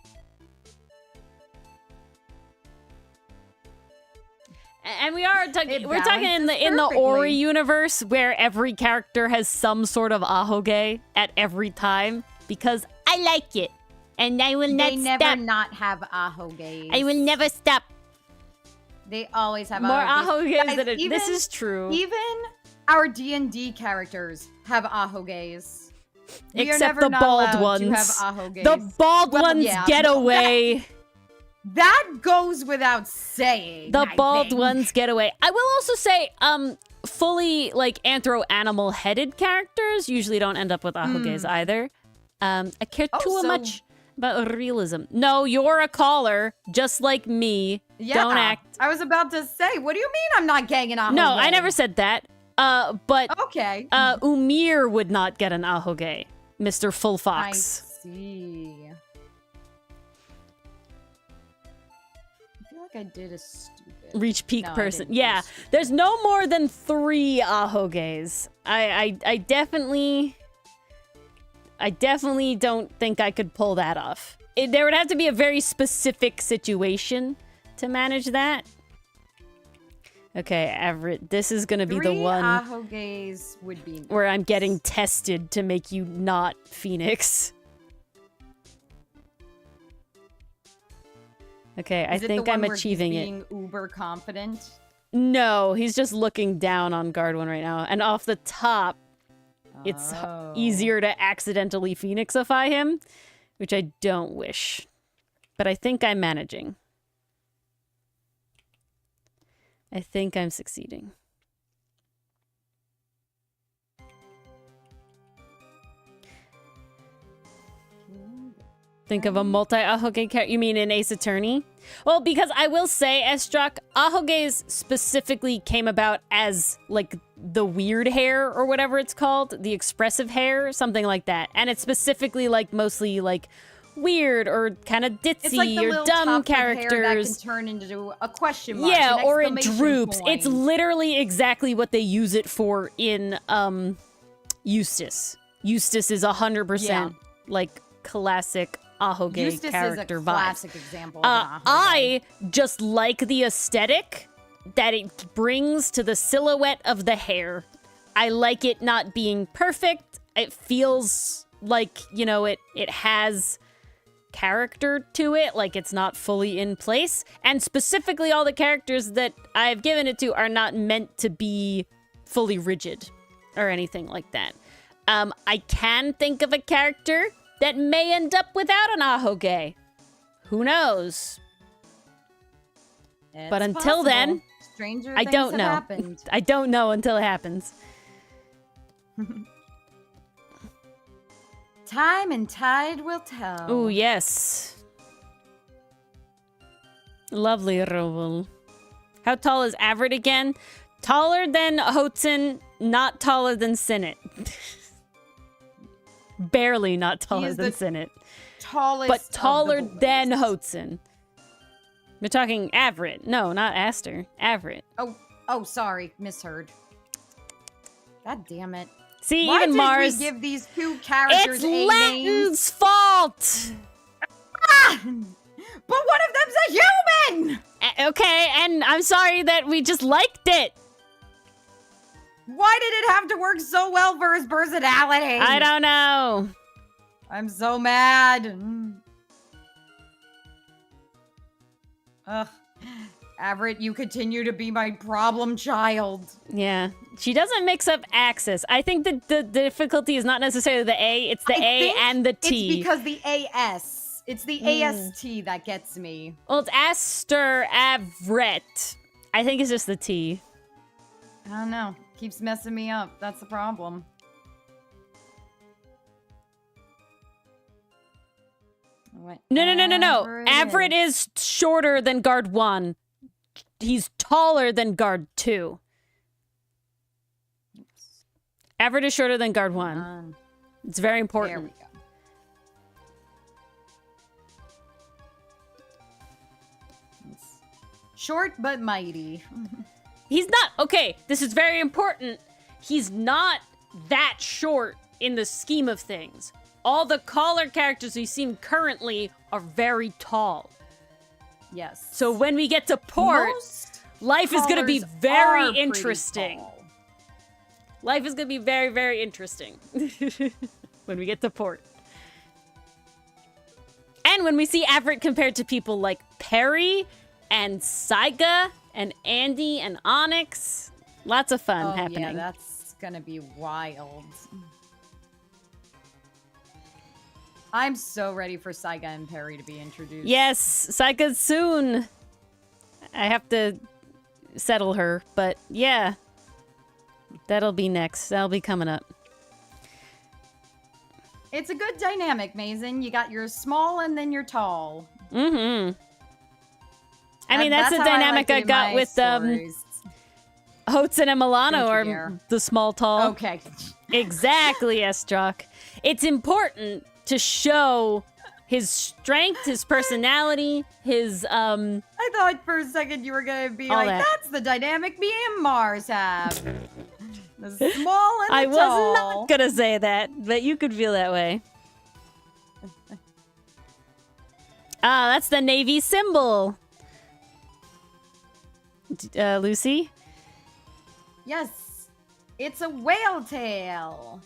And we are talking. We're talking in the balances Ori perfectly. universe where every character has some sort of Ahoge at every time because I like it, and I will not They never stop. not have Ahoges. I will never stop. They always have More Ahoges. Ahoges Guys, than it. This is true. Even our D&D characters have Ahoges. We are Except never the not bald allowed ones. to have Ahoges. The bald Well, ones yeah, get away. That goes without saying. The I bald think. ones get away. I will also say, fully like anthro-animal headed characters usually don't end up with Ahoges either. I care too much about realism. No, you're a caller, just like me. Yeah, Don't act. I was about to say, what do you mean I'm not getting an Ahoge? No, I never said that. But Okay. Umir would not get an Ahoge, Mr. Full I Fox. see. I feel like I did a stupid. Reach peak No, I person. didn't do Yeah, stupid. there's no more than 3 Ahoges. I definitely don't think I could pull that off. There would have to be a very specific situation to manage that. Okay, Everett, this is gonna be the 3 one Ahoges would be where I'm getting tested to make you not Phoenix. Okay, I Is it the think one I'm where he's achieving it. being uber confident. No, he's just looking down on guard 1 right now. And off the top, it's Oh. easier to accidentally Phoenixify him, which I don't wish. But I think I'm managing. I think I'm succeeding. Think of a multi-Ahoge character. You mean in Ace Attorney? Well, because I will say, Esdrak, Ahoges specifically came about as, like, the weird hair or whatever it's called. The expressive hair, something like that. And it's specifically, like, mostly, like, weird or kind of ditzy It's like the or little dumb tuft of hair that can characters. turn into a question mark. Yeah, an or it exclamation droops. point. It's literally exactly what they use it for in Eustace. Eustace is 100% like classic Ahoge Eustace character is a vibes. classic example of an Ahoge. I just like the aesthetic that it brings to the silhouette of the hair. I like it not being perfect. It feels like, you know, it has character to it, like it's not fully in place. And specifically, all the characters that I've given it to are not meant to be fully rigid or anything like that. I can think of a character that may end up without an Ahoge. Who knows? It's But until then, possible. Stranger I things don't have know. happened. I don't know until it happens. Time and tide will tell. Oh, yes. Lovely Roval. How tall is Avrid again? Taller than Hotson, not taller than Sinnet. Barely not taller is than the Sinnet. Tallest, But of the taller boys. than Hotson. We're talking Avrid. No, not Aster. Avrid. Oh, sorry, misheard. God damn it! See, Why even did Mars. we give these two characters It's A names? Latin's fault! Ah! But one of them's a human. Okay, and I'm sorry that we just liked it. Why did it have to work so well for his personality? I don't know. I'm so mad. Ugh. Everett, you continue to be my problem child. Yeah. She doesn't mix up axis. I think that the difficulty is not necessarily the A, it's the A and the T. It's because the AS. It's the AST that gets me. Well, it's Aster Avret. I think it's just the T. I don't know. Keeps messing me up. That's the problem. What? No. Avret is shorter than guard 1. He's taller than guard 2. Avret is shorter than guard 1. It's very important. There we go. Short but mighty. He's not, okay, this is very important. He's not that short in the scheme of things. All the caller characters we've seen currently are very tall. Yes. So when we get to port, life is going to be very interesting. Life is going to be very, very interesting when we get to port. And when we see Avret compared to people like Perry and Saiga and Andy and Onyx, lots of fun happening. Yeah, that's gonna be wild. I'm so ready for Saiga and Perry to be introduced. Yes, Saiga soon. I have to settle her, but yeah. That'll be next. That'll be coming up. It's a good dynamic, Mason. You got your small and then your tall. Mm-hmm. I mean, that's the dynamic I got with Hotsun and Milano, or the small tall. Okay. Exactly, Estrock. It's important to show his strength, his personality, his I thought for a second you were gonna be like, that's the dynamic me and Mars have. The small and the I tall. was not gonna say that, but you could feel that way. That's the Navy symbol. Lucy? Yes. It's a whale tail.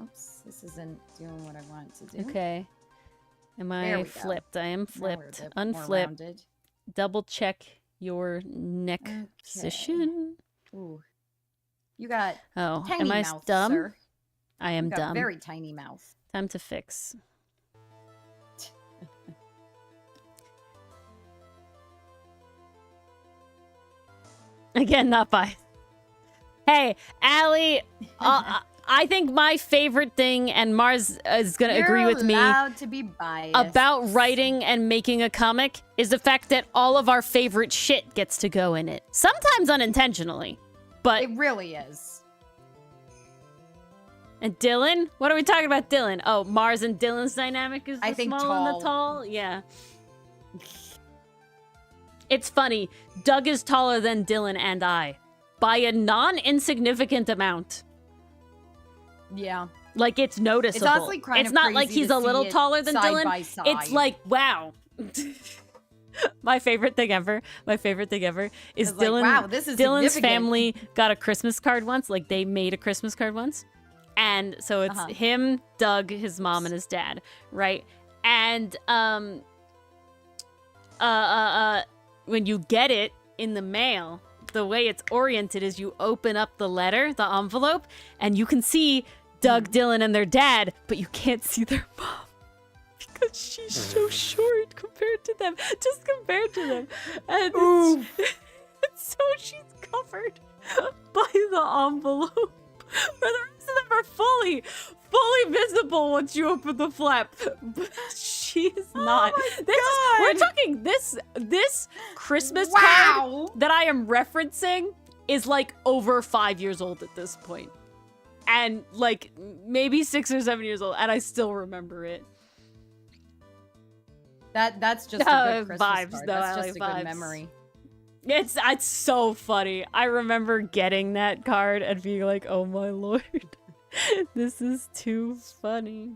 Oops, this isn't doing what I want it to do. Okay. Am I flipped? I am flipped. Unflip. Double check your neck position. Ooh. You got tiny am I mouth, dumb? Sir. I am you got dumb. Very tiny mouth. Time to fix. Again, not by. Hey, Allie, I think my favorite thing, and Mars is going to agree with me, to be biased. about writing and making a comic is the fact that all of our favorite shit gets to go in it. Sometimes unintentionally, but... It really is. And Dylan? What are we talking about, Dylan? Oh, Mars and Dylan's dynamic is the small and the tall? Yeah. It's funny. Doug is taller than Dylan and I. By a non-insignificant amount. Yeah. Like, it's noticeable. It's honestly kind it's of not like he's a little taller than Dylan. By side. It's like, wow. My favorite thing ever is Dylan. Like, wow, this is Dylan's family got a Christmas card once. Like, they made a Christmas card once. And so it's him, Doug, his mom, and his dad, right? And when you get it in the mail, the way it's oriented is you open up the letter, the envelope, and you can see Doug, Dylan, and their dad, but you can't see their mom because she's so short compared to them, just compared to them. And so she's covered by the envelope. But the rest of them are fully visible once you open the flap. But she is not. We're talking this Christmas card that I am referencing is like over 5 years old at this point. And like maybe 6 or 7 years old, and I still remember it. That's just a good Christmas vibes, card. Though, That's I just like a good vibes. memory. It's so funny. I remember getting that card and being like, oh my lord. This is too funny.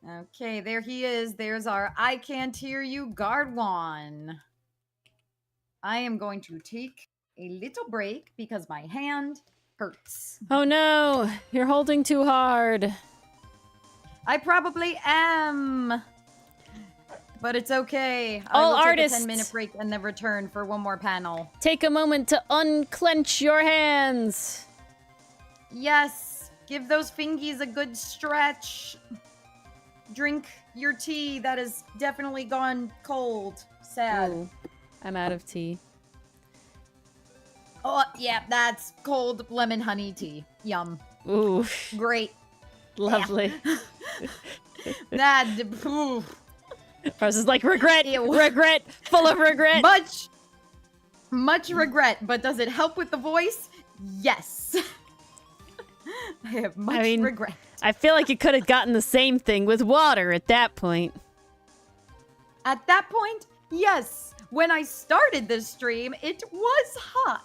Okay, there he is. There's our I Can't Hear You Guard one. I am going to take a little break because my hand hurts. Oh no, you're holding too hard. I probably am. But it's okay. All I will artists, take a 10-minute break and then return for one more panel. take a moment to unclench your hands. Yes. Give those fingies a good stretch. Drink your tea that has definitely gone cold. Sad. Ooh, I'm out of tea. Oh, yeah, that's cold lemon honey tea. Yum. Ooh, Great. lovely. That, ooh. Ours is like regret, Ew. regret, full of regret. Much regret, but does it help with the voice? Yes. I have much regret. I feel like you could have gotten the same thing with water at that point. At that point, yes. When I started this stream, it was hot.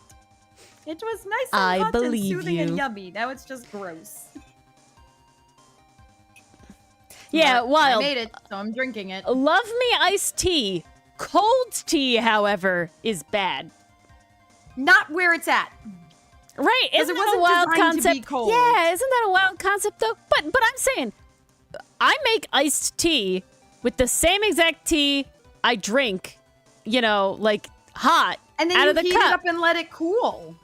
It was nice and I hot and believe soothing you. and yummy. Now it's just gross. Yeah, But wild. I made it, so I'm drinking it. Love me iced tea. Cold tea, however, is bad. Not where it's at. Right? 'Cause Isn't it that a wasn't wild designed to be concept? cold. Yeah, isn't that a wild concept though? But I'm saying, I make iced tea with the same exact tea I drink, like hot And then out you of the heat cup. it up and let it cool.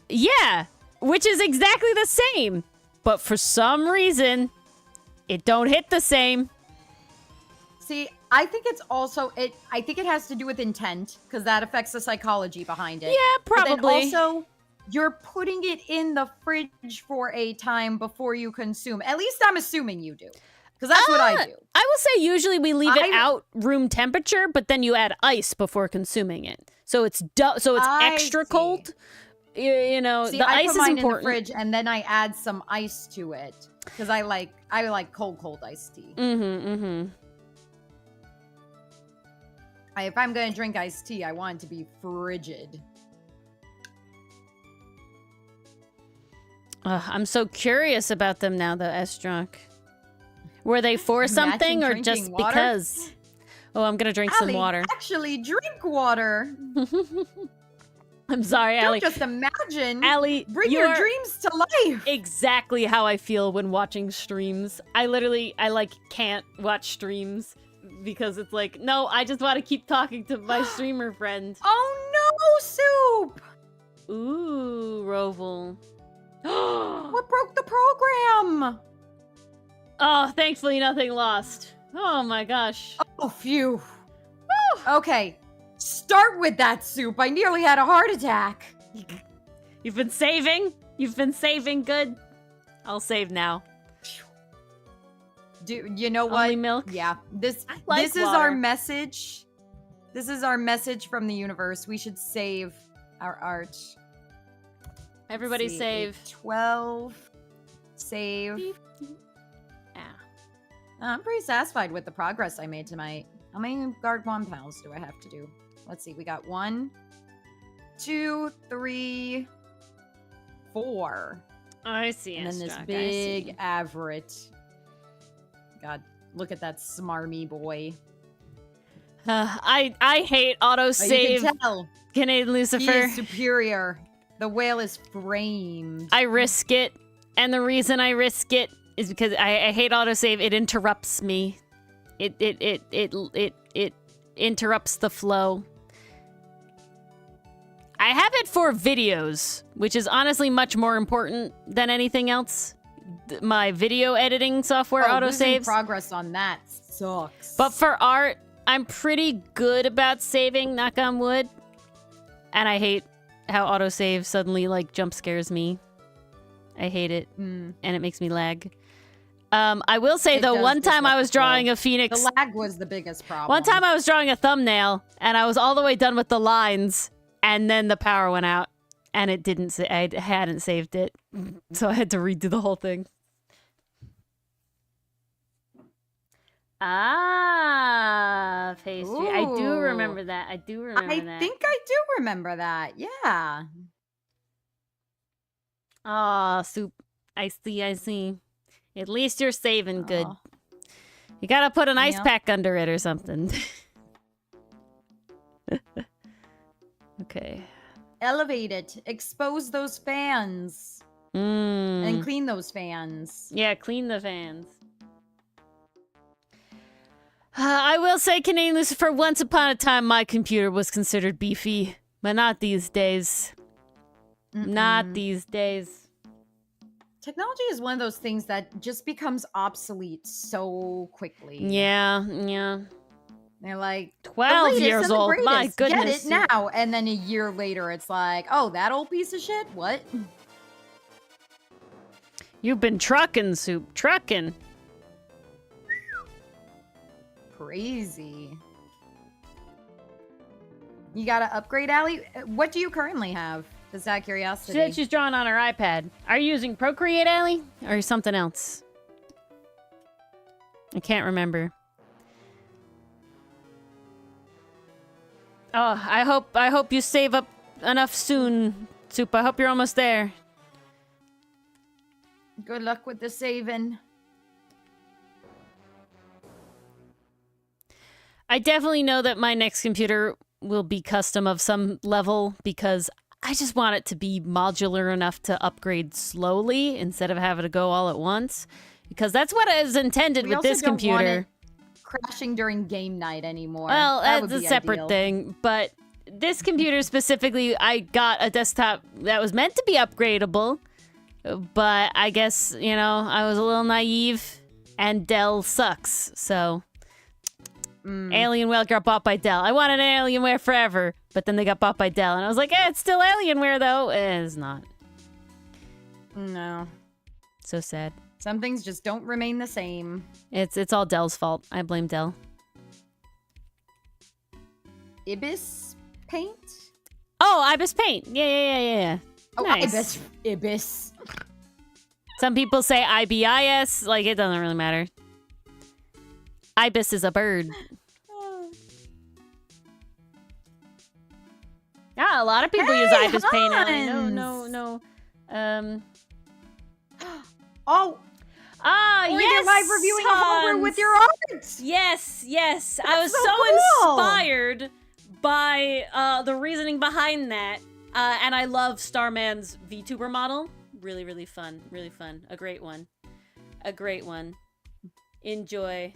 Yeah, which is exactly the same. But for some reason, it don't hit the same. See, I think it's also I think it has to do with intent because that affects the psychology behind it. Yeah, probably. But then also, you're putting it in the fridge for a time before you consume. At least I'm assuming you do, because that's what I do. I will say usually we leave it I- out room temperature, but then you add ice before consuming it. So it's I extra see. cold. See, the I ice put is mine important. in the fridge and then I add some ice to it because I like cold iced tea. If I'm gonna drink iced tea, I want it to be frigid. I'm so curious about them now, though, Estrunk. Were they for Imagine something or drinking just water? because? Oh, I'm gonna drink some Allie, water. actually drink water. I'm sorry, Don't Allie. just imagine. Allie, Bring you your are dreams to life. exactly how I feel when watching streams. I can't watch streams because it's like, no, I just want to keep talking to my streamer friend. Oh no, Soup! Ooh, Roval. What broke the program? Oh, thankfully nothing lost. Oh my gosh. Oh, phew. Okay, start with that, Soup. I nearly had a heart attack. You've been saving? You've been saving good? I'll save now. Do you know what? Only milk? Yeah, this like is our water. message. This is our message from the universe. We should save our art. Everybody Let's see, save. 12. Save. Ah. I'm pretty satisfied with the progress I made tonight. How many guard wand pals do I have to do? Let's see. We got 1, 2, 3, 4. I see. And then this Estrunk, I big see. Averett. God, look at that smarmy boy. I hate Oh, autosave. you can tell. Canadian He Lucifer. is superior. The whale is framed. I risk it, and the reason I risk it is because I hate autosave. It interrupts me. It interrupts the flow. I have it for videos, which is honestly much more important than anything else. My video editing software Losing autosaves. progress on that sucks. But for art, I'm pretty good about saving, knock on wood. And I hate how autosave suddenly jump scares me. I hate it. And it makes me lag. I will say It though, does one time I disrupt was the flow. drawing a phoenix. The lag was the biggest problem. One time I was drawing a thumbnail and I was all the way done with the lines and then the power went out and it didn't say I hadn't saved it. So I had to redo the whole thing. Ah, pastry. I do Ooh. remember that. I do remember I that. think I do remember that. Yeah. Oh, soup. I see, I see. At least you're saving good. Oh. You gotta put an ice Yeah. pack under it or something. Okay. elevate it, expose those fans, and clean those fans. Yeah, clean the fans. I will say, Canadian Lucifer, once upon a time my computer was considered beefy, but not these days. Not these days. Technology is one of those things that just becomes obsolete so quickly. Yeah, yeah. They're like 12 the years and the old. My greatest. goodness. Get it now. And then a year later, it's like, oh, that old piece of shit? What? You've been trucking, Soup. Trucking. Crazy. You gotta upgrade, Allie? What do you currently have? Just out of curiosity. She said she's drawing on her iPad. Are you using Procreate, Allie? Or something else? I can't remember. Oh, I hope you save up enough soon, Soup. I hope you're almost there. Good luck with the saving. I definitely know that my next computer will be custom of some level because I just want it to be modular enough to upgrade slowly instead of having to go all at once. Because that's what is intended with this computer. Crashing during game night anymore. Well, that's a separate thing. But this computer specifically, I got a desktop that was meant to be upgradable. But I guess, you know, I was a little naive. And Dell sucks, so... Alienware got bought by Dell. I wanted an Alienware forever, but then they got bought by Dell, and I was like, it's still Alienware though. It's not. No. So sad. Some things just don't remain the same. It's all Dell's fault. I blame Dell. Ibis paint? Oh, Ibis paint. Yeah. Oh, nice. Ibis. Some people say IBIS. Like, it doesn't really matter. Ibis is a bird. Yeah, a lot of people use Ibis paint. No. Oh. Yes. You're live reviewing a homebrew with your art. Yes. That's I was so cool. inspired by the reasoning behind that. And I love Starman's VTuber model. Really, really fun. Really fun. A great one. Enjoy.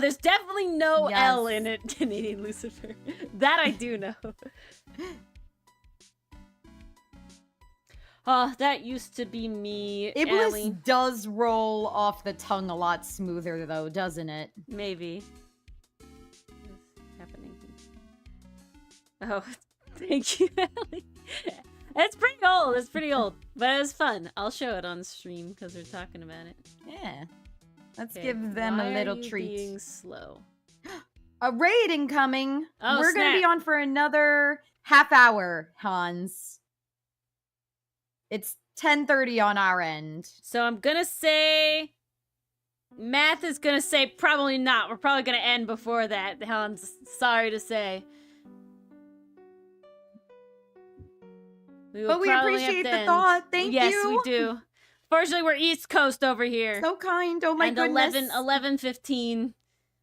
There's definitely no L in it, Canadian Lucifer. That I do know. That used to be me, Iblis Allie. does roll off the tongue a lot smoother, though, doesn't it? Maybe. What's happening? Oh, thank you, Allie. It's pretty old. But it was fun. I'll show it on stream because we're talking about it. Yeah. Let's give them a little treat. Being slow. A raid incoming. Oh, we're going to be on for another half hour, Hans. It's 10:30 on our end. So I'm going to say... Math is going to say probably not. We're probably going to end before that, Hans. Sorry to say. But we appreciate the thought. Thank you. Yes, we do. Fortunately, we're East Coast over here. So kind. Oh my goodness. 11:15.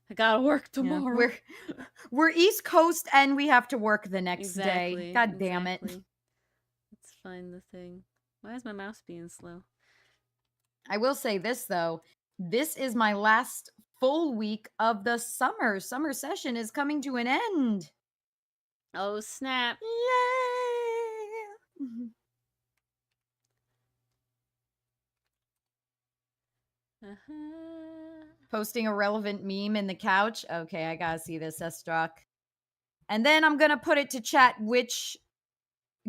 I gotta work tomorrow. Yeah, we're East Coast and we have to work the next day. God damn it. Let's find the thing. Why is my mouse being slow? I will say this though. This is my last full week of the summer. Summer session is coming to an end. Oh snap. Yay! Posting a relevant meme in the couch. Okay, I gotta see this, Estrock. And then I'm gonna put it to chat which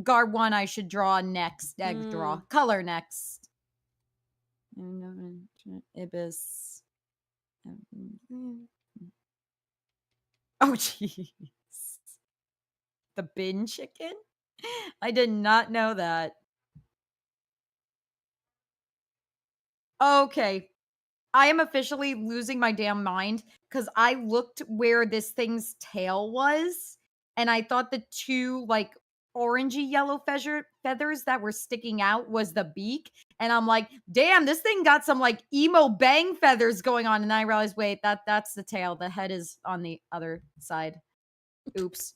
guard one I should draw next. Color next. Ibis. Oh, jeez. The bin chicken? I did not know that. Okay. I am officially losing my damn mind because I looked where this thing's tail was and I thought the two like orangey yellow feathers that were sticking out was the beak. And I'm like, damn, this thing got some like emo bang feathers going on. And I realized, wait, that's the tail. The head is on the other side. Oops.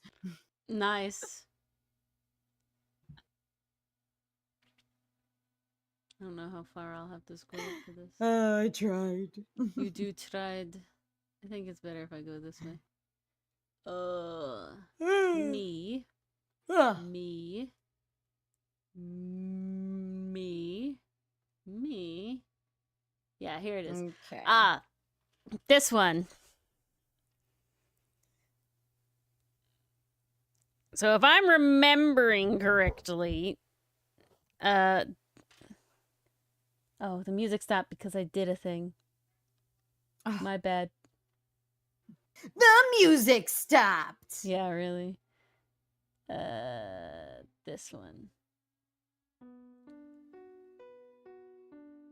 Nice. I don't know how far I'll have to scroll for this. I tried. You do tried. I think it's better if I go this way. Me. Me. Me. Yeah, here it is. Okay. Ah, this one. So if I'm remembering correctly, oh, the music stopped because I did a thing. Oh. My bad. The music stopped. Yeah, really. This one.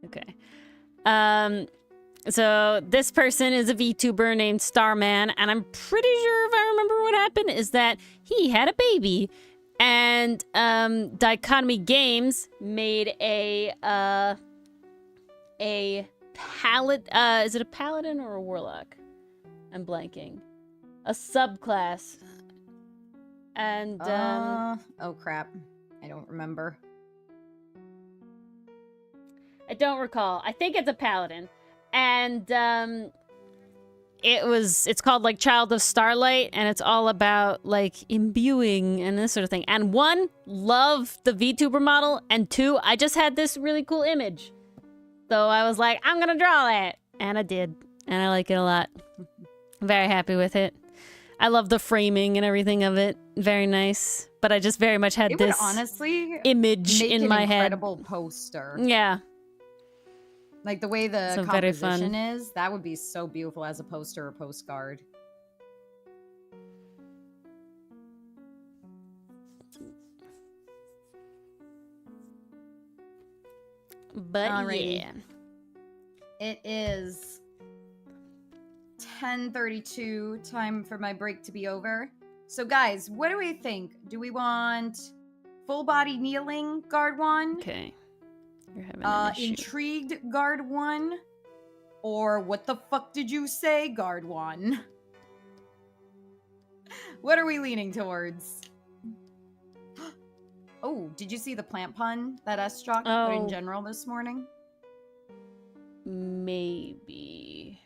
Okay. So this person is a VTuber named Starman, and I'm pretty sure if I remember what happened is that he had a baby, and Dichotomy Games made a is it a paladin or a warlock? I'm blanking. A subclass. And oh crap. I don't remember. I don't recall. I think it's a paladin. And it's called like Child of Starlight, and it's all about like imbuing and this sort of thing. And one, love the VTuber model, and two, I just had this really cool image. So I was like, I'm gonna draw that. And I did. And I like it a lot. I'm very happy with it. I love the framing and everything of it. Very nice. But I just very much had it this would honestly image make in an my head. incredible poster. Yeah. Like the way the So very fun. composition is, that would be so beautiful as a poster or postcard. But Alrighty. yeah. It is 10:32, time for my break to be over. So guys, what do we think? Do we want full body kneeling, guard 1? Okay. You're having an issue. Intrigued, guard 1? Or what the fuck did you say, guard 1? What are we leaning towards? Oh, did you see the plant pun that S-Jock put in general this morning? Maybe.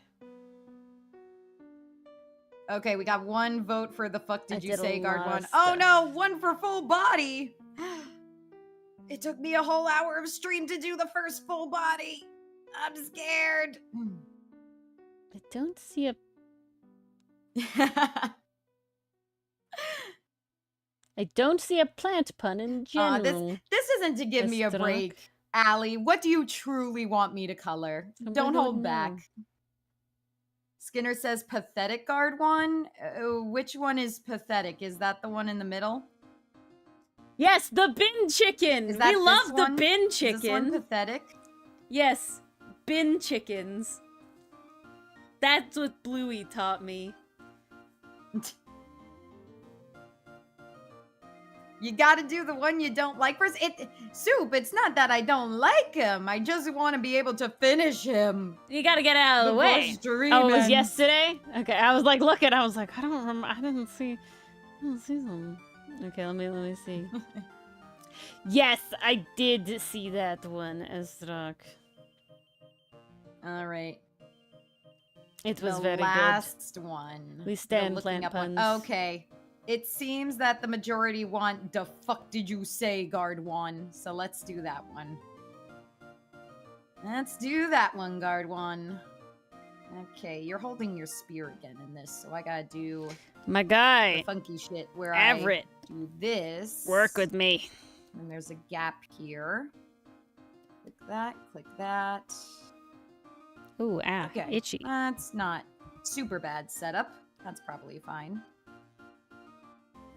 Okay, we got one vote for the fuck did you did a say, guard lot 1. of Oh stuff. no, one for full body. It took me a whole hour of stream to do the first full body. I'm scared. I don't see a... I don't see a plant pun in general. This isn't to give me a S-Jock. break. Allie, what do you truly want me to color? I Don't don't hold back. know. Skinner says pathetic, guard 1. Which one is pathetic? Is that the one in the middle? Yes, the bin chicken! Is that We love this the one? bin Is this one chicken. pathetic? Yes, bin chickens. That's what Bluey taught me. You gotta do the one you don't like first. Soup, it's not that I don't like him. I just want to be able to finish him. You gotta get out of the way. Oh, it was Streaming. yesterday? Okay, I was like looking, I was like, I don't remember, I didn't see something. Okay, let me see. Yes, I did see that one, S-Rock. All right. It was the very last one. We stand You're plant looking up one- puns. Okay. It seems that the majority want the fuck did you say, guard 1. So let's do that one. Let's do that one, guard 1. Okay, you're holding your spear again in this, so I gotta do My the guy, funky shit where Everett, I do this. work with me. And there's a gap here. Click that. Ooh, Okay. itchy. That's not super bad setup. That's probably fine.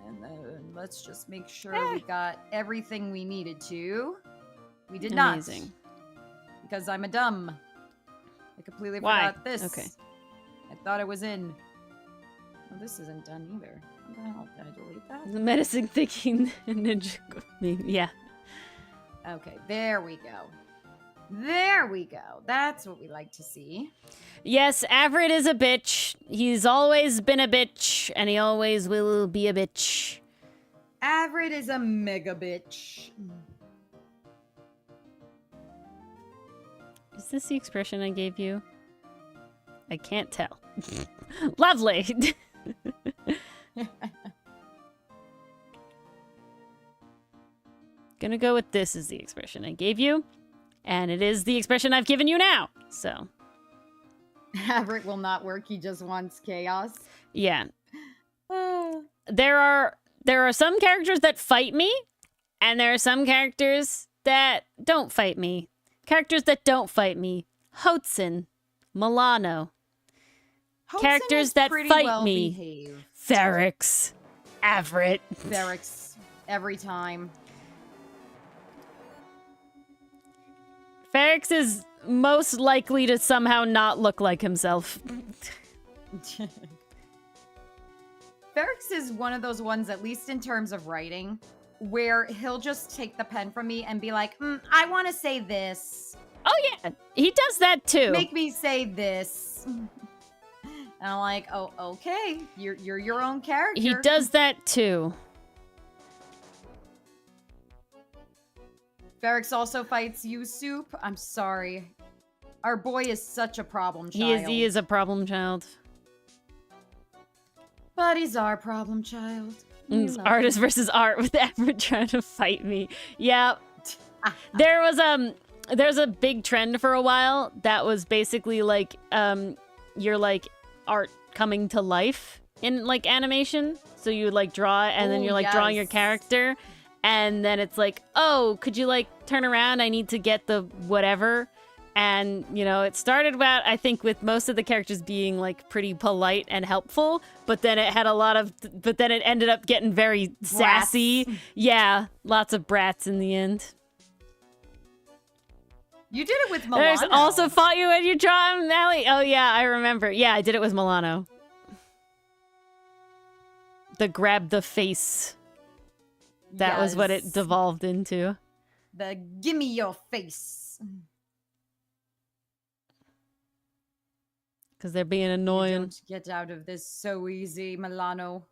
And then let's just make sure we got everything we needed to. We did Amazing. not. Because I'm a dumb. I completely Why? forgot this. Okay. I thought it was in. Oh, this isn't done either. What the hell? Did I delete that? The menacing thinking ninja. Yeah. Okay, there we go. There we go. That's what we like to see. Yes, Everett is a bitch. He's always been a bitch, and he always will be a bitch. Everett is a mega bitch. Is this the expression I gave you? I can't tell. Lovely! Gonna go with this as the expression I gave you. And it is the expression I've given you now. So. Everett will not work. He just wants chaos. Yeah. There are some characters that fight me, and there are some characters that don't fight me. Characters that don't fight me. Hotson. Milano. Hotson Characters is that pretty fight well me. behaved. Ferrex. Everett. Ferrex. Every time. Ferrex is most likely to somehow not look like himself. Ferrex is one of those ones, at least in terms of writing, where he'll just take the pen from me and be like, I want to say this. Oh yeah, he does that too. Make me say this. And I'm like, oh, okay. You're your own character. He does that too. Ferrex also fights you, Soup. I'm sorry. Our boy is such a problem child. He is a problem child. But he's our problem child. It's artist versus art with Everett trying to fight me. Yeah. There's a big trend for a while that was basically like your like art coming to life in like animation. So you would like draw and then you're like drawing your character. And then it's like, oh, could you like turn around? I need to get the whatever. And, you know, it started about, I think, with most of the characters being like pretty polite and helpful. But then it ended up getting very sassy. Yeah, lots of brats in the end. You did it with Milano. There's also fought you when you draw him, Allie. Oh, yeah, I remember. Yeah, I did it with Milano. The grab the face. That was what it devolved into. The gimme your face. Because they're being annoying. You don't get out of this so easy, Milano.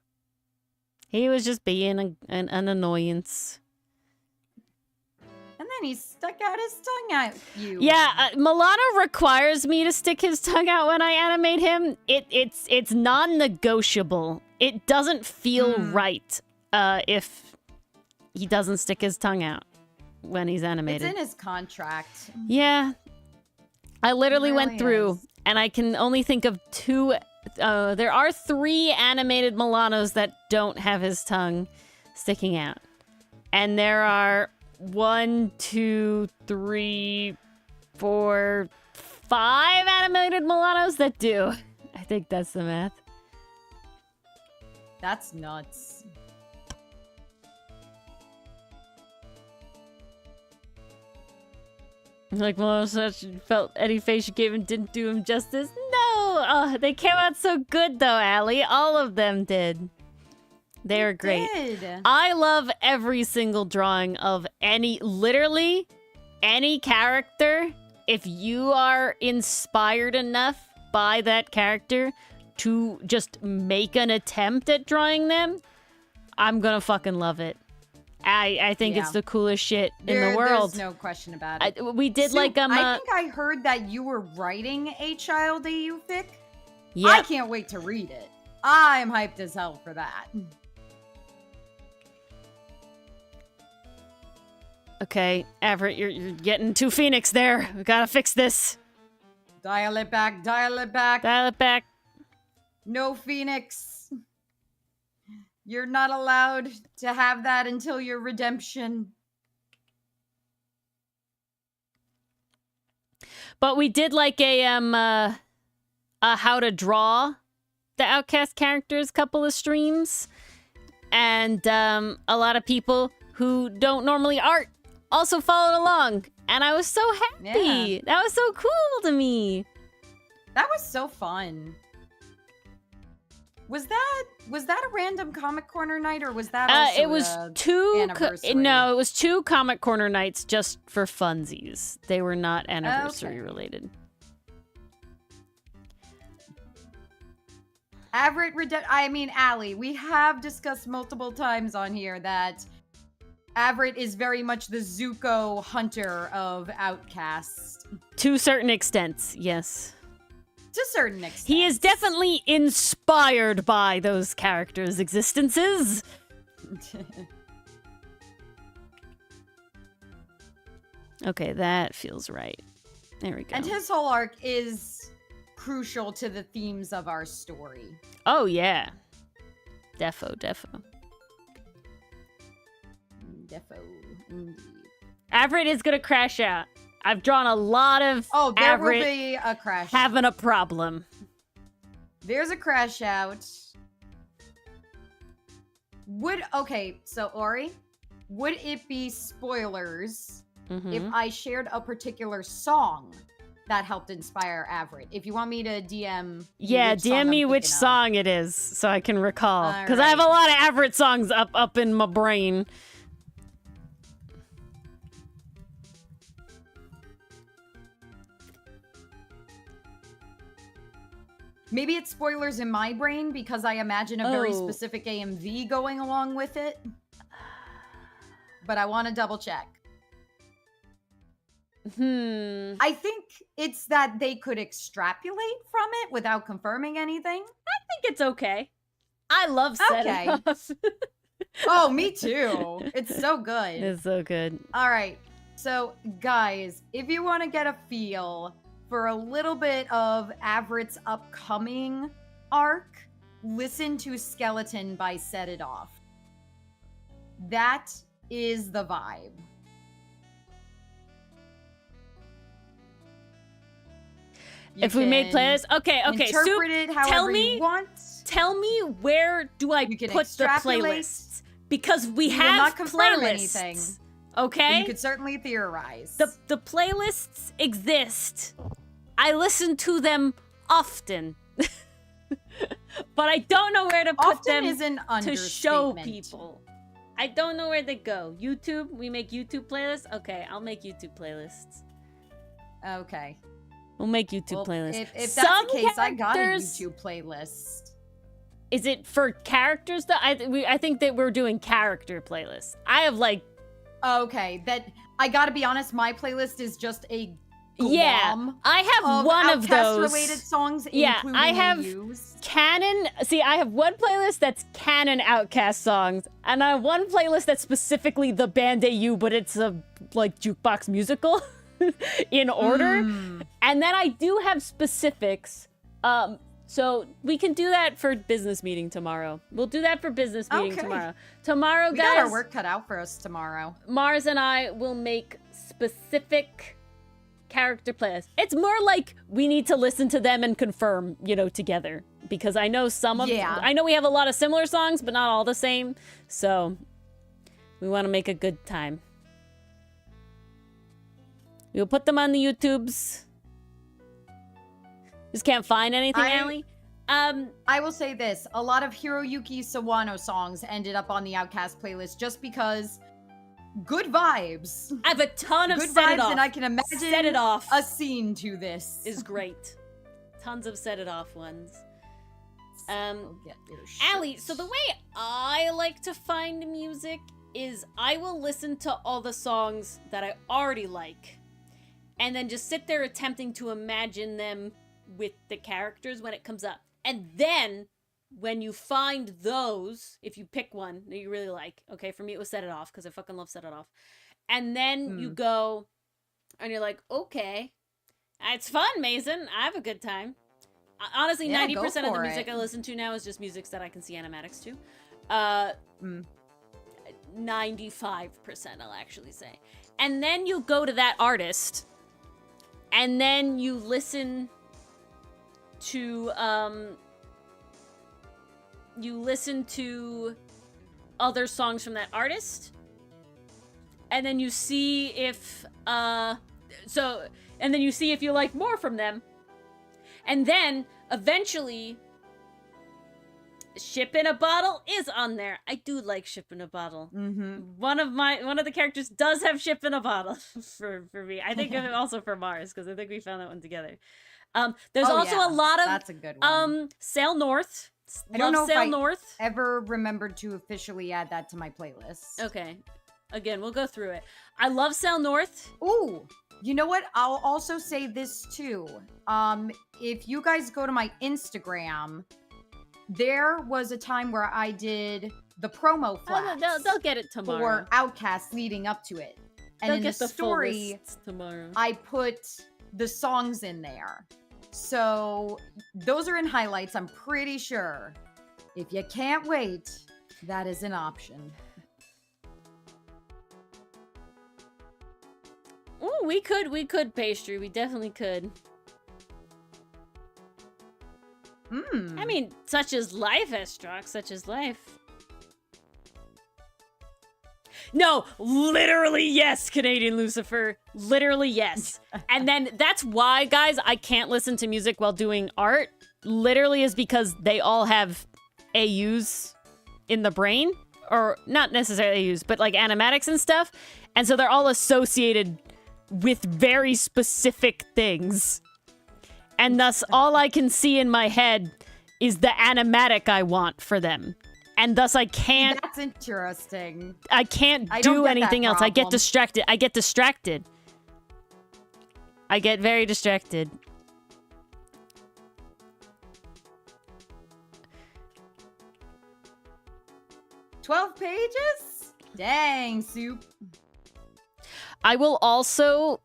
He was just being an annoyance. And then he stuck out his tongue at you. Yeah, Milano requires me to stick his tongue out when I animate him. It's non-negotiable. It doesn't feel right if he doesn't stick his tongue out when he's animated. It's in his contract. Yeah. I literally went through, and I can only think of two. There are 3 animated Milanos that don't have his tongue sticking out. And there are 1, 2, 3, 4, 5 animated Milanos that do. I think that's the math. That's nuts. Like, well, such felt any face you gave him didn't do him justice. No! Oh, they came out so good, though, Allie. All of them did. They were great. I love every single drawing of literally any character. If you are inspired enough by that character to just make an attempt at drawing them, I'm gonna fucking love it. I think it's the coolest shit in the world. There's no question about it. We did I think I heard that you were writing a Child AU fic. Yeah. I can't wait to read it. I'm hyped as hell for that. Okay, Everett, you're getting too Phoenix there. We gotta fix this. Dial it back, dial it back. Dial it back. No Phoenix. You're not allowed to have that until your redemption. But we did like a how to draw the Outcast characters couple of streams. And a lot of people who don't normally art also followed along. And I was so happy. Yeah. That was so cool to me. That was so fun. Was that a random Comic Corner night, or was that also it was two no, it was 2 Comic Corner nights just for funsies. They were not anniversary related. Allie, we have discussed multiple times on here that Everett is very much the Zuko hunter of Outcasts. To certain extents, yes. To certain extent. He is definitely inspired by those characters' existences. Okay, that feels right. There we go. And his whole arc is crucial to the themes of our story. Oh, yeah. Defo. Defo, indeed. Averett is gonna crash out. I've drawn a lot of there Averett will be a crash having a problem. There's a crash out. So Ori, would it be spoilers if I shared a particular song that helped inspire Averett? If you want me to DM DM me which song it is so I can recall. Because I have a Alright. lot of Averett songs up in my brain. Maybe it's spoilers in my brain because I imagine a very specific AMV going along with it. But I want to double check. I think it's that they could extrapolate from it without confirming anything. I think it's okay. I love Set It Off. Oh, me too. It's so good. It's so good. All right. So, guys, if you want to get a feel for a little bit of Averett's upcoming arc, listen to Skeleton by Set It Off. That is the vibe. If we made playlists, okay. Interpret it however you want. Tell me where do I put the playlists? Because we have not confirm playlists. Anything. Okay. But you could certainly theorize. The playlists exist. I listen to them often. But I don't know where to put often them is an to show people. I don't know where they go. YouTube? We make YouTube playlists? Okay, I'll make YouTube playlists. Okay. We'll make YouTube playlists. If that's the case, I got a YouTube playlist. Is it for characters? I think that we're doing character playlists. I have like... Okay, I gotta be honest, my playlist is just a I have one of those related songs. I have canon. See, I have one playlist that's canon Outcast songs, and I have one playlist that's specifically the band AU, but it's a like jukebox musical in order. And then I do have specifics. So we can do that for business meeting tomorrow. We'll do that for business meeting tomorrow. Tomorrow, we guys. We got our work cut out for us tomorrow. Mars and I will make specific character playlists. It's more like we need to listen to them and confirm, together. Because I know I know we have a lot of similar songs, but not all the same. So we want to make a good time. We'll put them on the YouTubes. Just can't find anything, Allie. I will say this. A lot of Hiroyuki Sawano songs ended up on the Outcast playlist just because good vibes. I have a ton of good Set vibes, It Off. and I can imagine Set It Off a scene to this. Is great. Tons of Set It Off ones. Get Allie, so the way I like to find music is I will listen to all the songs that I already like, and then just sit there attempting to imagine them with the characters when it comes up. And then when you find those, if you pick one that you really like, okay, for me it was Set It Off because I fucking love Set It Off. And then you go and you're like, okay, it's fun, Mason. I have a good time. Honestly, 90% of the music I listen to now is just music that I can see animatics to. 95%, I'll actually say. And then you go to that artist, and then you listen to other songs from that artist, and then you see if you like more from them, and then eventually Ship in a Bottle is on there. I do like Ship in a Bottle. One of the characters does have Ship in a Bottle for me. I think also for Mars, because I think we found that one together. There's also a lot of that's a good one. Sail North. I don't know Sail if North. I ever remembered to officially add that to my playlist. Okay. Again, we'll go through it. I love Sail North. Ooh. You know what? I'll also say this too. If you guys go to my Instagram, there was a time where I did the promo flash They'll get it tomorrow. for Outcaste leading up to it. And They'll in get the story, full lists tomorrow. I put the songs in there. So those are in highlights, I'm pretty sure. If you can't wait, that is an option. Ooh, we could pastry. We definitely could. I mean, such is life, Estrox, such is life. No, literally yes, Canadian Lucifer. Literally yes. And then that's why, guys, I can't listen to music while doing art. Literally is because they all have AUs in the brain. Or not necessarily AUs, but like animatics and stuff. And so they're all associated with very specific things. And thus, all I can see in my head is the animatic I want for them. And thus, I can't... That's interesting. I can't I do don't get anything that else. I get problem. distracted. I get distracted. I get very distracted. "12 pages? Dang, Soup. I will also,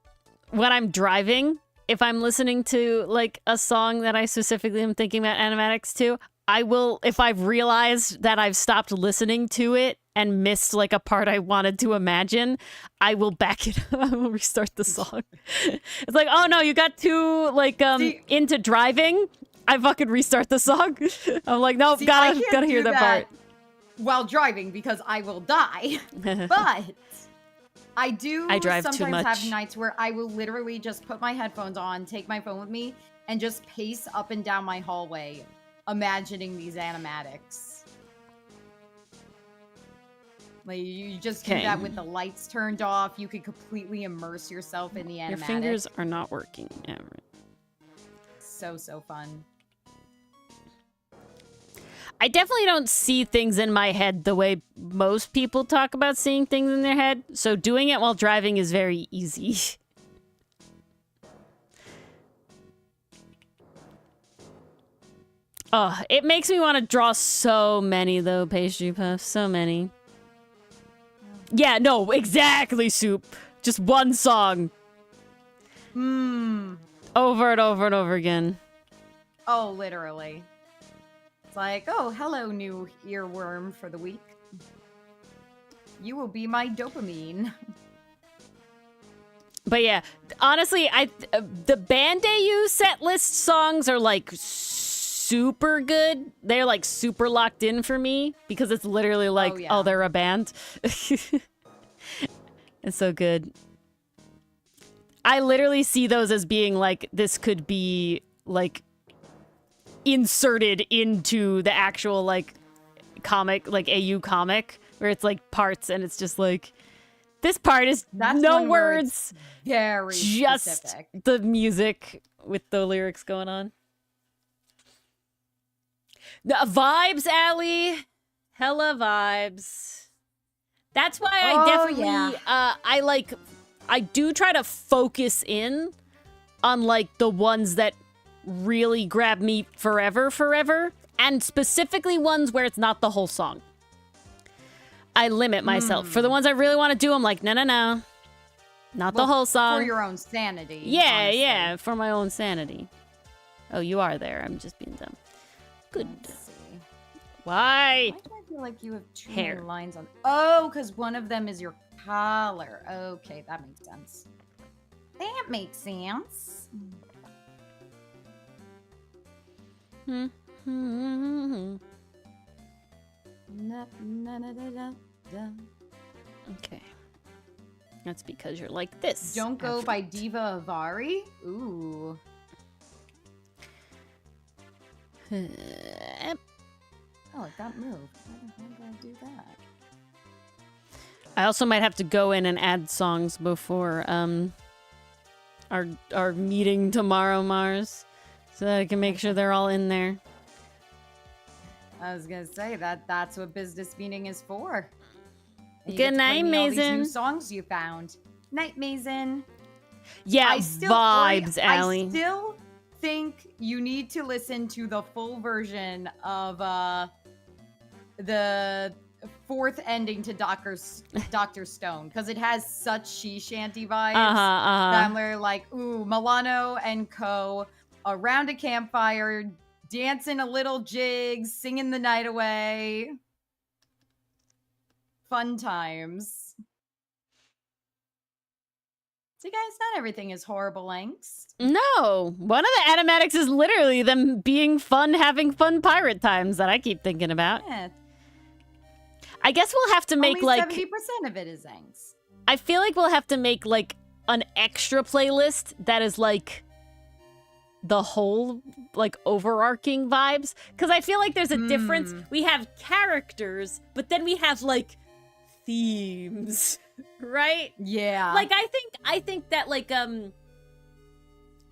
when I'm driving, if I'm listening to like a song that I specifically am thinking about animatics to, I will, if I've realized that I've stopped listening to it and missed like a part I wanted to imagine, I will back it up. I will restart the song. It's like, oh no, you got too like into driving. I fucking restart the song. I'm like, nope, See, I gotta can't hear do that part. while driving because I will die. But I drive too sometimes much. have nights where I will literally just put my headphones on, take my phone with me, and just pace up and down my hallway, imagining these animatics. Like, you just do that with the lights turned off. You can completely immerse yourself in the animatic. Your fingers are not working ever. So fun. I definitely don't see things in my head the way most people talk about seeing things in their head. So doing it while driving is very easy. Oh, it makes me want to draw so many though, pastry puffs. So many. Yeah, no, exactly, Soup. Just one song. Over and over and over again. Oh, literally. It's like, oh, hello, new earworm for the week. You will be my dopamine. But yeah, honestly, the Band AU set list songs are like super good. They're like super locked in for me because it's literally like, oh, they're a band. It's so good. I literally see those as being like, this could be like inserted into the actual like comic, like AU comic, where it's like parts and it's just like, this part is no words, very just specific. the music with the lyrics going on. The vibes, Allie. Hella vibes. That's why I definitely, I do try to focus in on like the ones that really grab me forever, and specifically ones where it's not the whole song. I limit myself. For the ones I really want to do, I'm like, no. Not the whole song. For your own sanity. Yeah, honestly. yeah, for my own sanity. Oh, you are there. I'm just being dumb. Good. Let's see. Why? Why do I feel like you have too Hair. many lines on? Oh, because one of them is your collar. Okay, that makes sense. That makes sense. Okay. That's because you're like this. Don't Go by Diva Avari? Ooh. Oh, it got moved. How did I do that? I also might have to go in and add songs before our meeting tomorrow, Mars, so that I can make sure they're all in there. I was gonna say that's what business meeting is for. And you Good get to play night, me all these Mason. new songs you found. Night, Mason. Yeah, I still, vibes, Ori, Allie. I still think you need to listen to the full version of the fourth ending to Dr. Stone, because it has such she shanty vibes. That I'm literally like, ooh, Milano and co around a campfire, dancing a little jigs, singing the night away. Fun times. So, guys, not everything is horrible angst. No, one of the animatics is literally them being fun, having fun pirate times that I keep thinking about. Yeah. I guess we'll have to make Only like 70% of it is angst. I feel like we'll have to make like an extra playlist that is like the whole like overarching vibes, because I feel like there's a difference. We have characters, but then we have like themes, right? Yeah. Like I think that like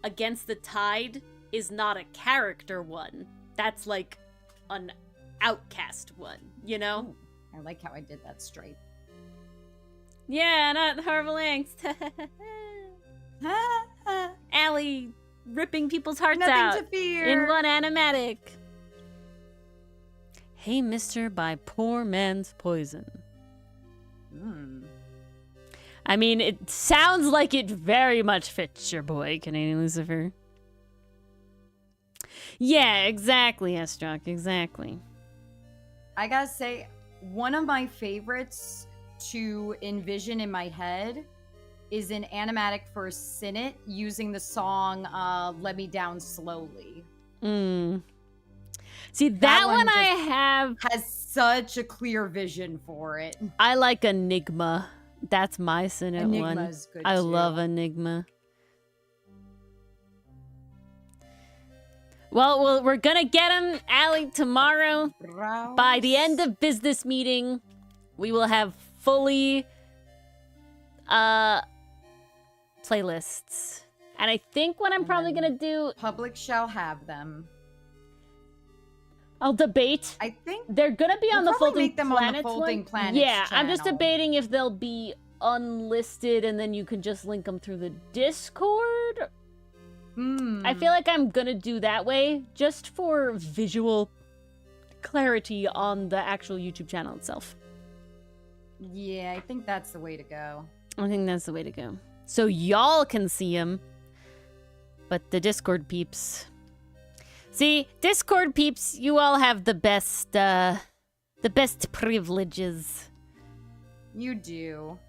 Against the Tide is not a character one. That's like an Outcast one, you know? Ooh, I like how I did that straight. Yeah, not horrible angst. Allie ripping people's hearts Nothing out to fear. in one animatic. Hey, mister, by poor man's poison. I mean, it sounds like it very much fits your boy, Canadian Lucifer. Yeah, exactly, Estrock, exactly. I gotta say, one of my favorites to envision in my head is an animatic for Sinnet using the song Let Me Down Slowly. See, that one I has such a clear vision for it. I like Enigma. That's my Sinnet one. Enigma's good I too. love Enigma. Well, we're gonna get him, Allie, tomorrow. By the end of business meeting, we will have fully playlists. And I think what I'm probably gonna do... Public shall have them. I'll debate. I think they're gonna be on the Folding make them Planets on the Folding one. Planets Yeah, I'm just channel. debating if they'll be unlisted and then you can just link them through the Discord. I feel like I'm gonna do that way just for visual clarity on the actual YouTube channel itself. Yeah, I think that's the way to go. I think that's the way to go. So y'all can see them, but the Discord peeps. See, Discord peeps, you all have the best privileges. You do.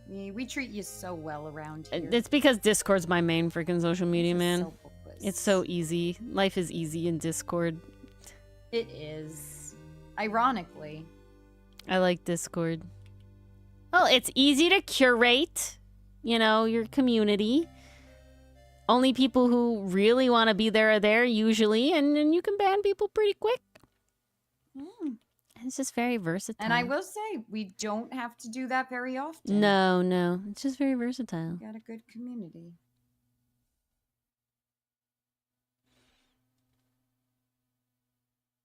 We treat you so well around here. It's because Discord's my main freaking social media, This is man. so hopeless. It's so easy. Life is easy in Discord. It is. Ironically. I like Discord. Well, it's easy to curate, you know, your community. Only people who really want to be there are there, usually, and you can ban people pretty quick. It's just very versatile. And I will say, we don't have to do that very often. No. It's just very versatile. We got a good community.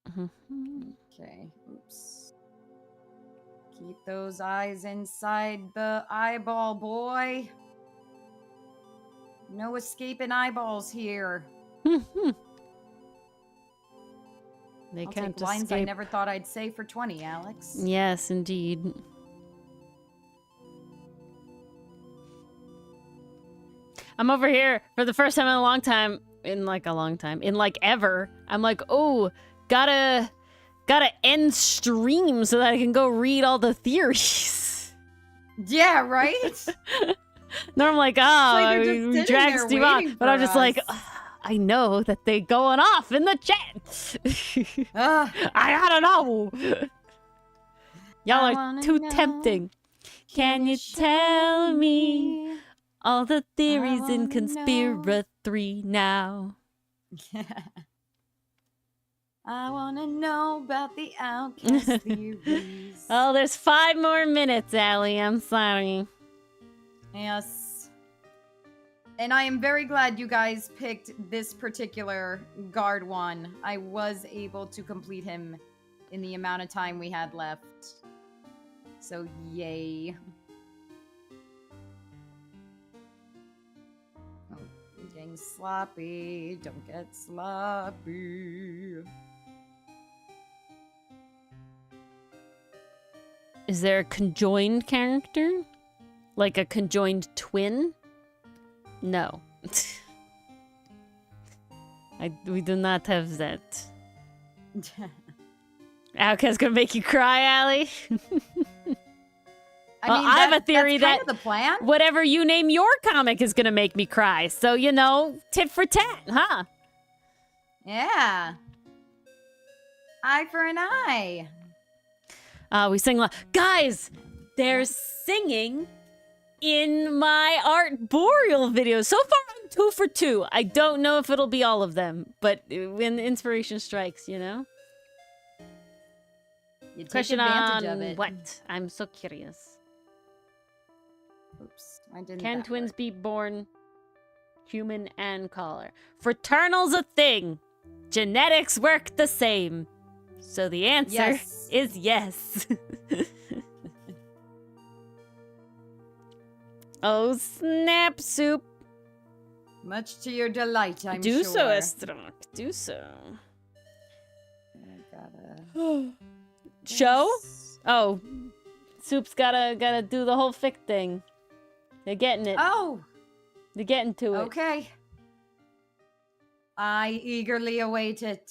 Okay, oops. Keep those eyes inside the eyeball, boy. No escaping eyeballs here. They I'll can't take lines escape. I never thought I'd say for 20, Alex. Yes, indeed. I'm over here for the first time in a long time, in like ever. I'm like, oh, gotta end stream so that I can go read all the theories. Yeah, right? No, I'm like, like you're we just dragged sitting Steve there off. waiting But I'm for just like, us. I know that they going off in the chat. I gotta know. Y'all are too tempting. Can you tell me all the theories in Conspira3 now? I wanna know about the Outcaste theories. Oh, there's 5 more minutes, Allie. I'm sorry. Yes. And I am very glad you guys picked this particular guard one. I was able to complete him in the amount of time we had left. So, yay. getting sloppy. Don't get sloppy. Is there a conjoined character? Like a conjoined twin? No. We do not have that. Outcaste gonna make you cry, Allie? I have a theory that's that kind of the plan. whatever you name your comic is gonna make me cry. So, you know, tit for tat, huh? Yeah. Eye for an eye. We sing guys, they're singing in my Artboreal video. So far, I'm 2 for 2. I don't know if it'll be all of them, but when inspiration strikes, you know? You take Question advantage on of it. what? I'm so curious. Oops. Why didn't Can that twins work? be born human and collar? Fraternal's a thing. Genetics work the same. So the answer Yes. is yes. Oh, snap, Soup. Much to your delight, I'm Do sure. so, Estronk. Do so. I gotta... Show? Oh. Soup's gotta do the whole fic thing. They're getting it. Oh, They're getting to it. okay. I eagerly await it.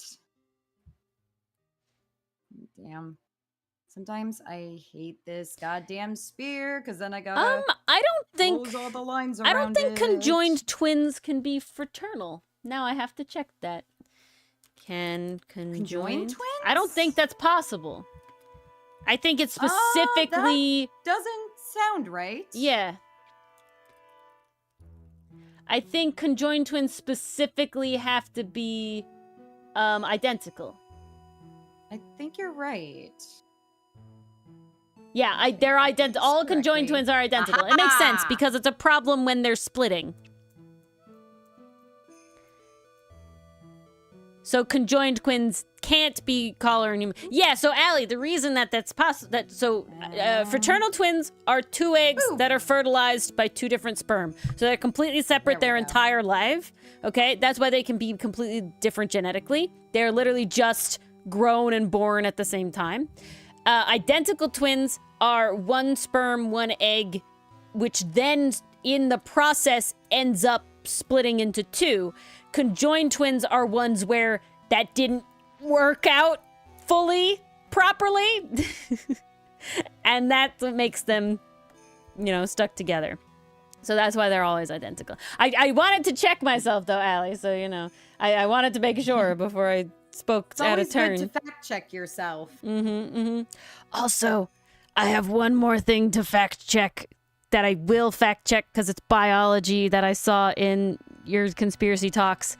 Damn. Sometimes I hate this goddamn spear, because then I gotta I don't think... close all the lines I around don't think it. conjoined twins can be fraternal. Now I have to check that. Can conjoined twins? I don't think that's possible. I think it's specifically... Doesn't sound right. Yeah. I think conjoined twins specifically have to be identical. I think you're right. Yeah, they're identical. All conjoined correctly. twins are identical. It makes sense because it's a problem when they're splitting. So conjoined twins can't be collar and human. Yeah, so Allie, the reason that's possible, fraternal twins are 2 eggs that are fertilized by 2 different sperm. So they're completely separate their entire life. Okay, that's why they can be completely different genetically. They're literally just grown and born at the same time. Identical twins are 1 sperm, 1 egg, which then in the process ends up splitting into 2. Conjoined twins are ones where that didn't work out fully, properly. And that's what makes them, you know, stuck together. So that's why they're always identical. I wanted to check myself, though, Allie, so, you know, I wanted to make sure before I spoke out of turn. It's always good to fact check yourself. Also, I have one more thing to fact check that I will fact check because it's biology that I saw in your conspiracy talks.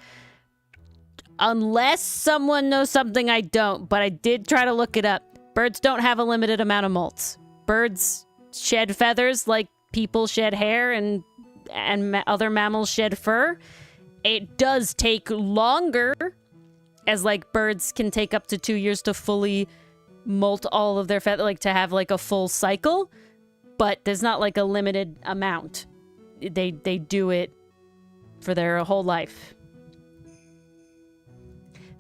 Unless someone knows something I don't, but I did try to look it up. Birds don't have a limited amount of molts. Birds shed feathers like people shed hair and other mammals shed fur. It does take longer, as like birds can take up to 2 years to fully molt all of their feathers, like to have like a full cycle, but there's not like a limited amount. They do it for their whole life.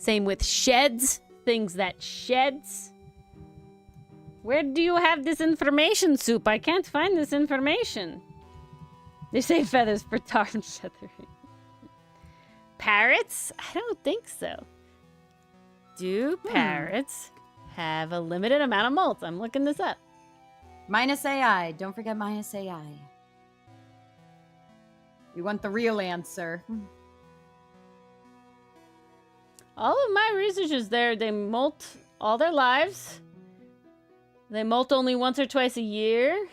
Same with sheds, things that sheds. Where do you have this information, Soup? I can't find this information. They say feathers for tarn feathering. Parrots? I don't think so. Do parrots have a limited amount of molts? I'm looking this up. Minus AI. Don't forget minus AI. We want the real answer. All of my research is there. They molt all their lives. They molt only once or twice a year.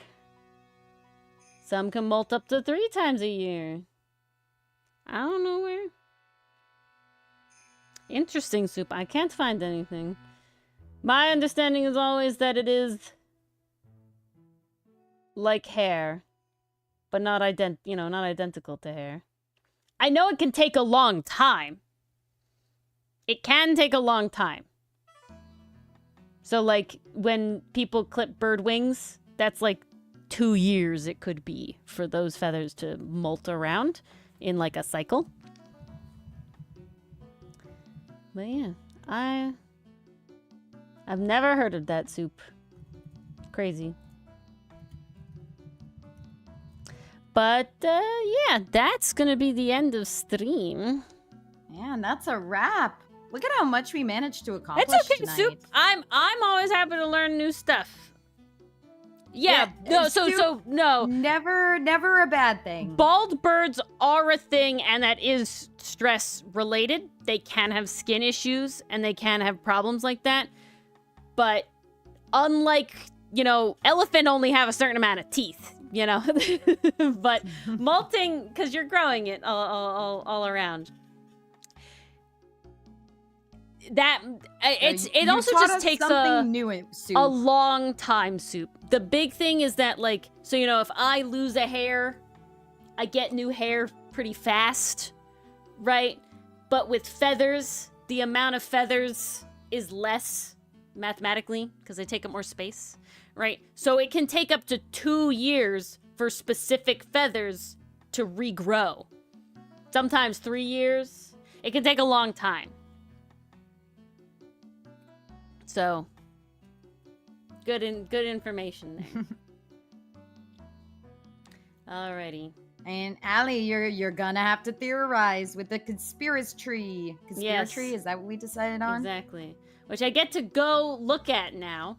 Some can molt up to 3 times a year. I don't know where. Interesting, Soup. I can't find anything. My understanding is always that it is like hair, but not not identical to hair. I know it can take a long time. It can take a long time. So, like, when people clip bird wings, that's like 2 years it could be for those feathers to molt around in, like, a cycle. But yeah, I've never heard of that soup. Crazy. But yeah, that's gonna be the end of stream. Man, that's a wrap. Look at how much we managed to accomplish It's okay, tonight. soup. I'm always happy to learn new stuff. Yeah, no, so no. Never a bad thing. Bald birds are a thing, and that is stress related. They can have skin issues, and they can have problems like that. But unlike, elephant only have a certain amount of teeth, but molting, because you're growing it all around. It also just takes a long time, soup. The big thing is that, if I lose a hair, I get new hair pretty fast, right? But with feathers, the amount of feathers is less mathematically because they take up more space, right? So it can take up to 2 years for specific feathers to regrow. Sometimes 3 years. It can take a long time. So, good information there. Alrighty. And Allie, you're gonna have to theorize with the conspiracy tree. Conspiracy, is that what we decided on? Exactly. Which I get to go look at now.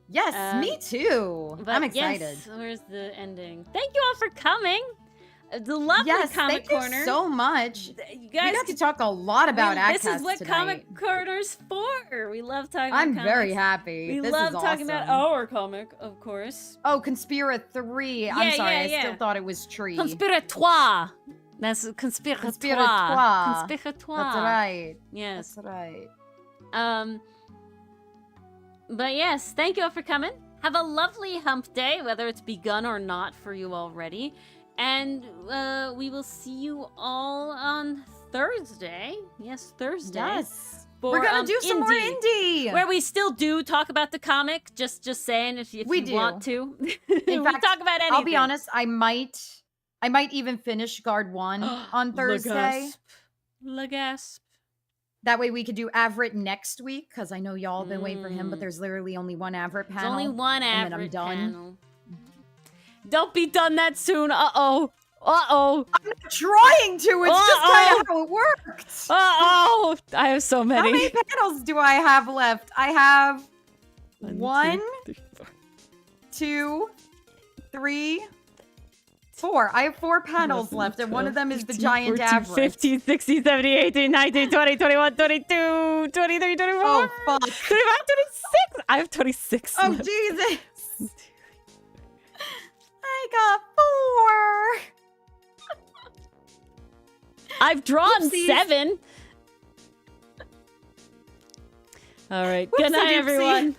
Yes, me too. I'm excited. Yes, where's the ending? Thank you all for coming. The lovely Comic Corner. Thank you so much. You guys, we got to talk a lot about Outcaste This is what tonight. Comic Corner's for. We love talking about I'm comics. very happy. We love talking about our comic, of course. Oh, Conspira 3. I'm sorry, I still thought it was Tree. Conspiratoire. That's Conspiratoire. That's right. Yes. That's right. But yes, thank you all for coming. Have a lovely hump day, whether it's begun or not for you already. And we will see you all on Thursday. Yes, Thursday. Yes. We're gonna do some more indie. Where we still do talk about the comic. Just saying, if you want to. In fact, we talk about anything. I'll be honest. I might even finish Guard 1 on Thursday. Legasp. That way we could do Avrit next week, because I know y'all have been waiting for him, but there's literally only one Avrit panel. There's only one Avrit and then I'm done. panel. Don't be done that soon. Uh-oh. Uh-oh. I'm not trying to. It's just kind of how it worked. Uh-oh. I have so many. How many panels do I have left? I have 1, 2, 3, 4. I have 4 panels left, and one of them is the giant average. 15, 16, 17, 18, 19, 20, 21, 22, 23, 24. Oh, fuck. 25, 26. I have 26. Oh, left. Jesus. I got 4. I've drawn Whoopsies. 7. All right. Good night, everyone.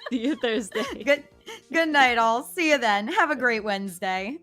See you Thursday. Good night, all. See you then. Have a great Wednesday.